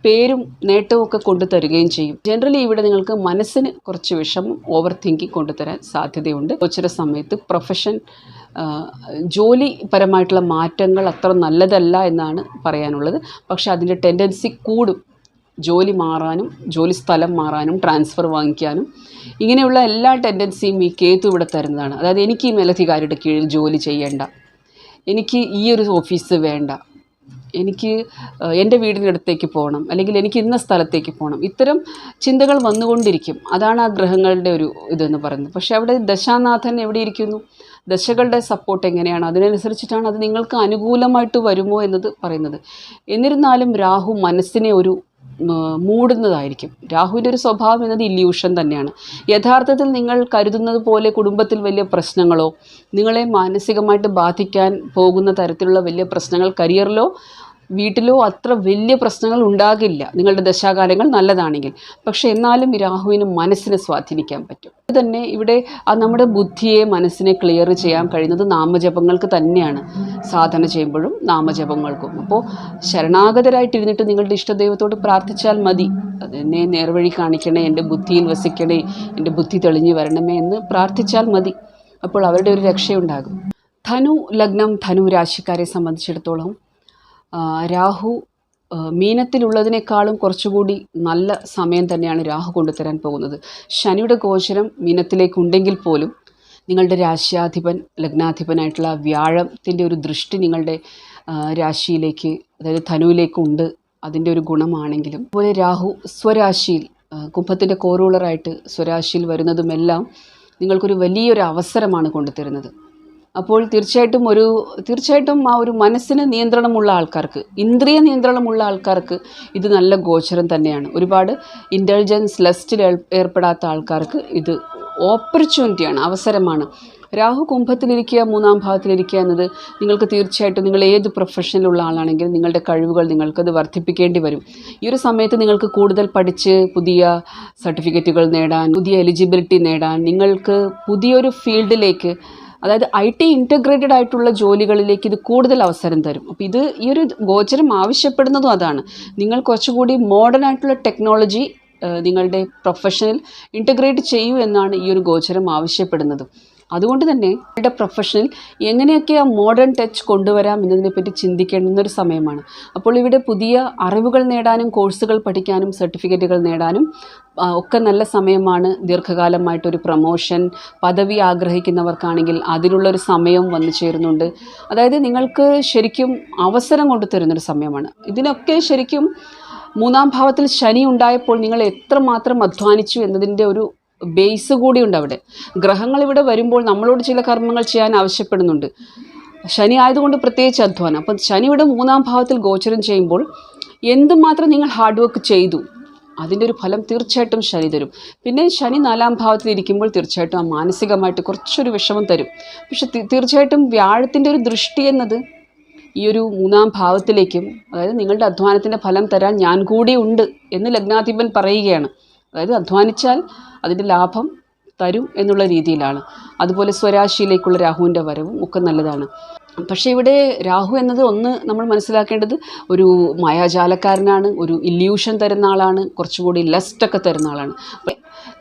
പേരും നേട്ടവും ഒക്കെ കൊണ്ടു തരികയും ചെയ്യും. ജനറലി ഇവിടെ നിങ്ങൾക്ക് മനസ്സിന് കുറച്ച് വിഷമം, ഓവർ തിങ്കിങ് കൊണ്ടുതരാൻ സാധ്യതയുണ്ട്. ചില സമയത്ത് പ്രൊഫഷൻ, ജോലിപരമായിട്ടുള്ള മാറ്റങ്ങൾ അത്ര നല്ലതല്ല എന്നാണ് പറയാനുള്ളത്. പക്ഷെ അതിൻ്റെ ടെൻഡൻസി കൂടും. ജോലി മാറാനും, ജോലി സ്ഥലം മാറാനും, ട്രാൻസ്ഫർ വാങ്ങിക്കാനും, ഇങ്ങനെയുള്ള എല്ലാ ടെൻഡൻസിയും ഈ കേതു ഇവിടെ തരുന്നതാണ്. അതായത് എനിക്ക് ഈ മേലധികാരിയുടെ കീഴിൽ ജോലി ചെയ്യേണ്ട, എനിക്ക് ഈ ഒരു ഓഫീസ് വേണ്ട, എനിക്ക് എൻ്റെ വീടിനടുത്തേക്ക് പോകണം, അല്ലെങ്കിൽ എനിക്ക് ഇന്ന സ്ഥലത്തേക്ക് പോകണം, ഇത്തരം ചിന്തകൾ വന്നുകൊണ്ടിരിക്കും. അതാണ് ആ ഗ്രഹങ്ങളുടെ ഒരു ഇതെന്ന് പറയുന്നത്. പക്ഷേ അവിടെ ദശാനാഥൻ എവിടെ ഇരിക്കുന്നു, ദശകളുടെ സപ്പോർട്ട് എങ്ങനെയാണ്, അതിനനുസരിച്ചിട്ടാണ് അത് നിങ്ങൾക്ക് അനുകൂലമായിട്ട് വരുമോ എന്നത് പറയുന്നത്. എന്നിരുന്നാലും രാഹു മനസ്സിനെ ഒരു മൂടുന്നതായിരിക്കും. രാഹുവിൻ്റെ ഒരു സ്വഭാവം എന്നത് ഇല്യൂഷൻ തന്നെയാണ്. യഥാർത്ഥത്തിൽ നിങ്ങൾ കരുതുന്നത് പോലെ കുടുംബത്തിൽ വലിയ പ്രശ്നങ്ങളോ, നിങ്ങളെ മാനസികമായിട്ട് ബാധിക്കാൻ പോകുന്ന തരത്തിലുള്ള വലിയ പ്രശ്നങ്ങൾ കരിയറിലോ വീട്ടിലോ അത്ര വലിയ പ്രശ്നങ്ങൾ ഉണ്ടാകില്ല, നിങ്ങളുടെ ദശാകാലങ്ങൾ നല്ലതാണെങ്കിൽ. പക്ഷെ എന്നാലും ഈ രാഹുവിന് മനസ്സിനെ സ്വാധീനിക്കാൻ പറ്റും. അതുതന്നെ ഇവിടെ നമ്മുടെ ബുദ്ധിയെ, മനസ്സിനെ ക്ലിയർ ചെയ്യാൻ കഴിയുന്നത് നാമജപങ്ങൾക്ക് തന്നെയാണ്. സാധന ചെയ്യുമ്പോഴും നാമജപങ്ങൾക്കും. അപ്പോൾ ശരണാഗതരായിട്ടിരുന്നിട്ട് നിങ്ങളുടെ ഇഷ്ടദൈവത്തോട് പ്രാർത്ഥിച്ചാൽ മതി. അതെന്നെ നേർവഴി കാണിക്കണേ, എൻ്റെ ബുദ്ധിയിൽ വസിക്കണേ, എൻ്റെ ബുദ്ധി തെളിഞ്ഞു വരണമേ എന്ന് പ്രാർത്ഥിച്ചാൽ മതി. അപ്പോൾ അവരുടെ ഒരു രക്ഷയുണ്ടാകും. ധനു ലഗ്നം, ധനു രാശിക്കാരെ സംബന്ധിച്ചിടത്തോളം രാഹു മീനത്തിലുള്ളതിനേക്കാളും കുറച്ചുകൂടി നല്ല സമയം തന്നെയാണ് രാഹു കൊണ്ടുതരാൻ പോകുന്നത്. ശനിയുടെ ഗോചരം മീനത്തിലേക്കുണ്ടെങ്കിൽ പോലും നിങ്ങളുടെ രാശ്യാധിപൻ, ലഗ്നാധിപനായിട്ടുള്ള വ്യാഴത്തിൻ്റെ ഒരു ദൃഷ്ടി നിങ്ങളുടെ രാശിയിലേക്ക്, അതായത് ധനുവിലേക്കുണ്ട്. അതിൻ്റെ ഒരു ഗുണമാണെങ്കിലും അതുപോലെ രാഹു സ്വരാശിയിൽ, കുംഭത്തിൻ്റെ കോറൂളറായിട്ട് സ്വരാശിയിൽ വരുന്നതുമെല്ലാം നിങ്ങൾക്കൊരു വലിയൊരു അവസരമാണ് കൊണ്ടുതരുന്നത്. അപ്പോൾ തീർച്ചയായിട്ടും ആ ഒരു മനസ്സിന് നിയന്ത്രണമുള്ള ആൾക്കാർക്ക്, ഇന്ദ്രിയ നിയന്ത്രണമുള്ള ആൾക്കാർക്ക് ഇത് നല്ല ഗോചരം തന്നെയാണ്. ഒരുപാട് ഇൻ്റലിജൻസ് ലെസ്റ്റിൽ ഏർപ്പെടാത്ത ആൾക്കാർക്ക് ഇത് ഓപ്പർച്യൂണിറ്റിയാണ്, അവസരമാണ്. രാഹു കുംഭത്തിലിരിക്കുക, 3-ാം ഭാവത്തിലിരിക്കുക എന്നത് നിങ്ങൾക്ക് തീർച്ചയായിട്ടും, നിങ്ങൾ ഏത് പ്രൊഫഷനിലുള്ള ആളാണെങ്കിൽ നിങ്ങളുടെ കഴിവുകൾ നിങ്ങൾക്കത് വർദ്ധിപ്പിക്കേണ്ടി വരും. ഈ ഒരു സമയത്ത് നിങ്ങൾക്ക് കൂടുതൽ പഠിച്ച് പുതിയ സർട്ടിഫിക്കറ്റുകൾ നേടാൻ, പുതിയ എലിജിബിലിറ്റി നേടാൻ, നിങ്ങൾക്ക് പുതിയൊരു ഫീൽഡിലേക്ക്, അതായത് IT ഇൻറ്റഗ്രേറ്റഡ് ആയിട്ടുള്ള ജോലികളിലേക്ക് ഇത് കൂടുതൽ അവസരം തരും. അപ്പോൾ ഈ ഒരു ഗോചരം ആവശ്യപ്പെടുന്നതും അതാണ്. നിങ്ങൾ കുറച്ചുകൂടി മോഡേൺ ആയിട്ടുള്ള ടെക്നോളജി നിങ്ങളുടെ പ്രൊഫഷനിൽ ഇൻറ്റഗ്രേറ്റ് ചെയ്യൂ എന്നാണ് ഈ ഒരു ഗോചരം ആവശ്യപ്പെടുന്നത്. അതുകൊണ്ട് തന്നെ നിങ്ങളുടെ പ്രൊഫഷനിൽ എങ്ങനെയൊക്കെ ആ മോഡേൺ ടച്ച് കൊണ്ടുവരാം എന്നതിനെപ്പറ്റി ചിന്തിക്കേണ്ടുന്നൊരു സമയമാണ്. അപ്പോൾ ഇവിടെ പുതിയ അറിവുകൾ നേടാനും, കോഴ്സുകൾ പഠിക്കാനും, സർട്ടിഫിക്കറ്റുകൾ നേടാനും ഒക്കെ നല്ല സമയമാണ്. ദീർഘകാലമായിട്ടൊരു പ്രമോഷൻ, പദവി ആഗ്രഹിക്കുന്നവർക്കാണെങ്കിൽ അതിനുള്ളൊരു സമയം വന്നു ചേരുന്നുണ്ട്. അതായത് നിങ്ങൾക്ക് ശരിക്കും അവസരം കൊണ്ടു തരുന്നൊരു സമയമാണ്. ഇതിനൊക്കെ ശരിക്കും 3-ാം ഭാവത്തിൽ ശനി ഉണ്ടായപ്പോൾ നിങ്ങൾ എത്രമാത്രം അധ്വാനിച്ചു എന്നതിൻ്റെ ഒരു ബേസ് കൂടിയുണ്ട് അവിടെ. ഗ്രഹങ്ങൾ ഇവിടെ വരുമ്പോൾ നമ്മളോട് ചില കർമ്മങ്ങൾ ചെയ്യാൻ ആവശ്യപ്പെടുന്നുണ്ട്. ശനി ആയതുകൊണ്ട് പ്രത്യേകിച്ച് അധ്വാനം. അപ്പം ശനി ഇവിടെ 3-ാം ഭാവത്തിൽ ഗോചരം ചെയ്യുമ്പോൾ എന്തുമാത്രം നിങ്ങൾ ഹാർഡ് വർക്ക് ചെയ്തു അതിൻ്റെ ഒരു ഫലം തീർച്ചയായിട്ടും ശനി തരും. പിന്നെ ശനി 4-ാം ഭാവത്തിൽ ഇരിക്കുമ്പോൾ തീർച്ചയായിട്ടും ആ മാനസികമായിട്ട് കുറച്ചൊരു വിഷമം തരും. പക്ഷെ തീർച്ചയായിട്ടും വ്യാഴത്തിൻ്റെ ഒരു ദൃഷ്ടി എന്നത് ഈ ഒരു 3-ാം ഭാവത്തിലേക്കും, അതായത് നിങ്ങളുടെ അധ്വാനത്തിൻ്റെ ഫലം തരാൻ ഞാൻ കൂടി ഉണ്ട് എന്ന് ലഗ്നാധിപൻ പറയുകയാണ്. അതായത് അധ്വാനിച്ചാൽ അതിൻ്റെ ലാഭം തരും എന്നുള്ള രീതിയിലാണ്. അതുപോലെ സ്വരാശിയിലേക്കുള്ള രാഹുവിൻ്റെ വരവും ഒക്കെ നല്ലതാണ്. പക്ഷേ ഇവിടെ രാഹു എന്നത് നമ്മൾ മനസ്സിലാക്കേണ്ടത് ഒരു മായാജാലക്കാരനാണ്, ഒരു ഇല്യൂഷൻ തരുന്ന ആളാണ്, കുറച്ചുകൂടി ലസ്റ്റൊക്കെ തരുന്ന ആളാണ്.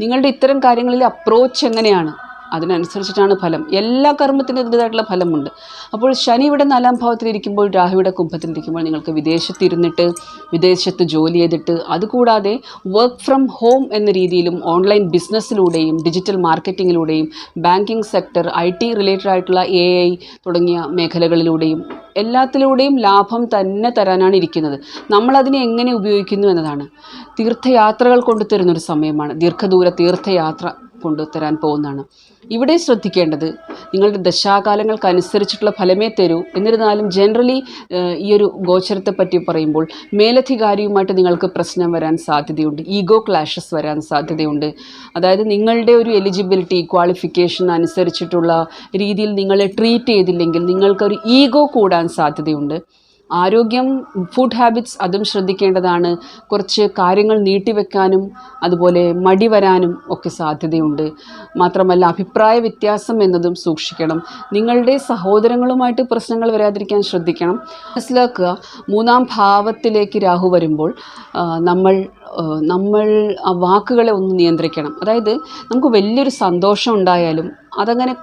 നിങ്ങളുടെ ഇത്തരം കാര്യങ്ങളിൽ അപ്രോച്ച് എങ്ങനെയാണ്, അതിനനുസരിച്ചിട്ടാണ് ഫലം. എല്ലാ കർമ്മത്തിനും അതിൻ്റേതായിട്ടുള്ള ഫലമുണ്ട്. അപ്പോൾ ശനി ഇവിടെ 4-ാം ഭാവത്തിലിരിക്കുമ്പോൾ, രാഹുവിടെ കുംഭത്തിലിരിക്കുമ്പോൾ നിങ്ങൾക്ക് വിദേശത്തിരുന്നിട്ട് വിദേശത്ത് ജോലി ചെയ്തിട്ട്, അതുകൂടാതെ വർക്ക് ഫ്രം ഹോം എന്ന രീതിയിലും ഓൺലൈൻ ബിസിനസ്സിലൂടെയും ഡിജിറ്റൽ മാർക്കറ്റിങ്ങിലൂടെയും ബാങ്കിങ് സെക്ടർ, IT റിലേറ്റഡ് ആയിട്ടുള്ള AI തുടങ്ങിയ മേഖലകളിലൂടെയും എല്ലാത്തിലൂടെയും ലാഭം തന്നെ തരാനാണ് ഇരിക്കുന്നത്. നമ്മളതിനെ എങ്ങനെ ഉപയോഗിക്കുന്നു എന്നതാണ്. തീർത്ഥയാത്രകൾ കൊണ്ടുതരുന്നൊരു സമയമാണ്, ദീർഘദൂര തീർത്ഥയാത്ര കൊണ്ടുതരാൻ പോകുന്നതാണ്. ഇവിടെ ശ്രദ്ധിക്കേണ്ടത് നിങ്ങളുടെ ദശാകാലങ്ങൾക്കനുസരിച്ചിട്ടുള്ള ഫലമേ തരൂ. എന്നിരുന്നാലും ജനറലി ഈ ഒരു ഗോചരത്തെ പറ്റി പറയുമ്പോൾ മേലധികാരിയുമായിട്ട് നിങ്ങൾക്ക് പ്രശ്നം വരാൻ സാധ്യതയുണ്ട്, ഈഗോ ക്ലാഷസ് വരാൻ സാധ്യതയുണ്ട്. അതായത് നിങ്ങളുടെ ഒരു എലിജിബിലിറ്റി ക്വാളിഫിക്കേഷൻ അനുസരിച്ചിട്ടുള്ള രീതിയിൽ നിങ്ങളെ ട്രീറ്റ് ചെയ്തില്ലെങ്കിൽ നിങ്ങൾക്കൊരു ഈഗോ കൂടാൻ സാധ്യതയുണ്ട്. ആരോഗ്യം, ഫുഡ് ഹാബിറ്റ്സ് അതും ശ്രദ്ധിക്കേണ്ടതാണ്. കുറച്ച് കാര്യങ്ങൾ നീട്ടിവെക്കാനും അതുപോലെ മടി വരാനും ഒക്കെ സാധ്യതയുണ്ട്. മാത്രമല്ല അഭിപ്രായ വ്യത്യാസം എന്നതും സൂക്ഷിക്കണം. നിങ്ങളുടെ സഹോദരങ്ങളുമായിട്ട് പ്രശ്നങ്ങൾ വരാതിരിക്കാൻ ശ്രദ്ധിക്കണം. മനസ്സിലാക്കുക, 3-ാം ഭാവത്തിലേക്ക് രാഹു വരുമ്പോൾ നമ്മൾ ആ വാക്കുകളെ ഒന്ന് നിയന്ത്രിക്കണം. അതായത് നമുക്ക് വലിയൊരു സന്തോഷം ഉണ്ടായാലും അതങ്ങനെ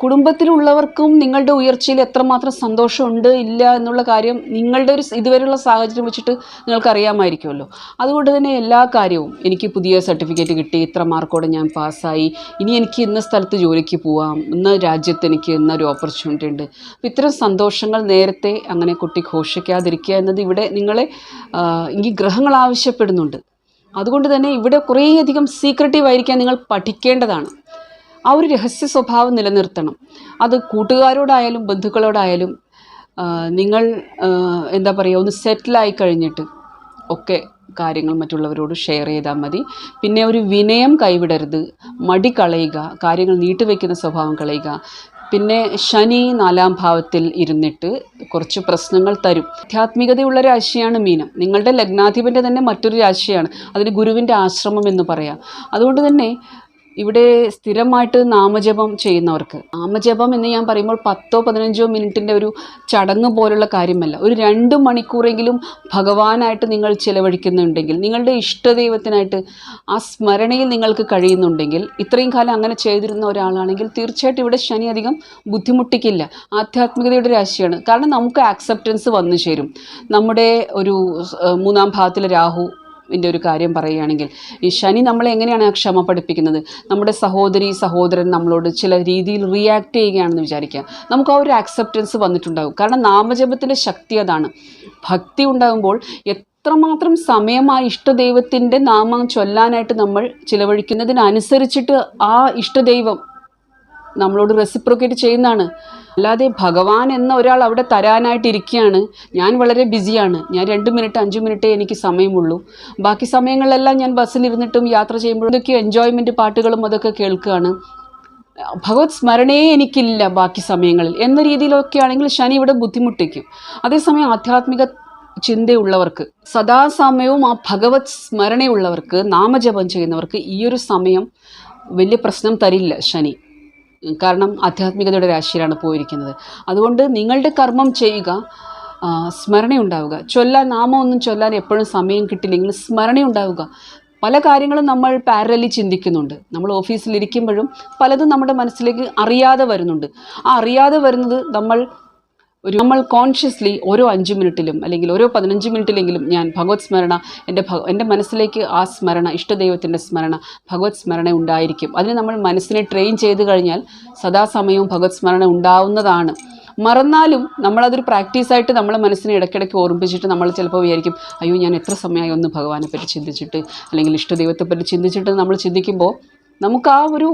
കുടുംബത്തിലുള്ളവർക്കും നിങ്ങളുടെ ഉയർച്ചയിൽ എത്രമാത്രം സന്തോഷമുണ്ട് ഇല്ല എന്നുള്ള കാര്യം നിങ്ങളുടെ ഒരു ഇതുവരെയുള്ള സാഹചര്യം വെച്ചിട്ട് നിങ്ങൾക്കറിയാമായിരിക്കുമല്ലോ. അതുകൊണ്ട് തന്നെ എല്ലാ കാര്യവും, എനിക്ക് പുതിയ സർട്ടിഫിക്കറ്റ് കിട്ടി, ഇത്ര മാർക്കോടെ ഞാൻ പാസ്സായി, ഇനി എനിക്ക് ഇന്ന സ്ഥലത്ത് ജോലിക്ക് പോവാം, ഇന്ന രാജ്യത്ത് എനിക്ക് ഇന്നൊരു ഓപ്പർച്യൂണിറ്റി ഉണ്ട്. അപ്പോൾ ഇത്തരം സന്തോഷങ്ങൾ നേരത്തെ അങ്ങനെ ഘോഷിക്കാതിരിക്കുക എന്നത് ഇവിടെ നിങ്ങളെ ഈ ഗ്രഹങ്ങൾ ആവശ്യപ്പെടുന്നുണ്ട്. അതുകൊണ്ട് തന്നെ ഇവിടെ കുറേയധികം സീക്രട്ടീവ് ആയിരിക്കാൻ നിങ്ങൾ പഠിക്കേണ്ടതാണ്. ആ ഒരു രഹസ്യ സ്വഭാവം നിലനിർത്തണം. അത് കൂട്ടുകാരോടായാലും ബന്ധുക്കളോടായാലും നിങ്ങൾ എന്താ പറയുക, ഒന്ന് സെറ്റിലായി കഴിഞ്ഞിട്ട് ഒക്കെ കാര്യങ്ങൾ മറ്റുള്ളവരോട് ഷെയർ ചെയ്താൽ മതി. പിന്നെ ഒരു വിനയം കൈവിടരുത്, മടി കളയുക, കാര്യങ്ങൾ നീട്ടിവെക്കുന്ന സ്വഭാവം കളയുക. പിന്നെ ശനി 4-ാം ഭാവത്തിൽ ഇരുന്നിട്ട് കുറച്ച് പ്രശ്നങ്ങൾ തരും. ആധ്യാത്മികതയുള്ള രാശിയാണ് മീനം, നിങ്ങളുടെ ലഗ്നാധിപൻ്റെ തന്നെ മറ്റൊരു രാശിയാണ്, അതിന് ഗുരുവിൻ്റെ ആശ്രമം എന്ന് പറയാം. അതുകൊണ്ട് തന്നെ ഇവിടെ സ്ഥിരമായിട്ട് നാമജപം ചെയ്യുന്നവർക്ക്, നാമജപം എന്ന് ഞാൻ പറയുമ്പോൾ 10-15 മിനിറ്റിൻ്റെ ഒരു ചടങ്ങ് പോലുള്ള കാര്യമല്ല, ഒരു 2 മണിക്കൂറെങ്കിലും ഭഗവാനായിട്ട് നിങ്ങൾ ചിലവഴിക്കുന്നുണ്ടെങ്കിൽ, നിങ്ങളുടെ ഇഷ്ടദൈവത്തിനായിട്ട് ആ സ്മരണയിൽ നിങ്ങൾക്ക് കഴിയുന്നുണ്ടെങ്കിൽ, ഇത്രയും കാലം അങ്ങനെ ചെയ്തിരുന്ന ഒരാളാണെങ്കിൽ തീർച്ചയായിട്ടും ഇവിടെ ശനി അധികം ബുദ്ധിമുട്ടിക്കില്ല. ആധ്യാത്മികതയുടെ രാശിയാണ്. കാരണം നമുക്ക് ആക്സെപ്റ്റൻസ് വന്നു ചേരും. നമ്മുടെ ഒരു 3-ാം ഭാവത്തിലെ രാഹു ഒരു കാര്യം പറയുകയാണെങ്കിൽ, ഈ ശനി നമ്മളെ എങ്ങനെയാണ് ക്ഷമ പഠിപ്പിക്കുന്നത്? നമ്മുടെ സഹോദരൻ നമ്മളോട് ചില രീതിയിൽ റിയാക്ട് ചെയ്യുകയാണെന്ന് വിചാരിക്കുക, നമുക്ക് ആ ഒരു ആക്സെപ്റ്റൻസ് വന്നിട്ടുണ്ടാകും. കാരണം നാമജപത്തിൻ്റെ ശക്തി അതാണ്. ഭക്തി ഉണ്ടാകുമ്പോൾ എത്രമാത്രം സമയം ആ ഇഷ്ടദൈവത്തിൻ്റെ നാമം ചൊല്ലാനായിട്ട് നമ്മൾ ചിലവഴിക്കുന്നതിനനുസരിച്ചിട്ട് ആ ഇഷ്ടദൈവം നമ്മളോട് റെസിപ്രോക്കേറ്റ് ചെയ്യുന്നതാണ്. അല്ലാതെ ഭഗവാൻ എന്ന ഒരാൾ അവിടെ തരാനായിട്ടിരിക്കുകയാണ്, ഞാൻ വളരെ ബിസിയാണ്, ഞാൻ 2 മിനിറ്റ് 5 മിനിറ്റേ എനിക്ക് സമയമുള്ളൂ, ബാക്കി സമയങ്ങളിലെല്ലാം ഞാൻ ബസ്സിലിരുന്നിട്ടും യാത്ര ചെയ്യുമ്പോഴൊക്കെ എൻജോയ്മെൻറ്റ് പാട്ടുകളും അതൊക്കെ കേൾക്കുകയാണ്, ഭഗവത് സ്മരണയെ എനിക്കില്ല ബാക്കി സമയങ്ങളിൽ എന്ന രീതിയിലൊക്കെ ആണെങ്കിൽ ശനി ഇവിടെ ബുദ്ധിമുട്ടിക്കും. അതേസമയം ആധ്യാത്മിക ചിന്തയുള്ളവർക്ക്, സദാസമയവും ആ ഭഗവത് സ്മരണയുള്ളവർക്ക്, നാമജപം ചെയ്യുന്നവർക്ക് ഈ ഒരു സമയം വലിയ പ്രശ്നം തരില്ല ശനി. കാരണം ആധ്യാത്മികതയുടെ രാശിയിലാണ് പോയിരിക്കുന്നത്. അതുകൊണ്ട് നിങ്ങളുടെ കർമ്മം ചെയ്യുക, സ്മരണയുണ്ടാവുക. നാമമൊന്നും ചൊല്ലാൻ എപ്പോഴും സമയം കിട്ടില്ലെങ്കിൽ സ്മരണയുണ്ടാവുക. പല കാര്യങ്ങളും നമ്മൾ പാരലലി ചിന്തിക്കുന്നുണ്ട്. നമ്മൾ ഓഫീസിലിരിക്കുമ്പോഴും പലതും നമ്മുടെ മനസ്സിലേക്ക് അറിയാതെ വരുന്നുണ്ട്. ആ അറിയാതെ വരുന്നത് നമ്മൾ കോൺഷ്യസ്ലി ഓരോ 5 മിനിറ്റിലും അല്ലെങ്കിൽ ഓരോ 15 മിനിറ്റിലെങ്കിലും ഞാൻ ഭഗവത് സ്മരണ, എൻ്റെ മനസ്സിലേക്ക് ആ സ്മരണ, ഇഷ്ടദൈവത്തിൻ്റെ സ്മരണ, ഭഗവത് സ്മരണ ഉണ്ടായിരിക്കും. അതിന് നമ്മൾ മനസ്സിനെ ട്രെയിൻ ചെയ്ത് കഴിഞ്ഞാൽ സദാസമയവും ഭഗവത് സ്മരണ ഉണ്ടാവുന്നതാണ്. മറന്നാലും നമ്മളതൊരു പ്രാക്ടീസായിട്ട് നമ്മളെ മനസ്സിനെ ഇടയ്ക്കിടയ്ക്ക് ഓർമ്മിപ്പിച്ചിട്ട് നമ്മൾ ചിലപ്പോൾ വിചാരിക്കും, അയ്യോ ഞാൻ എത്ര സമയമായി ഒന്ന് ഭഗവാനെ പറ്റി ചിന്തിച്ചിട്ട് അല്ലെങ്കിൽ ഇഷ്ടദൈവത്തെ പറ്റി ചിന്തിച്ചിട്ട് നമ്മൾ ചിന്തിക്കുമ്പോൾ നമുക്ക് ആ ഒരു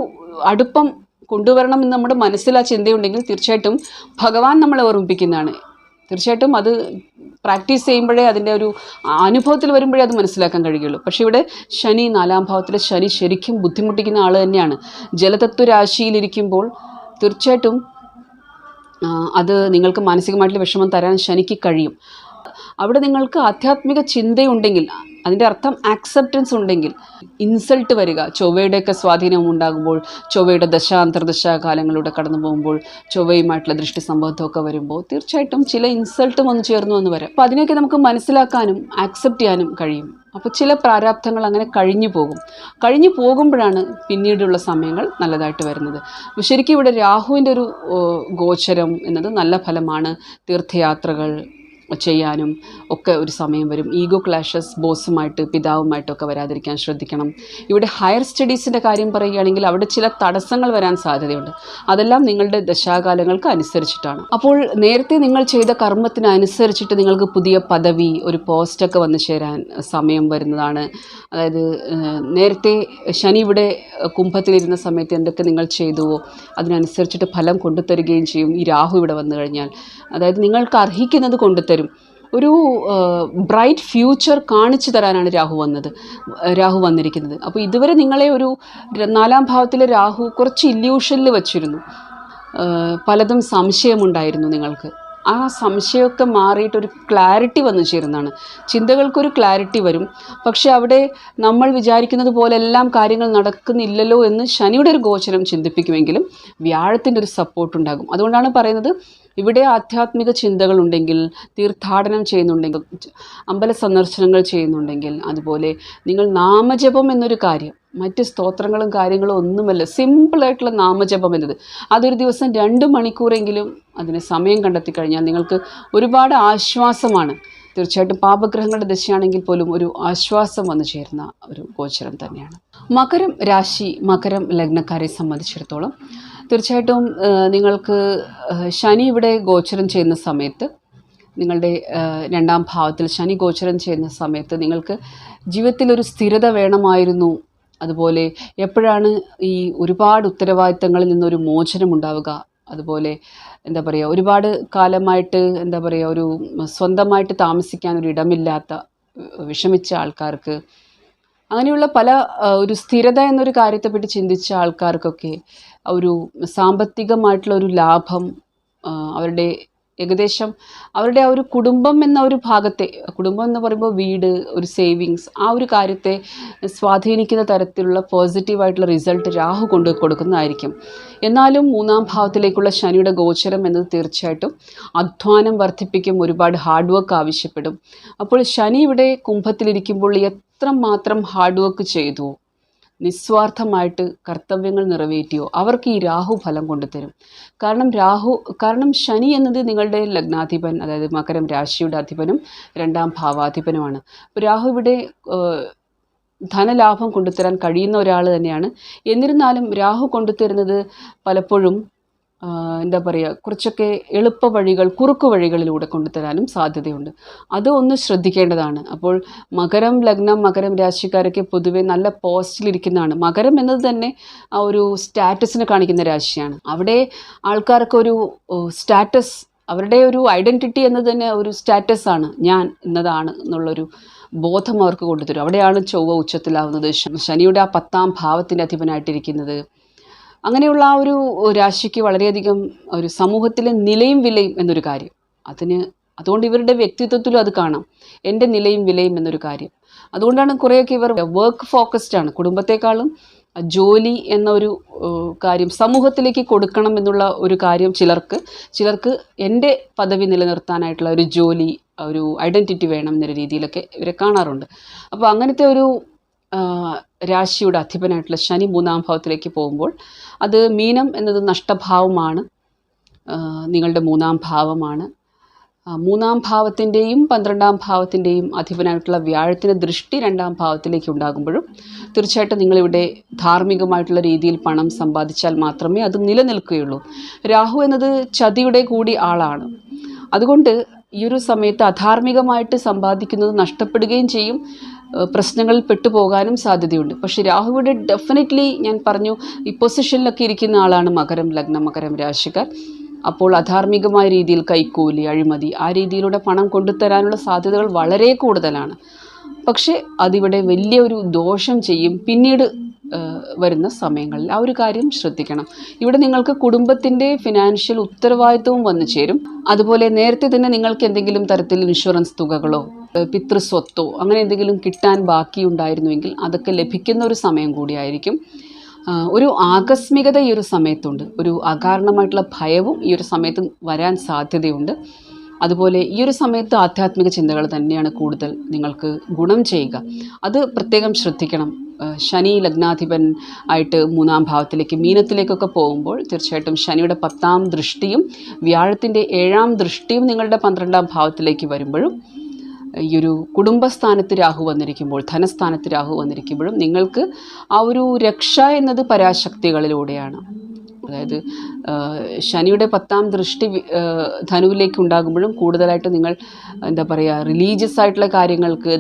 അടുപ്പം കൊണ്ടുവരണം എന്ന് നമ്മുടെ മനസ്സിൽ ആ ചിന്തയുണ്ടെങ്കിൽ തീർച്ചയായിട്ടും ഭഗവാൻ നമ്മളെ ഓർമ്മിപ്പിക്കുന്നതാണ്. തീർച്ചയായിട്ടും അത് പ്രാക്ടീസ് ചെയ്യുമ്പോഴേ അതിൻ്റെ ഒരു അനുഭവത്തിൽ വരുമ്പോഴേ അത് മനസ്സിലാക്കാൻ കഴിയുള്ളൂ. പക്ഷേ ഇവിടെ ശനി 4-ാം ഭാവത്തിലെ ശനി ശരിക്കും ബുദ്ധിമുട്ടിക്കുന്ന ആൾ തന്നെയാണ്. ജലതത്വ രാശിയിലിരിക്കുമ്പോൾ തീർച്ചയായിട്ടും അത് നിങ്ങൾക്ക് മാനസികമായിട്ടുള്ള വിഷമം തരാൻ ശനിക്ക് കഴിയും. അവിടെ നിങ്ങൾക്ക് ആധ്യാത്മിക ചിന്തയുണ്ടെങ്കിൽ, അതിൻ്റെ അർത്ഥം ആക്സെപ്റ്റൻസ് ഉണ്ടെങ്കിൽ. ഇൻസൾട്ട് വരിക, ചൊവ്വയുടെയൊക്കെ സ്വാധീനം ഉണ്ടാകുമ്പോൾ, ചൊവ്വയുടെ കാലങ്ങളിലൂടെ കടന്നു പോകുമ്പോൾ, ചൊവ്വയുമായിട്ടുള്ള ദൃഷ്ടി സംബന്ധമൊക്കെ വരുമ്പോൾ തീർച്ചയായിട്ടും ചില ഇൻസൾട്ടും ഒന്ന് ചേർന്നു എന്ന് വരാം. അപ്പോൾ അതിനെയൊക്കെ നമുക്ക് മനസ്സിലാക്കാനും ആക്സെപ്റ്റ് ചെയ്യാനും കഴിയും. അപ്പോൾ ചില പ്രാരാബ്ധങ്ങൾ അങ്ങനെ കഴിഞ്ഞു പോകുമ്പോഴാണ് പിന്നീടുള്ള സമയങ്ങൾ നല്ലതായിട്ട് വരുന്നത്. അപ്പോൾ ശരിക്കും ഇവിടെ രാഹുവിൻ്റെ ഒരു ഗോചരം എന്നത് നല്ല ഫലമാണ്. തീർത്ഥയാത്രകൾ ചെയ്യാനും ഒക്കെ ഒരു സമയം വരും. ഈഗോ ക്ലാഷസ് ബോസുമായിട്ട് പിതാവുമായിട്ടൊക്കെ വരാതിരിക്കാൻ ശ്രദ്ധിക്കണം. ഇവിടെ ഹയർ സ്റ്റഡീസിൻ്റെ കാര്യം പറയുകയാണെങ്കിൽ അവിടെ ചില തടസ്സങ്ങൾ വരാൻ സാധ്യതയുണ്ട്. അതെല്ലാം നിങ്ങളുടെ ദശാകാലങ്ങൾക്ക് അനുസരിച്ചിട്ടാണ്. അപ്പോൾ നേരത്തെ നിങ്ങൾ ചെയ്ത കർമ്മത്തിനനുസരിച്ചിട്ട് നിങ്ങൾക്ക് പുതിയ പദവി, ഒരു പോസ്റ്റൊക്കെ വന്നു ചേരാൻ സമയം വരുന്നതാണ്. അതായത് നേരത്തെ ശനി ഇവിടെ കുംഭത്തിലിരുന്ന സമയത്ത് എന്തൊക്കെ നിങ്ങൾ ചെയ്തുവോ അതിനനുസരിച്ചിട്ട് ഫലം കൊണ്ടുതരികയും ചെയ്യും ഈ രാഹു ഇവിടെ വന്നു കഴിഞ്ഞാൽ. അതായത് നിങ്ങൾക്ക് അർഹിക്കുന്നത് കൊണ്ടുതരും. ഒരു ബ്രൈറ്റ് ഫ്യൂച്ചർ കാണിച്ചു തരാനാണ് രാഹു വന്നിരിക്കുന്നത്. അപ്പോൾ ഇതുവരെ നിങ്ങളെ ഒരു 4-ാം ഭാവത്തിലെ രാഹു കുറച്ച് ഇല്യൂഷനിൽ വച്ചിരുന്നു. പലതും സംശയമുണ്ടായിരുന്നു നിങ്ങൾക്ക്. ആ സംശയമൊക്കെ മാറിയിട്ടൊരു ക്ലാരിറ്റി വന്നു ചേരുന്നതാണ്. ചിന്തകൾക്കൊരു ക്ലാരിറ്റി വരും. പക്ഷെ അവിടെ നമ്മൾ വിചാരിക്കുന്നത് പോലെല്ലാം കാര്യങ്ങൾ നടക്കുന്നില്ലല്ലോ എന്ന് ശനിയുടെ ഒരു ഗോചരം ചിന്തിപ്പിക്കുമെങ്കിലും വ്യാഴത്തിൻ്റെ ഒരു സപ്പോർട്ട് ഉണ്ടാകും. അതുകൊണ്ടാണ് പറയുന്നത്, ഇവിടെ ആധ്യാത്മിക ചിന്തകളുണ്ടെങ്കിൽ, തീർത്ഥാടനം ചെയ്യുന്നുണ്ടെങ്കിൽ, അമ്പല സന്ദർശനങ്ങൾ ചെയ്യുന്നുണ്ടെങ്കിൽ, അതുപോലെ നിങ്ങൾ നാമജപം എന്നൊരു കാര്യം, മറ്റ് സ്തോത്രങ്ങളും കാര്യങ്ങളും ഒന്നുമല്ല, സിമ്പിളായിട്ടുള്ള നാമജപം എന്നത് അതൊരു ദിവസം 2 മണിക്കൂറെങ്കിലും അതിന് സമയം കണ്ടെത്തി കഴിഞ്ഞാൽ നിങ്ങൾക്ക് ഒരുപാട് ആശ്വാസമാണ്. തീർച്ചയായിട്ടും പാപഗ്രഹങ്ങളുടെ ദശയാണെങ്കിൽ പോലും ഒരു ആശ്വാസം വന്നു ചേരുന്ന ഒരു ഗോചരം തന്നെയാണ്. മകരം രാശി, മകരം ലഗ്നക്കാരെ സംബന്ധിച്ചിടത്തോളം തീർച്ചയായിട്ടും നിങ്ങൾക്ക് ശനി ഇവിടെ ഗോചരം ചെയ്യുന്ന സമയത്ത്, നിങ്ങളുടെ 2-ാം ഭാവത്തിൽ ശനി ഗോചരം ചെയ്യുന്ന സമയത്ത് നിങ്ങൾക്ക് ജീവിതത്തിലൊരു സ്ഥിരത വേണമായിരുന്നു. അതുപോലെ എപ്പോഴാണ് ഈ ഒരുപാട് ഉത്തരവാദിത്തങ്ങളിൽ നിന്നൊരു മോചനം ഉണ്ടാവുക, അതുപോലെ എന്താ പറയുക, ഒരുപാട് കാലമായിട്ട് എന്താ പറയുക, ഒരു സ്വന്തമായിട്ട് താമസിക്കാൻ ഒരു ഇടമില്ലാത്ത വിഷമിച്ച ആൾക്കാർക്ക്, അങ്ങനെയുള്ള പല ഒരു സ്ഥിരത എന്നൊരു കാര്യത്തെപ്പറ്റി ചിന്തിച്ച ആൾക്കാർക്കൊക്കെ ഒരു സാമ്പത്തികമായിട്ടുള്ള ഒരു ലാഭം, അവരുടെ ഏകദേശം അവരുടെ ആ ഒരു കുടുംബം എന്ന ഒരു ഭാഗത്തെ, കുടുംബം എന്ന് പറയുമ്പോൾ വീട്, ഒരു സേവിങ്സ്, ആ ഒരു കാര്യത്തെ സ്വാധീനിക്കുന്ന തരത്തിലുള്ള പോസിറ്റീവായിട്ടുള്ള റിസൾട്ട് രാഹു കൊണ്ട് കൊടുക്കുന്നതായിരിക്കും. എന്നാലും 3-ാം ഭാവത്തിലേക്കുള്ള ശനിയുടെ ഗോചരം എന്നത് തീർച്ചയായിട്ടും അധ്വാനം വർദ്ധിപ്പിക്കും, ഒരുപാട് ഹാർഡ് വർക്ക് ആവശ്യപ്പെടും. അപ്പോൾ ശനി ഇവിടെ കുംഭത്തിലിരിക്കുമ്പോൾ എത്രമാത്രം ഹാർഡ് വർക്ക് ചെയ്തു, നിസ്വാർത്ഥമായിട്ട് കർത്തവ്യങ്ങൾ നിറവേറ്റിയോ അവർക്ക് ഈ രാഹു ഫലം കൊണ്ടുതരും. കാരണം ശനി എന്നത് നിങ്ങളുടെ ലഗ്നാധിപൻ, അതായത് മകരം രാശിയുടെ അധിപനും 2-ാം ഭാവാധിപനുമാണ്. അപ്പോൾ രാഹു ഇവിടെ ധനലാഭം കൊണ്ടുതരാൻ കഴിയുന്ന ഒരാൾ തന്നെയാണ്. എന്നിരുന്നാലും രാഹു കൊണ്ടുതരുന്നത് പലപ്പോഴും എന്താ പറയുക, കുറച്ചൊക്കെ എളുപ്പ വഴികൾ, കുറുക്കു വഴികളിലൂടെ കൊണ്ടുതരാനും സാധ്യതയുണ്ട്. അത് ഒന്ന് ശ്രദ്ധിക്കേണ്ടതാണ്. അപ്പോൾ മകരം ലഗ്നം, മകരം രാശിക്കാരൊക്കെ പൊതുവെ നല്ല പോസ്റ്റിലിരിക്കുന്നതാണ്. മകരം എന്നത് തന്നെ ആ ഒരു സ്റ്റാറ്റസിനെ കാണിക്കുന്ന രാശിയാണ്. അവിടെ ആൾക്കാർക്ക് ഒരു സ്റ്റാറ്റസ്, അവരുടെ ഒരു ഐഡൻറ്റിറ്റി എന്നത് തന്നെ ഒരു സ്റ്റാറ്റസാണ്, ഞാൻ എന്നതാണ് എന്നുള്ളൊരു ബോധം അവർക്ക് കൊണ്ടുതരും. അവിടെയാണ് ചൊവ്വ ഉച്ചത്തിലാവുന്നത്, ശനിയുടെ ആ 10-ാം ഭാവത്തിൻ്റെ അധിപനായിട്ടിരിക്കുന്നത്. അങ്ങനെയുള്ള ആ ഒരു രാശിക്ക് വളരെയധികം ഒരു സമൂഹത്തിലെ നിലയും വിലയും എന്നൊരു കാര്യം, അതുകൊണ്ട് ഇവരുടെ വ്യക്തിത്വത്തിലും അത് കാണാം, എൻ്റെ നിലയും വിലയും എന്നൊരു കാര്യം. അതുകൊണ്ടാണ് കുറേയൊക്കെ ഇവർ വർക്ക് ഫോക്കസ്ഡ് ആണ്. കുടുംബത്തെക്കാളും ജോലി എന്ന ഒരു കാര്യം സമൂഹത്തിലേക്ക് കൊടുക്കണം എന്നുള്ള ഒരു കാര്യം ചിലർക്ക് എൻ്റെ പദവി നിലനിർത്താനായിട്ടുള്ള ഒരു ജോലി, ഒരു ഐഡൻറ്റിറ്റി വേണം എന്നൊരു രീതിയിലൊക്കെ ഇവരെ കാണാറുണ്ട്. അപ്പോൾ അങ്ങനത്തെ ഒരു രാശിയുടെ അധിപനായിട്ടുള്ള ശനി 3-ാം ഭാവത്തിലേക്ക് പോകുമ്പോൾ, അത് മീനം എന്നത് നഷ്ടഭാവമാണ്, നിങ്ങളുടെ 3-ാം ഭാവമാണ്. 3-ാം ഭാവത്തിൻ്റെയും 12-ാം ഭാവത്തിൻ്റെയും അധിപനായിട്ടുള്ള വ്യാഴത്തിൻ്റെ ദൃഷ്ടി 2-ാം ഭാവത്തിലേക്ക് ഉണ്ടാകുമ്പോഴും തീർച്ചയായിട്ടും നിങ്ങളിവിടെ ധാർമ്മികമായിട്ടുള്ള രീതിയിൽ പണം സമ്പാദിച്ചാൽ മാത്രമേ അത് നിലനിൽക്കുകയുള്ളൂ. രാഹു എന്നത് ചതിയുടെ കൂടി ആളാണ്. അതുകൊണ്ട് ഈ ഒരു സമയത്ത് അധാർമികമായിട്ട് സമ്പാദിക്കുന്നത് നഷ്ടപ്പെടുകയും ചെയ്യും, പ്രശ്നങ്ങളിൽ പെട്ടുപോകാനും സാധ്യതയുണ്ട്. പക്ഷേ രാഹുവിടെ ഡെഫിനറ്റ്ലി ഞാൻ പറഞ്ഞു, ഈ പൊസിഷനിലൊക്കെ ഇരിക്കുന്ന ആളാണ് മകരം ലഗ്നം, മകരം രാശിക്കാർ. അപ്പോൾ അധാർമികമായ രീതിയിൽ കൈക്കൂലി, അഴിമതി, ആ രീതിയിലൂടെ പണം കൊണ്ടുതരാനുള്ള സാധ്യതകൾ വളരെ കൂടുതലാണ്. പക്ഷേ അതിവിടെ വലിയൊരു ദോഷം ചെയ്യും പിന്നീട് വരുന്ന സമയങ്ങളിൽ. ആ ഒരു കാര്യം ശ്രദ്ധിക്കണം. ഇവിടെ നിങ്ങൾക്ക് കുടുംബത്തിൻ്റെ ഫിനാൻഷ്യൽ ഉത്തരവാദിത്വവും വന്നു ചേരും. അതുപോലെ നേരത്തെ തന്നെ നിങ്ങൾക്ക് എന്തെങ്കിലും തരത്തിൽ ഇൻഷുറൻസ് തുകകളോ പിതൃസ്വത്തോ അങ്ങനെ എന്തെങ്കിലും കിട്ടാൻ ബാക്കിയുണ്ടായിരുന്നുവെങ്കിൽ അതൊക്കെ ലഭിക്കുന്ന ഒരു സമയം കൂടിയായിരിക്കും. ഒരു ആകസ്മികത ഈ ഒരു സമയത്തുണ്ട്. ഒരു അകാരണമായിട്ടുള്ള ഭയവും ഈ ഒരു സമയത്ത് വരാൻ സാധ്യതയുണ്ട്. അതുപോലെ ഈ ഒരു സമയത്ത് ആധ്യാത്മിക ചിന്തകൾ തന്നെയാണ് കൂടുതൽ നിങ്ങൾക്ക് ഗുണം ചെയ്യുക. അത് പ്രത്യേകം ശ്രദ്ധിക്കണം. ശനി ലഗ്നാധിപൻ ആയിട്ട് 3-ാം ഭാവത്തിലേക്ക് മീനത്തിലേക്കൊക്കെ പോകുമ്പോൾ തീർച്ചയായിട്ടും ശനിയുടെ 10ാം ദൃഷ്ടിയും വ്യാഴത്തിൻ്റെ 7ാം ദൃഷ്ടിയും നിങ്ങളുടെ 12ാം ഭാവത്തിലേക്ക് വരുമ്പോഴും ഈ ഒരു കുടുംബസ്ഥാനത്ത് രാഹു വന്നിരിക്കുമ്പോൾ, ധനസ്ഥാനത്ത് രാഹു വന്നിരിക്കുമ്പോഴും നിങ്ങൾക്ക് ആ ഒരു രക്ഷ എന്നത് പരാശക്തികളിലൂടെയാണ്. അതായത് ശനിയുടെ 10ാം ദൃഷ്ടി ധനുവിലേക്ക് ഉണ്ടാകുമ്പോഴും കൂടുതലായിട്ട് നിങ്ങൾ എന്താ പറയുക, റിലീജിയസ് ആയിട്ടുള്ള കാര്യങ്ങൾക്ക്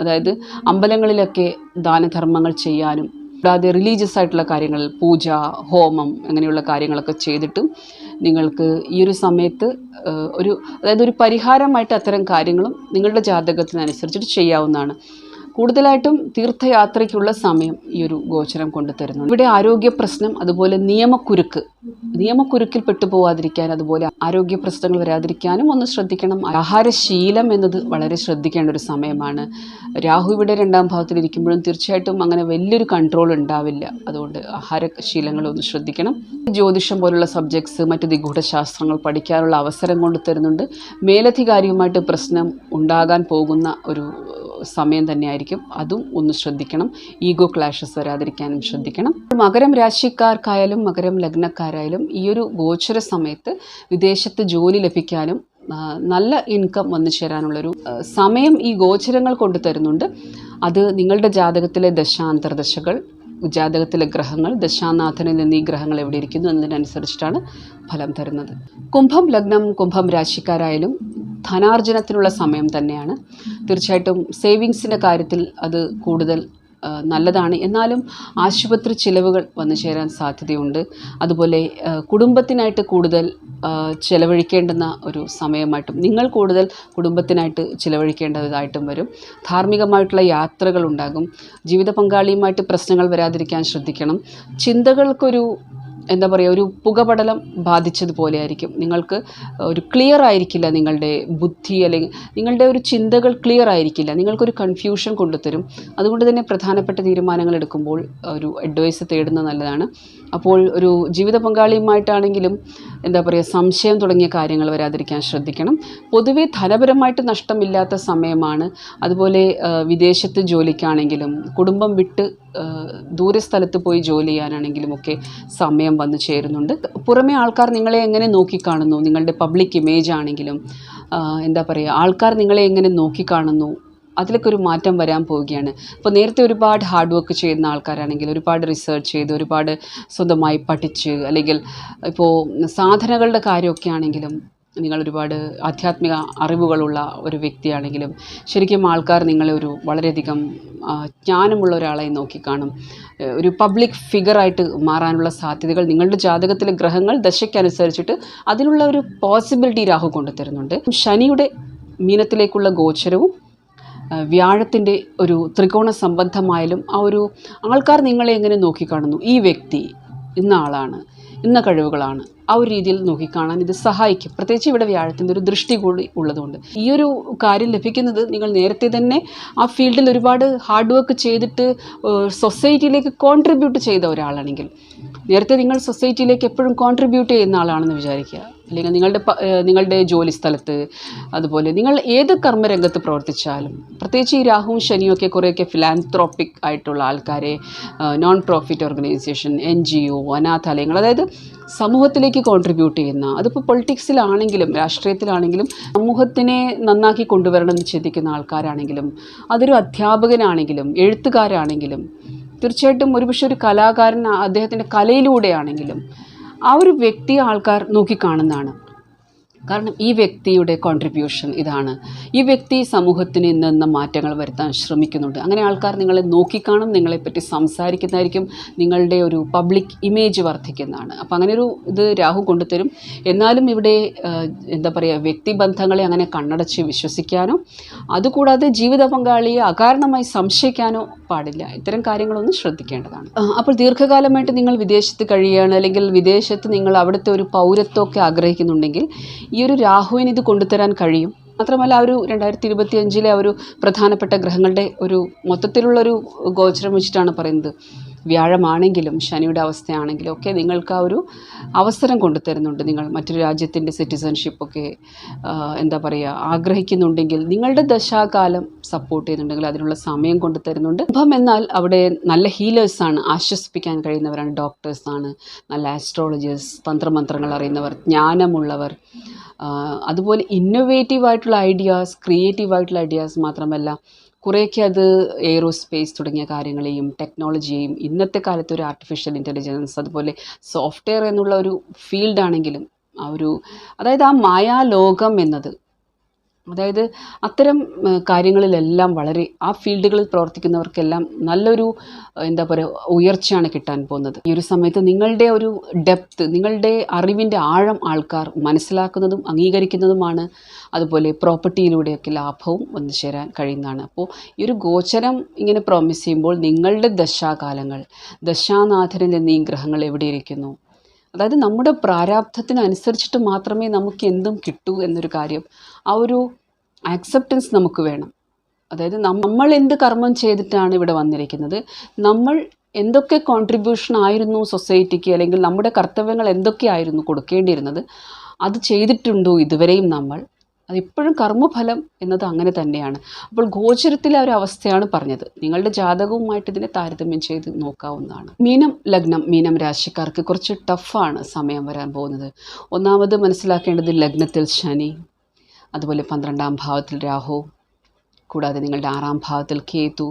അതായത് അമ്പലങ്ങളിലൊക്കെ ദാനധർമ്മങ്ങൾ ചെയ്യാനും, കൂടാതെ റിലീജിയസ് ആയിട്ടുള്ള കാര്യങ്ങൾ പൂജ, ഹോമം അങ്ങനെയുള്ള കാര്യങ്ങളൊക്കെ ചെയ്തിട്ടും നിങ്ങൾക്ക് ഈ ഒരു സമയത്ത് അതായത് ഒരു പരിഹാരമായിട്ട് അത്തരം കാര്യങ്ങളും നിങ്ങളുടെ ജാതകത്തിനനുസരിച്ചിട്ട് ചെയ്യാവുന്നതാണ്. കൂടുതലായിട്ടും തീർത്ഥയാത്രയ്ക്കുള്ള സമയം ഈ ഒരു ഗോചരം കൊണ്ട് തരുന്നുണ്ട്. ഇവിടെ ആരോഗ്യ പ്രശ്നം, അതുപോലെ നിയമക്കുരുക്കിൽ പെട്ടുപോകാതിരിക്കാൻ, അതുപോലെ ആരോഗ്യ പ്രശ്നങ്ങൾ വരാതിരിക്കാനും ഒന്ന് ശ്രദ്ധിക്കണം. ആഹാരശീലം എന്നത് വളരെ ശ്രദ്ധിക്കേണ്ട ഒരു സമയമാണ്. രാഹു ഇവിടെ 2ാം ഭാവത്തിലിരിക്കുമ്പോഴും തീർച്ചയായിട്ടും അങ്ങനെ വലിയൊരു കൺട്രോൾ ഉണ്ടാവില്ല. അതുകൊണ്ട് ആഹാരശീലങ്ങളൊന്ന് ശ്രദ്ധിക്കണം. ജ്യോതിഷം പോലുള്ള സബ്ജക്ട്സ്, മറ്റ് നിഗൂഢശാസ്ത്രങ്ങൾ പഠിക്കാനുള്ള അവസരം കൊണ്ട് തരുന്നുണ്ട്. മേലധികാരിയുമായിട്ട് പ്രശ്നം ഉണ്ടാകാൻ പോകുന്ന ഒരു സമയം തന്നെയായിരിക്കും. അതും ഒന്ന് ശ്രദ്ധിക്കണം. ഈഗോ ക്ലാഷസ് വരാതിരിക്കാനും ശ്രദ്ധിക്കണം. മകരം രാശിക്കാർക്കായാലും മകരം ലഗ്നക്കാരായാലും ഈ ഒരു ഗോചര സമയത്ത് വിദേശത്ത് ജോലി ലഭിക്കാനും നല്ല ഇൻകം വന്നു ചേരാനുള്ളൊരു സമയം ഈ ഗോചരങ്ങൾ കൊണ്ട് തരുന്നുണ്ട്. അത് നിങ്ങളുടെ ജാതകത്തിലെ ദശാന്തർദശകൾ, ജാതകത്തിലെ ഗ്രഹങ്ങൾ, ദശാനാഥനിൽ നിന്ന് ഈ ഗ്രഹങ്ങൾ എവിടെ ഇരിക്കുന്നു എന്നതിനനുസരിച്ചിട്ടാണ് ഫലം തരുന്നത്. കുംഭം ലഗ്നം, കുംഭം രാശിക്കാരായാലും ധനാർജനത്തിനുള്ള സമയം തന്നെയാണ്. തീർച്ചയായിട്ടും സേവിങ്സിൻ്റെ കാര്യത്തിൽ അത് കൂടുതൽ നല്ലതാണ്. എന്നാലും ആശുപത്രി ചിലവുകൾ വന്നു ചേരാൻ സാധ്യതയുണ്ട്. അതുപോലെ കുടുംബത്തിനായിട്ട് കൂടുതൽ ചിലവഴിക്കേണ്ടുന്ന ഒരു സമയമായിട്ടും, നിങ്ങൾ കൂടുതൽ കുടുംബത്തിനായിട്ട് ചിലവഴിക്കേണ്ടതായിട്ടും വരും. ധാർമ്മികമായിട്ടുള്ള യാത്രകൾ ഉണ്ടാകും. ജീവിത പങ്കാളിയുമായിട്ട് പ്രശ്നങ്ങൾ വരാതിരിക്കാൻ ശ്രദ്ധിക്കണം. ചിന്തകൾക്കൊരു എന്താ പറയുക, ഒരു പുകപടലം ബാധിച്ചതുപോലെ ആയിരിക്കും. നിങ്ങൾക്ക് ഒരു ക്ലിയർ ആയിരിക്കില്ല നിങ്ങളുടെ ബുദ്ധി, അല്ലെങ്കിൽ നിങ്ങളുടെ ഒരു ചിന്തകൾ ക്ലിയർ ആയിരിക്കില്ല. നിങ്ങൾക്കൊരു കൺഫ്യൂഷൻ കൊണ്ടുതരും. അതുകൊണ്ട് തന്നെ പ്രധാനപ്പെട്ട തീരുമാനങ്ങൾ എടുക്കുമ്പോൾ ഒരു അഡ്വൈസ് തേടുന്നത് നല്ലതാണ്. അപ്പോൾ ഒരു ജീവിത പങ്കാളിയുമായിട്ടാണെങ്കിലും എന്താ പറയുക, സംശയം തുടങ്ങിയ കാര്യങ്ങൾ വരാതിരിക്കാൻ ശ്രദ്ധിക്കണം. പൊതുവെ ധനപരമായിട്ട് നഷ്ടമില്ലാത്ത സമയമാണ്. അതുപോലെ വിദേശത്ത് ജോലിക്കാണെങ്കിലും കുടുംബം വിട്ട് ദൂരസ്ഥലത്ത് പോയി ജോലി ചെയ്യാനാണെങ്കിലും ഒക്കെ സമയം വന്നു ചേരുന്നുണ്ട്. പുറമേ ആൾക്കാർ നിങ്ങളെ എങ്ങനെ നോക്കിക്കാണുന്നു, നിങ്ങളുടെ പബ്ലിക് ഇമേജ് ആണെങ്കിലും എന്താ പറയുക, ആൾക്കാർ നിങ്ങളെ എങ്ങനെ നോക്കിക്കാണുന്നു, അതിലൊക്കെ ഒരു മാറ്റം വരാൻ പോവുകയാണ്. ഇപ്പോൾ നേരത്തെ ഒരുപാട് ഹാർഡ് വർക്ക് ചെയ്യുന്ന ആൾക്കാരാണെങ്കിൽ, ഒരുപാട് റിസർച്ച് ചെയ്ത്, ഒരുപാട് സ്വന്തമായി പഠിച്ച്, അല്ലെങ്കിൽ ഇപ്പോൾ സാധനകളുടെ കാര്യമൊക്കെ ആണെങ്കിലും നിങ്ങൾ ഒരുപാട് ആധ്യാത്മിക അറിവുകളുള്ള ഒരു വ്യക്തിയാണെങ്കിലും ശരിക്കും ആൾക്കാർ നിങ്ങളെ ഒരു വളരെയധികം ജ്ഞാനമുള്ള ഒരാളായി നോക്കിക്കാണും. ഒരു പബ്ലിക് ഫിഗറായിട്ട് മാറാനുള്ള സാധ്യതകൾ നിങ്ങളുടെ ജാതകത്തിലെ ഗ്രഹങ്ങൾ ദശയ്ക്കനുസരിച്ചിട്ട് അതിനുള്ള ഒരു പോസിബിലിറ്റി രാഹു കൊണ്ടുതരുന്നുണ്ട്. ശനിയുടെ മീനത്തിലേക്കുള്ള ഗോചരവും വ്യാഴത്തിൻ്റെ ഒരു ത്രികോണ സംബന്ധമായാലും ആ ഒരു ആൾക്കാർ നിങ്ങളെ എങ്ങനെ നോക്കിക്കാണുന്നു, ഈ വ്യക്തി ഇന്ന ആളാണ്, ഇന്ന കഴിവുകളാണ്, ആ ഒരു രീതിയിൽ നോക്കിക്കാണാൻ ഇത് സഹായിക്കും. പ്രത്യേകിച്ച് ഇവിടെ വ്യാഴത്തിൻ്റെ ഒരു ദൃഷ്ടി കൂടി ഉള്ളതുകൊണ്ട് ഈ ഒരു കാര്യം ലഭിക്കുന്നത് നിങ്ങൾ നേരത്തെ തന്നെ ആ ഫീൽഡിൽ ഒരുപാട് ഹാർഡ് വർക്ക് ചെയ്തിട്ട് സൊസൈറ്റിയിലേക്ക് കോൺട്രിബ്യൂട്ട് ചെയ്ത ഒരാളാണെങ്കിൽ, നേരത്തെ നിങ്ങൾ സൊസൈറ്റിയിലേക്ക് എപ്പോഴും കോൺട്രിബ്യൂട്ട് ചെയ്യുന്ന ആളാണെന്ന് വിചാരിക്കുക. അല്ലെങ്കിൽ നിങ്ങളുടെ ജോലി സ്ഥലത്ത്, അതുപോലെ നിങ്ങൾ ഏത് കർമ്മരംഗത്ത് പ്രവർത്തിച്ചാലും, പ്രത്യേകിച്ച് ഈ രാഹുവും ശനിയും ഒക്കെ കുറേയൊക്കെ ഫിലാന്ത്രോപ്പിക് ആയിട്ടുള്ള ആൾക്കാരെ, നോൺ പ്രോഫിറ്റ് ഓർഗനൈസേഷൻ, NGO, അനാഥാലയങ്ങൾ, അതായത് സമൂഹത്തിലേക്ക് കോൺട്രിബ്യൂട്ട് ചെയ്യുന്ന, അതിപ്പോൾ പൊളിറ്റിക്സിലാണെങ്കിലും രാഷ്ട്രീയത്തിലാണെങ്കിലും സമൂഹത്തിനെ നന്നാക്കി കൊണ്ടുവരണമെന്ന് ചിന്തിക്കുന്ന ആൾക്കാരാണെങ്കിലും, അതൊരു അധ്യാപകനാണെങ്കിലും എഴുത്തുകാരാണെങ്കിലും, തീർച്ചയായിട്ടും ഒരുപക്ഷെ ഒരു കലാകാരൻ അദ്ദേഹത്തിൻ്റെ കലയിലൂടെയാണെങ്കിലും ആ ഒരു വ്യക്തിയെ ആൾക്കാർ നോക്കിക്കാണുന്നതാണ്. കാരണം ഈ വ്യക്തിയുടെ കോൺട്രിബ്യൂഷൻ ഇതാണ്, ഈ വ്യക്തി സമൂഹത്തിന് ഇന്ന മാറ്റങ്ങൾ വരുത്താൻ ശ്രമിക്കുന്നുണ്ട്. അങ്ങനെ ആൾക്കാർ നിങ്ങളെ നോക്കിക്കാണും, നിങ്ങളെപ്പറ്റി സംസാരിക്കുന്നതായിരിക്കും, നിങ്ങളുടെ ഒരു പബ്ലിക് ഇമേജ് വർദ്ധിക്കുന്നതാണ്. അപ്പം അങ്ങനെ ഒരു ഇത് രാഹു കൊണ്ടുതരും. എന്നാലും ഇവിടെ എന്താ പറയുക, വ്യക്തിബന്ധങ്ങളെ അങ്ങനെ കണ്ണടച്ച് വിശ്വസിക്കാനോ, അതുകൂടാതെ ജീവിത പങ്കാളിയെ അകാരണമായി സംശയിക്കാനോ പാടില്ല. ഇത്തരം കാര്യങ്ങളൊന്നും ശ്രദ്ധിക്കേണ്ടതാണ്. അപ്പോൾ ദീർഘകാലമായിട്ട് നിങ്ങൾ വിദേശത്ത് കഴിയുകയാണ്, അല്ലെങ്കിൽ വിദേശത്ത് നിങ്ങൾ അവിടുത്തെ ഒരു പൗരത്വമൊക്കെ ആഗ്രഹിക്കുന്നുണ്ടെങ്കിൽ ഈ ഒരു രാഹുവിന് ഇത് കൊണ്ടുതരാൻ കഴിയും. മാത്രമല്ല ആ ഒരു 2025 ഒരു പ്രധാനപ്പെട്ട ഗ്രഹങ്ങളുടെ ഒരു മൊത്തത്തിലുള്ളൊരു ഗോചരം വെച്ചിട്ടാണ് പറയുന്നത്. വ്യാഴമാണെങ്കിലും ശനിയുടെ അവസ്ഥയാണെങ്കിലും ഒക്കെ നിങ്ങൾക്ക് ആ ഒരു അവസരം കൊണ്ടു തരുന്നുണ്ട്. നിങ്ങൾ മറ്റൊരു രാജ്യത്തിൻ്റെ സിറ്റിസൺഷിപ്പൊക്കെ എന്താ പറയുക ആഗ്രഹിക്കുന്നുണ്ടെങ്കിൽ, നിങ്ങളുടെ ദശാകാലം സപ്പോർട്ട് ചെയ്യുന്നുണ്ടെങ്കിൽ അതിനുള്ള സമയം കൊണ്ടു തരുന്നുണ്ട്. കുംഭം എന്നാൽ അവിടെ നല്ല ഹീലേഴ്സാണ്, ആശ്വസിപ്പിക്കാൻ കഴിയുന്നവരാണ്, ഡോക്ടേഴ്സാണ്, നല്ല ആസ്ട്രോളജേഴ്സ്, തന്ത്രമന്ത്രങ്ങൾ അറിയുന്നവർ, ജ്ഞാനമുള്ളവർ, അതുപോലെ ഇന്നൊവേറ്റീവായിട്ടുള്ള ഐഡിയാസ്, ക്രിയേറ്റീവായിട്ടുള്ള ഐഡിയാസ് മാത്രമല്ല കുറേയൊക്കെ അത് എയ്റോസ്പേസ് തുടങ്ങിയ കാര്യങ്ങളെയും ടെക്നോളജിയെയും ഇന്നത്തെ കാലത്ത് ഒരു ആർട്ടിഫിഷ്യൽ ഇൻ്റലിജൻസ് അതുപോലെ സോഫ്റ്റ്വെയർ എന്നുള്ള ഒരു ഫീൽഡാണെങ്കിലും അതായത് ആ മായാലോകം എന്നത്, അതായത് അത്തരം കാര്യങ്ങളിലെല്ലാം വളരെ ആ ഫീൽഡുകളിൽ പ്രവർത്തിക്കുന്നവർക്കെല്ലാം നല്ലൊരു എന്താ പറയുക ഉയർച്ചയാണ് കിട്ടാൻ പോകുന്നത്. ഈ ഒരു സമയത്ത് നിങ്ങളുടെ ഒരു ഡെപ്ത്, നിങ്ങളുടെ അറിവിൻ്റെ ആഴം ആൾക്കാർ മനസ്സിലാക്കുന്നതും അംഗീകരിക്കുന്നതുമാണ്. അതുപോലെ പ്രോപ്പർട്ടിയിലൂടെയൊക്കെ ലാഭവും വന്നു ചേരാൻ കഴിയുന്നതാണ്. അപ്പോൾ ഈ ഒരു ഗോചരം ഇങ്ങനെ പ്രോമിസ് ചെയ്യുമ്പോൾ നിങ്ങളുടെ ദശാകാലങ്ങൾ, ദശാനാഥരൻ എന്നീ ഗ്രഹങ്ങൾ എവിടെയിരിക്കുന്നു, അതായത് നമ്മുടെ പ്രാരാബ്ധത്തിനനുസരിച്ചിട്ട് മാത്രമേ നമുക്ക് എന്തും കിട്ടൂ എന്നൊരു കാര്യം, ആ ഒരു ആക്സെപ്റ്റൻസ് നമുക്ക് വേണം. അതായത് നമ്മൾ എന്ത് കർമ്മം ചെയ്തിട്ടാണ് ഇവിടെ വന്നിരിക്കുന്നത്, നമ്മൾ എന്തൊക്കെ കോൺട്രിബ്യൂഷൻ ആയിരുന്നു സൊസൈറ്റിക്ക്, അല്ലെങ്കിൽ നമ്മുടെ കർത്തവ്യങ്ങൾ എന്തൊക്കെയായിരുന്നു കൊടുക്കേണ്ടിയിരുന്നത്, അത് ചെയ്തിട്ടുണ്ടോ ഇതുവരെയും നമ്മൾ, അതിപ്പോഴും കർമ്മഫലം എന്നത് അങ്ങനെ തന്നെയാണ്. അപ്പോൾ ഗോചരത്തിലെ ഒരു അവസ്ഥയാണ് പറഞ്ഞത്. നിങ്ങളുടെ ജാതകവുമായിട്ട് ഇതിനെ താരതമ്യം ചെയ്ത് നോക്കാവുന്നതാണ്. മീനം ലഗ്നം, മീനം രാശിക്കാർക്ക് കുറച്ച് ടഫാണ് സമയം വരാൻ പോകുന്നത്. ഒന്നാമത് മനസ്സിലാക്കേണ്ടത് ലഗ്നത്തിൽ ശനി, അതുപോലെ 12ാം ഭാവത്തിൽ രാഹു, കൂടാതെ നിങ്ങളുടെ 6ാം ഭാവത്തിൽ കേതു.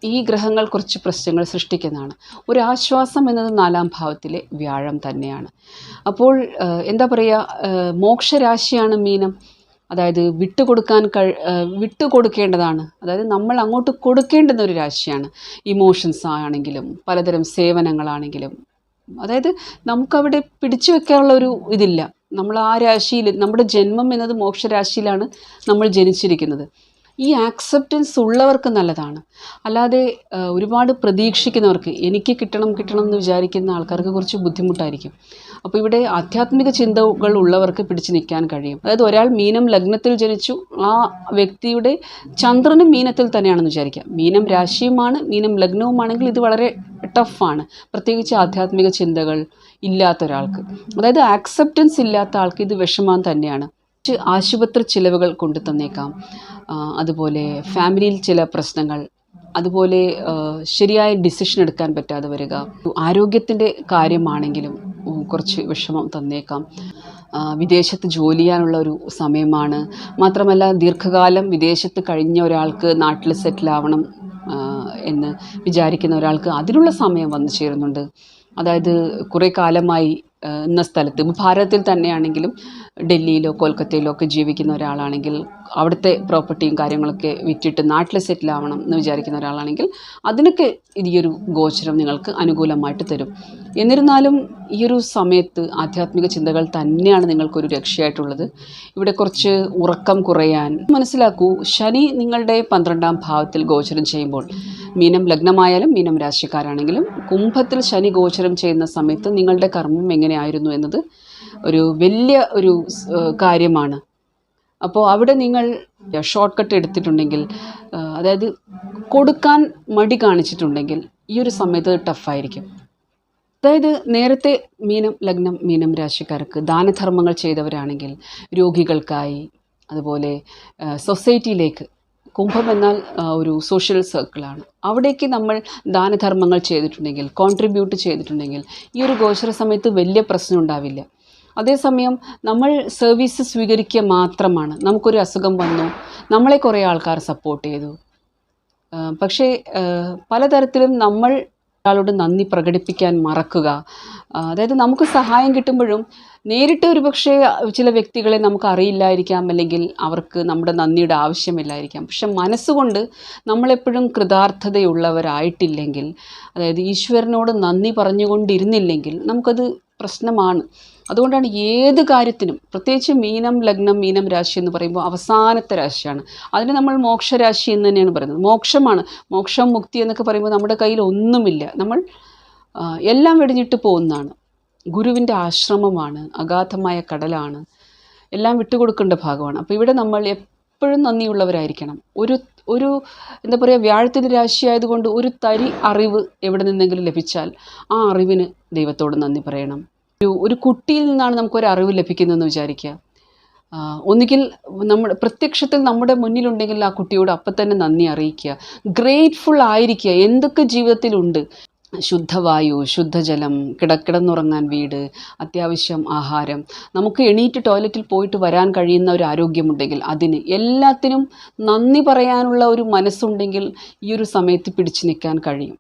ഈ ഗ്രഹങ്ങൾ കുറച്ച് പ്രശ്നങ്ങൾ സൃഷ്ടിക്കുന്നതാണ്. ഒരു ആശ്വാസം എന്നത് 4ാം ഭാവത്തിലെ വ്യാഴം തന്നെയാണ്. അപ്പോൾ എന്താ പറയുക, മോക്ഷരാശിയാണ് മീനം. അതായത് വിട്ടുകൊടുക്കേണ്ടതാണ്. അതായത് നമ്മൾ അങ്ങോട്ട് കൊടുക്കേണ്ടുന്ന ഒരു രാശിയാണ്. ഇമോഷൻസ് ആണെങ്കിലും പലതരം സേവനങ്ങളാണെങ്കിലും, അതായത് നമുക്കവിടെ പിടിച്ചു വെക്കാനുള്ള ഒരു ഇതില്ല. നമ്മൾ ആ രാശിയിൽ, നമ്മുടെ ജന്മം എന്നത് മോക്ഷരാശിയിലാണ് നമ്മൾ ജനിച്ചിരിക്കുന്നത്. ഈ ആക്സെപ്റ്റൻസ് ഉള്ളവർക്ക് നല്ലതാണ്. അല്ലാതെ ഒരുപാട് പ്രതീക്ഷിക്കുന്നവർക്ക്, എനിക്ക് കിട്ടണം എന്ന് വിചാരിക്കുന്ന ആൾക്കാർക്ക് കുറച്ച് ബുദ്ധിമുട്ടായിരിക്കും. അപ്പോൾ ഇവിടെ ആധ്യാത്മിക ചിന്തകൾ ഉള്ളവർക്ക് പിടിച്ചു നിൽക്കാൻ കഴിയും. അതായത് ഒരാൾ മീനം ലഗ്നത്തിൽ ജനിച്ചു, ആ വ്യക്തിയുടെ ചന്ദ്രനും മീനത്തിൽ തന്നെയാണെന്ന് വിചാരിക്കാം, മീനം രാശിയുമാണ്, മീനം ലഗ്നവുമാണെങ്കിൽ ഇത് വളരെ ടഫാണ്. പ്രത്യേകിച്ച് ആധ്യാത്മിക ചിന്തകൾ ഇല്ലാത്ത ഒരാൾക്ക്, അതായത് ആക്സെപ്റ്റൻസ് ഇല്ലാത്ത ആൾക്ക് ഇത് വിഷമം തന്നെയാണ്. ആശുപത്രി ചിലവുകൾ കൊണ്ടു തന്നേക്കാം, അതുപോലെ ഫാമിലിയിൽ ചില പ്രശ്നങ്ങൾ, അതുപോലെ ശരിയായ ഡിസിഷൻ എടുക്കാൻ പറ്റാതെ വരിക, ആരോഗ്യത്തിൻ്റെ കാര്യമാണെങ്കിലും കുറച്ച് വിഷമം തന്നേക്കാം. വിദേശത്ത് ജോലി ചെയ്യാനുള്ള ഒരു സമയമാണ്. മാത്രമല്ല ദീർഘകാലം വിദേശത്ത് കഴിഞ്ഞ ഒരാൾക്ക് നാട്ടിൽ സെറ്റിലാവണം എന്ന് വിചാരിക്കുന്ന ഒരാൾക്ക് അതിനുള്ള സമയം വന്നു ചേരുന്നുണ്ട്. അതായത് കുറേ കാലമായി ഇന്ന സ്ഥലത്ത്, ഭാരതത്തിൽ തന്നെയാണെങ്കിലും ഡൽഹിയിലോ കൊൽക്കത്തയിലോ ഒക്കെ ജീവിക്കുന്ന ഒരാളാണെങ്കിൽ അവിടുത്തെ പ്രോപ്പർട്ടിയും കാര്യങ്ങളൊക്കെ വിറ്റിട്ട് നാട്ടിൽ സെറ്റിലാവണം എന്ന് വിചാരിക്കുന്ന ഒരാളാണെങ്കിൽ അതിനൊക്കെ ഈയൊരു ഗോചരം നിങ്ങൾക്ക് അനുകൂലമായിട്ട് തരും. എന്നിരുന്നാലും ഈ ഒരു സമയത്ത് ആധ്യാത്മിക ചിന്തകൾ തന്നെയാണ് നിങ്ങൾക്കൊരു രക്ഷയായിട്ടുള്ളത്. ഇവിടെ കുറച്ച് ഉറക്കം കുറയാൻ മനസ്സിലാക്കൂ. ശനി നിങ്ങളുടെ 12ാം ഭാവത്തിൽ ഗോചരം ചെയ്യുമ്പോൾ, മീനം ലഗ്നമായാലും മീനം രാശിക്കാരാണെങ്കിലും കുംഭത്തിൽ ശനി ഗോചരം ചെയ്യുന്ന സമയത്ത് നിങ്ങളുടെ കർമ്മം എങ്ങനെയായിരുന്നു എന്നത് ഒരു വലിയ ഒരു കാര്യമാണ്. അപ്പോൾ അവിടെ നിങ്ങൾ ഷോർട്ട് കട്ട് എടുത്തിട്ടുണ്ടെങ്കിൽ, അതായത് കൊടുക്കാൻ മടി കാണിച്ചിട്ടുണ്ടെങ്കിൽ ഈ ഒരു സമയത്ത് ടഫായിരിക്കും. അതായത് നേരത്തെ മീനം ലഗ്നം മീനം രാശിക്കാർക്ക് ദാനധർമ്മങ്ങൾ ചെയ്തവരാണെങ്കിൽ രോഗികൾക്കായി, അതുപോലെ സൊസൈറ്റിയിലേക്ക്, കുംഭം എന്നാൽ ഒരു സോഷ്യൽ സർക്കിളാണ്, അവിടേക്ക് നമ്മൾ ദാനധർമ്മങ്ങൾ ചെയ്തിട്ടുണ്ടെങ്കിൽ, കോൺട്രിബ്യൂട്ട് ചെയ്തിട്ടുണ്ടെങ്കിൽ ഈ ഒരു ഗോചര സമയത്ത് വലിയ പ്രശ്നം ഉണ്ടാവില്ല. അതേസമയം നമ്മൾ സർവീസ് സ്വീകരിക്കുക മാത്രമാണ്. നമുക്കൊരു അസുഖം വന്നു, നമ്മളെ കുറേ ആൾക്കാർ സപ്പോർട്ട് ചെയ്തു, പക്ഷേ പലതരത്തിലും നമ്മൾ ഒരാളോട് നന്ദി പ്രകടിപ്പിക്കാൻ മറക്കുക. അതായത് നമുക്ക് സഹായം കിട്ടുമ്പോഴും നേരിട്ട് ഒരു പക്ഷേ ചില വ്യക്തികളെ നമുക്ക് അറിയില്ലായിരിക്കാം, അല്ലെങ്കിൽ അവർക്ക് നമ്മുടെ നന്ദിയുടെ ആവശ്യമില്ലായിരിക്കാം. പക്ഷെ മനസ്സുകൊണ്ട് നമ്മളെപ്പോഴും കൃതാർത്ഥതയുള്ളവരായിട്ടില്ലെങ്കിൽ, അതായത് ഈശ്വരനോട് നന്ദി പറഞ്ഞുകൊണ്ടിരുന്നില്ലെങ്കിൽ നമുക്കത് പ്രശ്നമാണ്. അതുകൊണ്ടാണ് ഏത് കാര്യത്തിനും, പ്രത്യേകിച്ച് മീനം ലഗ്നം മീനം രാശി എന്ന് പറയുമ്പോൾ അവസാനത്തെ രാശിയാണ്. അതിന് നമ്മൾ മോക്ഷരാശി എന്ന് തന്നെയാണ് പറയുന്നത്. മോക്ഷമാണ്, മോക്ഷം മുക്തി എന്നൊക്കെ പറയുമ്പോൾ നമ്മുടെ കയ്യിൽ ഒന്നുമില്ല, നമ്മൾ എല്ലാം വെടിഞ്ഞിട്ട് പോകുന്നതാണ്. ഗുരുവിൻ്റെ ആശ്രമമാണ്, അഗാധമായ കടലാണ്. എല്ലാം വിട്ടുകൊടുക്കേണ്ട ഭാഗമാണ്. അപ്പോൾ ഇവിടെ നമ്മൾ എപ്പോഴും നന്ദിയുള്ളവരായിരിക്കണം. ഒരു ഒരു എന്താ പറയുക, വ്യാഴത്തിൻ്റെ രാശി ആയതുകൊണ്ട് ഒരു തരി അറിവ് എവിടെ നിന്നെങ്കിലും ലഭിച്ചാൽ ആ അറിവിന് ദൈവത്തോട് നന്ദി പറയണം. ഒരു കുട്ടിയിൽ നിന്നാണ് നമുക്കൊരു അറിവ് ലഭിക്കുന്നതെന്ന് വിചാരിക്കുക. ഒന്നുകിൽ പ്രത്യക്ഷത്തിൽ നമ്മുടെ മുന്നിലുണ്ടെങ്കിൽ ആ കുട്ടിയോട് അപ്പം തന്നെ നന്ദി അറിയിക്കുക, ഗ്രേറ്റ്ഫുൾ ആയിരിക്കുക. എന്തൊക്കെ ജീവിതത്തിലുണ്ട്, ശുദ്ധവായു, ശുദ്ധജലം, കിടന്നുറങ്ങാൻ വീട്, അത്യാവശ്യം ആഹാരം, നമുക്ക് എണീറ്റ് ടോയ്ലറ്റിൽ പോയിട്ട് വരാൻ കഴിയുന്ന ഒരു ആരോഗ്യമുണ്ടെങ്കിൽ അതിന് എല്ലാത്തിനും നന്ദി പറയാനുള്ള ഒരു മനസ്സുണ്ടെങ്കിൽ ഈ ഒരു സമയത്ത് പിടിച്ചു നിൽക്കാൻ കഴിയും.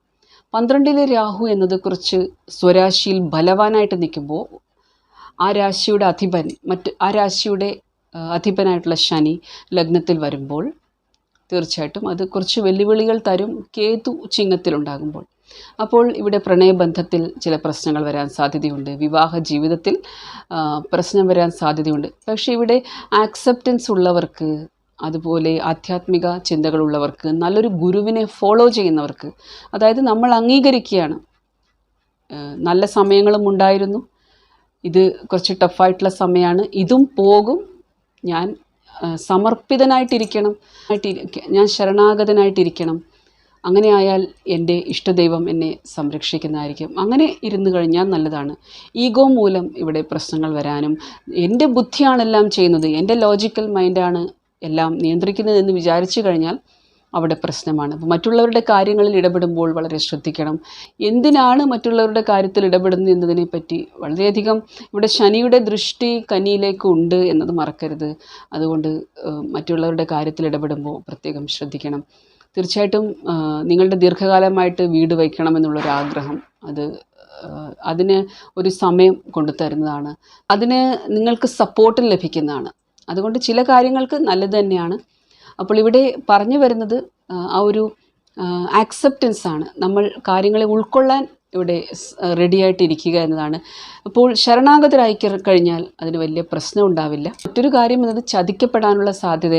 12-ലെ രാഹു എന്നത് കുറച്ച് സ്വരാശിയിൽ ബലവാനായിട്ട് നിൽക്കുമ്പോൾ ആ രാശിയുടെ അധിപനായിട്ടുള്ള ശനി ലഗ്നത്തിൽ വരുമ്പോൾ തീർച്ചയായിട്ടും അത് കുറച്ച് വെല്ലുവിളികൾ തരും. കേതു ചിങ്ങത്തിലുണ്ടാകുമ്പോൾ അപ്പോൾ ഇവിടെ പ്രണയബന്ധത്തിൽ ചില പ്രശ്നങ്ങൾ വരാൻ സാധ്യതയുണ്ട്, വിവാഹ ജീവിതത്തിൽ പ്രശ്നം വരാൻ സാധ്യതയുണ്ട്. പക്ഷേ ഇവിടെ ആക്സെപ്റ്റൻസ് ഉള്ളവർക്ക്, അതുപോലെ ആധ്യാത്മിക ചിന്തകളുള്ളവർക്ക്, നല്ലൊരു ഗുരുവിനെ ഫോളോ ചെയ്യുന്നവർക്ക്, അതായത് നമ്മൾ അംഗീകരിക്കുകയാണ്. നല്ല സമയങ്ങളും ഉണ്ടായിരുന്നു, ഇത് കുറച്ച് ടഫായിട്ടുള്ള സമയമാണ്, ഇതും പോകും, ഞാൻ സമർപ്പിതനായിട്ടിരിക്കണം, ഞാൻ ശരണാഗതനായിട്ടിരിക്കണം. അങ്ങനെ ആയാൽ എൻ്റെ ഇഷ്ടദൈവം എന്നെ സംരക്ഷിക്കുന്നതായിരിക്കും. അങ്ങനെ ഇരുന്ന് കഴിഞ്ഞാൽ നല്ലതാണ്. ഈഗോ മൂലം ഇവിടെ പ്രശ്നങ്ങൾ വരാനും, എൻ്റെ ബുദ്ധിയാണെല്ലാം ചെയ്യുന്നത്, എൻ്റെ ലോജിക്കൽ മൈൻഡാണ് എല്ലാം നിയന്ത്രിക്കുന്നതെന്ന് വിചാരിച്ചു കഴിഞ്ഞാൽ അവിടെ പ്രശ്നമാണ്. അപ്പോൾ മറ്റുള്ളവരുടെ കാര്യങ്ങളിൽ ഇടപെടുമ്പോൾ വളരെ ശ്രദ്ധിക്കണം. എന്തിനാണ് മറ്റുള്ളവരുടെ കാര്യത്തിൽ ഇടപെടുന്നത് എന്നതിനെപ്പറ്റി വളരെയധികം ഇവിടെ ശനിയുടെ ദൃഷ്ടി കന്നിയിലേക്ക് ഉണ്ട് എന്നത് മറക്കരുത്. അതുകൊണ്ട് മറ്റുള്ളവരുടെ കാര്യത്തിൽ ഇടപെടുമ്പോൾ പ്രത്യേകം ശ്രദ്ധിക്കണം. തീർച്ചയായിട്ടും നിങ്ങളുടെ ദീർഘകാലമായിട്ട് വീട് വയ്ക്കണമെന്നുള്ളൊരാഗ്രഹം, അതിന് ഒരു സമയം കൊണ്ടു തരുന്നതാണ്, അതിന് നിങ്ങൾക്ക് സപ്പോർട്ട് ലഭിക്കുന്നതാണ്. അതുകൊണ്ട് ചില കാര്യങ്ങൾക്ക് നല്ലത് തന്നെയാണ്. അപ്പോൾ ഇവിടെ പറഞ്ഞു വരുന്നത് ആ ഒരു ആക്സെപ്റ്റൻസ് ആണ്, നമ്മൾ കാര്യങ്ങളെ ഉൾക്കൊള്ളാൻ ഇവിടെ റെഡിയായിട്ടിരിക്കുക എന്നതാണ്. അപ്പോൾ ശരണാഗതരായി കഴിഞ്ഞാൽ അതിന് വലിയ പ്രശ്നം ഉണ്ടാവില്ല. മറ്റൊരു കാര്യം എന്നത് ചതിക്കപ്പെടാനുള്ള സാധ്യത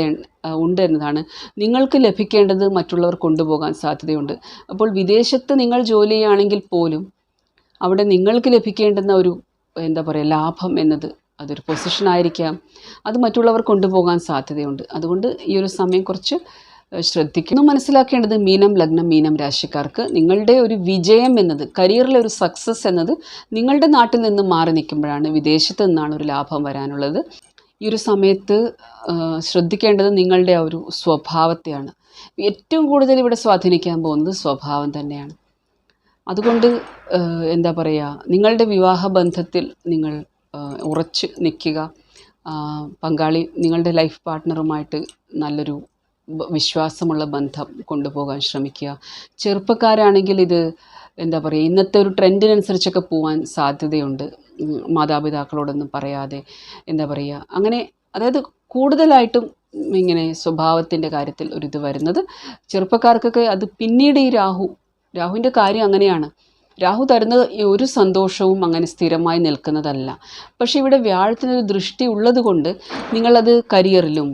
ഉണ്ട് എന്നതാണ്. നിങ്ങൾക്ക് ലഭിക്കേണ്ടത് മറ്റുള്ളവർ കൊണ്ടുപോകാൻ സാധ്യതയുണ്ട്. അപ്പോൾ വിദേശത്ത് നിങ്ങൾ ജോലി ചെയ്യുകയാണെങ്കിൽ പോലും അവിടെ നിങ്ങൾക്ക് ലഭിക്കേണ്ടുന്ന ഒരു എന്താ പറയുക ലാഭം എന്നത് അതൊരു പൊസിഷനായിരിക്കാം, അത് മറ്റുള്ളവർ കൊണ്ടുപോകാൻ സാധ്യതയുണ്ട്. അതുകൊണ്ട് ഈ ഒരു സമയം കുറച്ച് ശ്രദ്ധിക്കണം. മനസ്സിലാക്കേണ്ടത് മീനം ലഗ്നം, മീനം രാശിക്കാർക്ക് നിങ്ങളുടെ ഒരു വിജയം എന്നത്, കരിയറിലെ ഒരു സക്സസ് എന്നത് നിങ്ങളുടെ നാട്ടിൽ നിന്ന് മാറി നിൽക്കുമ്പോഴാണ്, വിദേശത്ത് നിന്നാണ് ഒരു ലാഭം വരാനുള്ളത്. ഈ ഒരു സമയത്ത് ശ്രദ്ധിക്കേണ്ടത് നിങ്ങളുടെ ആ ഒരു സ്വഭാവത്തെയാണ്. ഏറ്റവും കൂടുതൽ ഇവിടെ സ്വാധീനിക്കാൻ പോകുന്നത് സ്വഭാവം തന്നെയാണ്. അതുകൊണ്ട് എന്താ പറയുക, നിങ്ങളുടെ വിവാഹബന്ധത്തിൽ നിങ്ങൾ ഉറച്ച് നിൽക്കുക. പങ്കാളി, നിങ്ങളുടെ ലൈഫ് പാർട്ട്ണറുമായിട്ട് നല്ലൊരു വിശ്വാസമുള്ള ബന്ധം കൊണ്ടുപോകാൻ ശ്രമിക്കുക. ചെറുപ്പക്കാരാണെങ്കിൽ ഇത് എന്താ പറയുക, ഇന്നത്തെ ഒരു ട്രെൻഡിനനുസരിച്ചൊക്കെ പോകാൻ സാധ്യതയുണ്ട്. മാതാപിതാക്കളോടൊന്നും പറയാതെ എന്താ പറയുക, അങ്ങനെ അതായത് കൂടുതലായിട്ടും ഇങ്ങനെ സ്വഭാവത്തിൻ്റെ കാര്യത്തിൽ ഒരിത് വരുന്നത് ചെറുപ്പക്കാർക്കൊക്കെ. അത് പിന്നീട് ഈ രാഹുവിൻ്റെ കാര്യം അങ്ങനെയാണ്. രാഹു തരുന്ന ഒരു സന്തോഷവും അങ്ങനെ സ്ഥിരമായി നിൽക്കുന്നതല്ല. പക്ഷേ ഇവിടെ വ്യാഴത്തിനൊരു ദൃഷ്ടി ഉള്ളത് കൊണ്ട് നിങ്ങളത് കരിയറിലും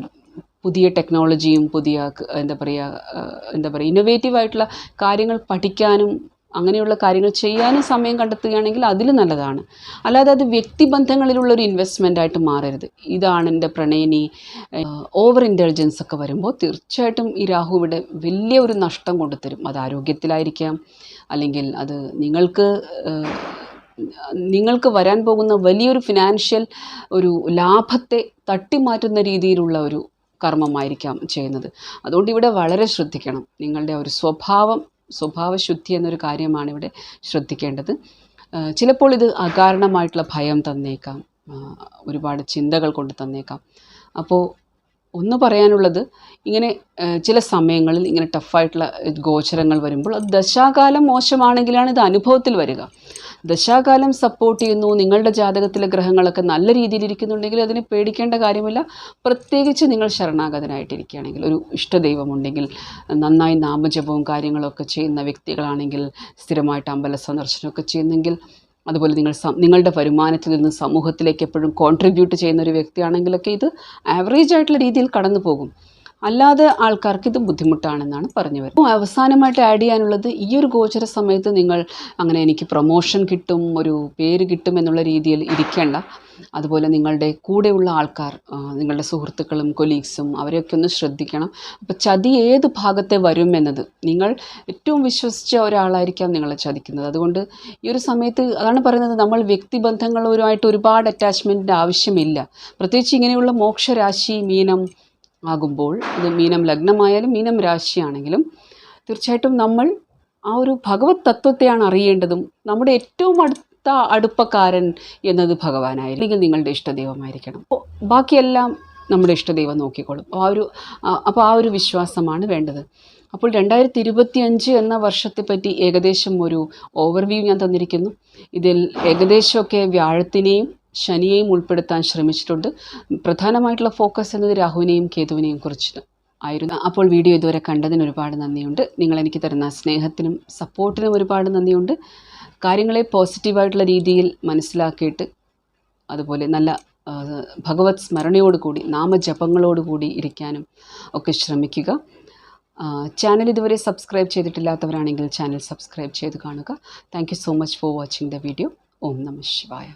പുതിയ ടെക്നോളജിയും പുതിയ എന്താ പറയുക ഇന്നോവേറ്റീവായിട്ടുള്ള കാര്യങ്ങൾ പഠിക്കാനും അങ്ങനെയുള്ള കാര്യങ്ങൾ ചെയ്യാനും സമയം കണ്ടെത്തുകയാണെങ്കിൽ അതിൽ നല്ലതാണ്. അല്ലാതെ അത് വ്യക്തിബന്ധങ്ങളിലുള്ളൊരു ഇൻവെസ്റ്റ്മെൻ്റായിട്ട് മാറരുത്. ഇതാണ് എൻ്റെ പ്രണയിനി, ഓവർ ഇൻ്റലിജൻസ് ഒക്കെ വരുമ്പോൾ തീർച്ചയായിട്ടും ഈ രാഹു ഇവിടെ വലിയ ഒരു നഷ്ടം കൊണ്ടുതരും. അത് ആരോഗ്യത്തിലായിരിക്കാം, അല്ലെങ്കിൽ അത് നിങ്ങൾക്ക് വരാൻ പോകുന്ന വലിയൊരു ഫിനാൻഷ്യൽ ഒരു ലാഭത്തെ തട്ടിമാറ്റുന്ന രീതിയിലുള്ള ഒരു കർമ്മമായിരിക്കാം ചെയ്യുന്നത്. അതുകൊണ്ട് ഇവിടെ വളരെ ശ്രദ്ധിക്കണം. നിങ്ങളുടെ ഒരു സ്വഭാവശുദ്ധി എന്നൊരു കാര്യമാണ് ഇവിടെ ശ്രദ്ധിക്കേണ്ടത്. ചിലപ്പോൾ ഇത് അകാരണമായിട്ടുള്ള ഭയം തന്നേക്കാം, ഒരുപാട് ചിന്തകൾ കൊണ്ട് തന്നേക്കാം. അപ്പോൾ ഒന്ന് പറയാനുള്ളത്, ഇങ്ങനെ ചില സമയങ്ങളിൽ ഇങ്ങനെ ടഫായിട്ടുള്ള ഗോചരങ്ങൾ വരുമ്പോൾ അത് ദശാകാലം മോശമാണെങ്കിലാണ് ഇത് അനുഭവത്തിൽ വരിക. ദശാകാലം സപ്പോർട്ട് ചെയ്യുന്നു, നിങ്ങളുടെ ജാതകത്തിലെ ഗ്രഹങ്ങളൊക്കെ നല്ല രീതിയിൽ ഇരിക്കുന്നുണ്ടെങ്കിൽ അതിനെ പേടിക്കേണ്ട കാര്യമില്ല. പ്രത്യേകിച്ച് നിങ്ങൾ ശരണാഗതനായിട്ടിരിക്കുകയാണെങ്കിൽ, ഒരു ഇഷ്ടദൈവമുണ്ടെങ്കിൽ, നന്നായി നാമജപവും കാര്യങ്ങളൊക്കെ ചെയ്യുന്ന വ്യക്തികളാണെങ്കിൽ, സ്ഥിരമായിട്ട് അമ്പല സന്ദർശനമൊക്കെ ചെയ്യുന്നെങ്കിൽ, അതുപോലെ നിങ്ങളുടെ വരുമാനത്തിൽ നിന്ന് സമൂഹത്തിലേക്ക് എപ്പോഴും കോൺട്രിബ്യൂട്ട് ചെയ്യുന്ന ഒരു വ്യക്തിയാണെങ്കിലൊക്കെ ഇത് ആവറേജ് ആയിട്ടുള്ള രീതിയിൽ കടന്നു പോകും. അല്ലാതെ ആൾക്കാർക്ക് ഇത് ബുദ്ധിമുട്ടാണെന്നാണ് പറഞ്ഞു വരുന്നത്. അവസാനമായിട്ട് ആഡ് ചെയ്യാനുള്ളത്, ഈ ഒരു ഗോചര സമയത്ത് നിങ്ങൾ അങ്ങനെ എനിക്ക് പ്രൊമോഷൻ കിട്ടും, ഒരു പേര് കിട്ടും എന്നുള്ള രീതിയിൽ ഇരിക്കേണ്ട. അതുപോലെ നിങ്ങളുടെ കൂടെയുള്ള ആൾക്കാർ, നിങ്ങളുടെ സുഹൃത്തുക്കളും കൊലീഗ്സും അവരെയൊക്കെ ഒന്ന് ശ്രദ്ധിക്കണം. അപ്പോൾ ചതി ഏത് ഭാഗത്തെ വരും എന്നത്, നിങ്ങൾ ഏറ്റവും വിശ്വസിച്ച ഒരാളായിരിക്കാം നിങ്ങളെ ചതിക്കുന്നത്. അതുകൊണ്ട് ഈ ഒരു സമയത്ത് അതാണ് പറയുന്നത്, നമ്മൾ വ്യക്തിബന്ധങ്ങളുമായിട്ട് ഒരുപാട് അറ്റാച്ച്മെൻറ്റിൻ്റെ ആവശ്യമില്ല. പ്രത്യേകിച്ച് ഇങ്ങനെയുള്ള മോക്ഷരാശി മീനം ആകുമ്പോൾ, ഇത് മീനം ലഗ്നമായാലും മീനം രാശിയാണെങ്കിലും തീർച്ചയായിട്ടും നമ്മൾ ആ ഒരു ഭഗവത് തത്വത്തെയാണ് അറിയേണ്ടതും. നമ്മുടെ ഏറ്റവും അടുപ്പക്കാരൻ എന്നത് ഭഗവാനായിരിക്കും, നിങ്ങളുടെ ഇഷ്ടദൈവമായിരിക്കണം. അപ്പോൾ ബാക്കിയെല്ലാം നമ്മുടെ ഇഷ്ടദൈവം നോക്കിക്കോളും. അപ്പോൾ ആ ഒരു വിശ്വാസമാണ് വേണ്ടത്. അപ്പോൾ 2025 എന്ന വർഷത്തെപ്പറ്റി ഏകദേശം ഒരു ഓവർവ്യൂ ഞാൻ തന്നിരിക്കുന്നു. ഇതിൽ ഏകദേശമൊക്കെ വ്യാഴത്തിനെയും ശനിയെയും ഉൾപ്പെടുത്താൻ ശ്രമിച്ചിട്ടുണ്ട്. പ്രധാനമായിട്ടുള്ള ഫോക്കസ് എന്നത് രാഹുവിനെയും കേതുവിനെയും കുറിച്ച് ആയിരുന്നു. അപ്പോൾ വീഡിയോ ഇതുവരെ കണ്ടതിന് ഒരുപാട് നന്ദിയുണ്ട്. നിങ്ങളെനിക്ക് തരുന്ന സ്നേഹത്തിനും സപ്പോർട്ടിനും ഒരുപാട് നന്ദിയുണ്ട്. കാര്യങ്ങളെ പോസിറ്റീവായിട്ടുള്ള രീതിയിൽ മനസ്സിലാക്കിയിട്ട്, അതുപോലെ നല്ല ഭഗവത് സ്മരണയോടുകൂടി നാമജപങ്ങളോടുകൂടി ഇരിക്കാനും ഒക്കെ ശ്രമിക്കുക. ചാനൽ ഇതുവരെ സബ്സ്ക്രൈബ് ചെയ്തിട്ടില്ലാത്തവരാണെങ്കിൽ ചാനൽ സബ്സ്ക്രൈബ് ചെയ്ത് കാണുക. Thank you so much for watching the video. ഓം നമഃ ശിവായ.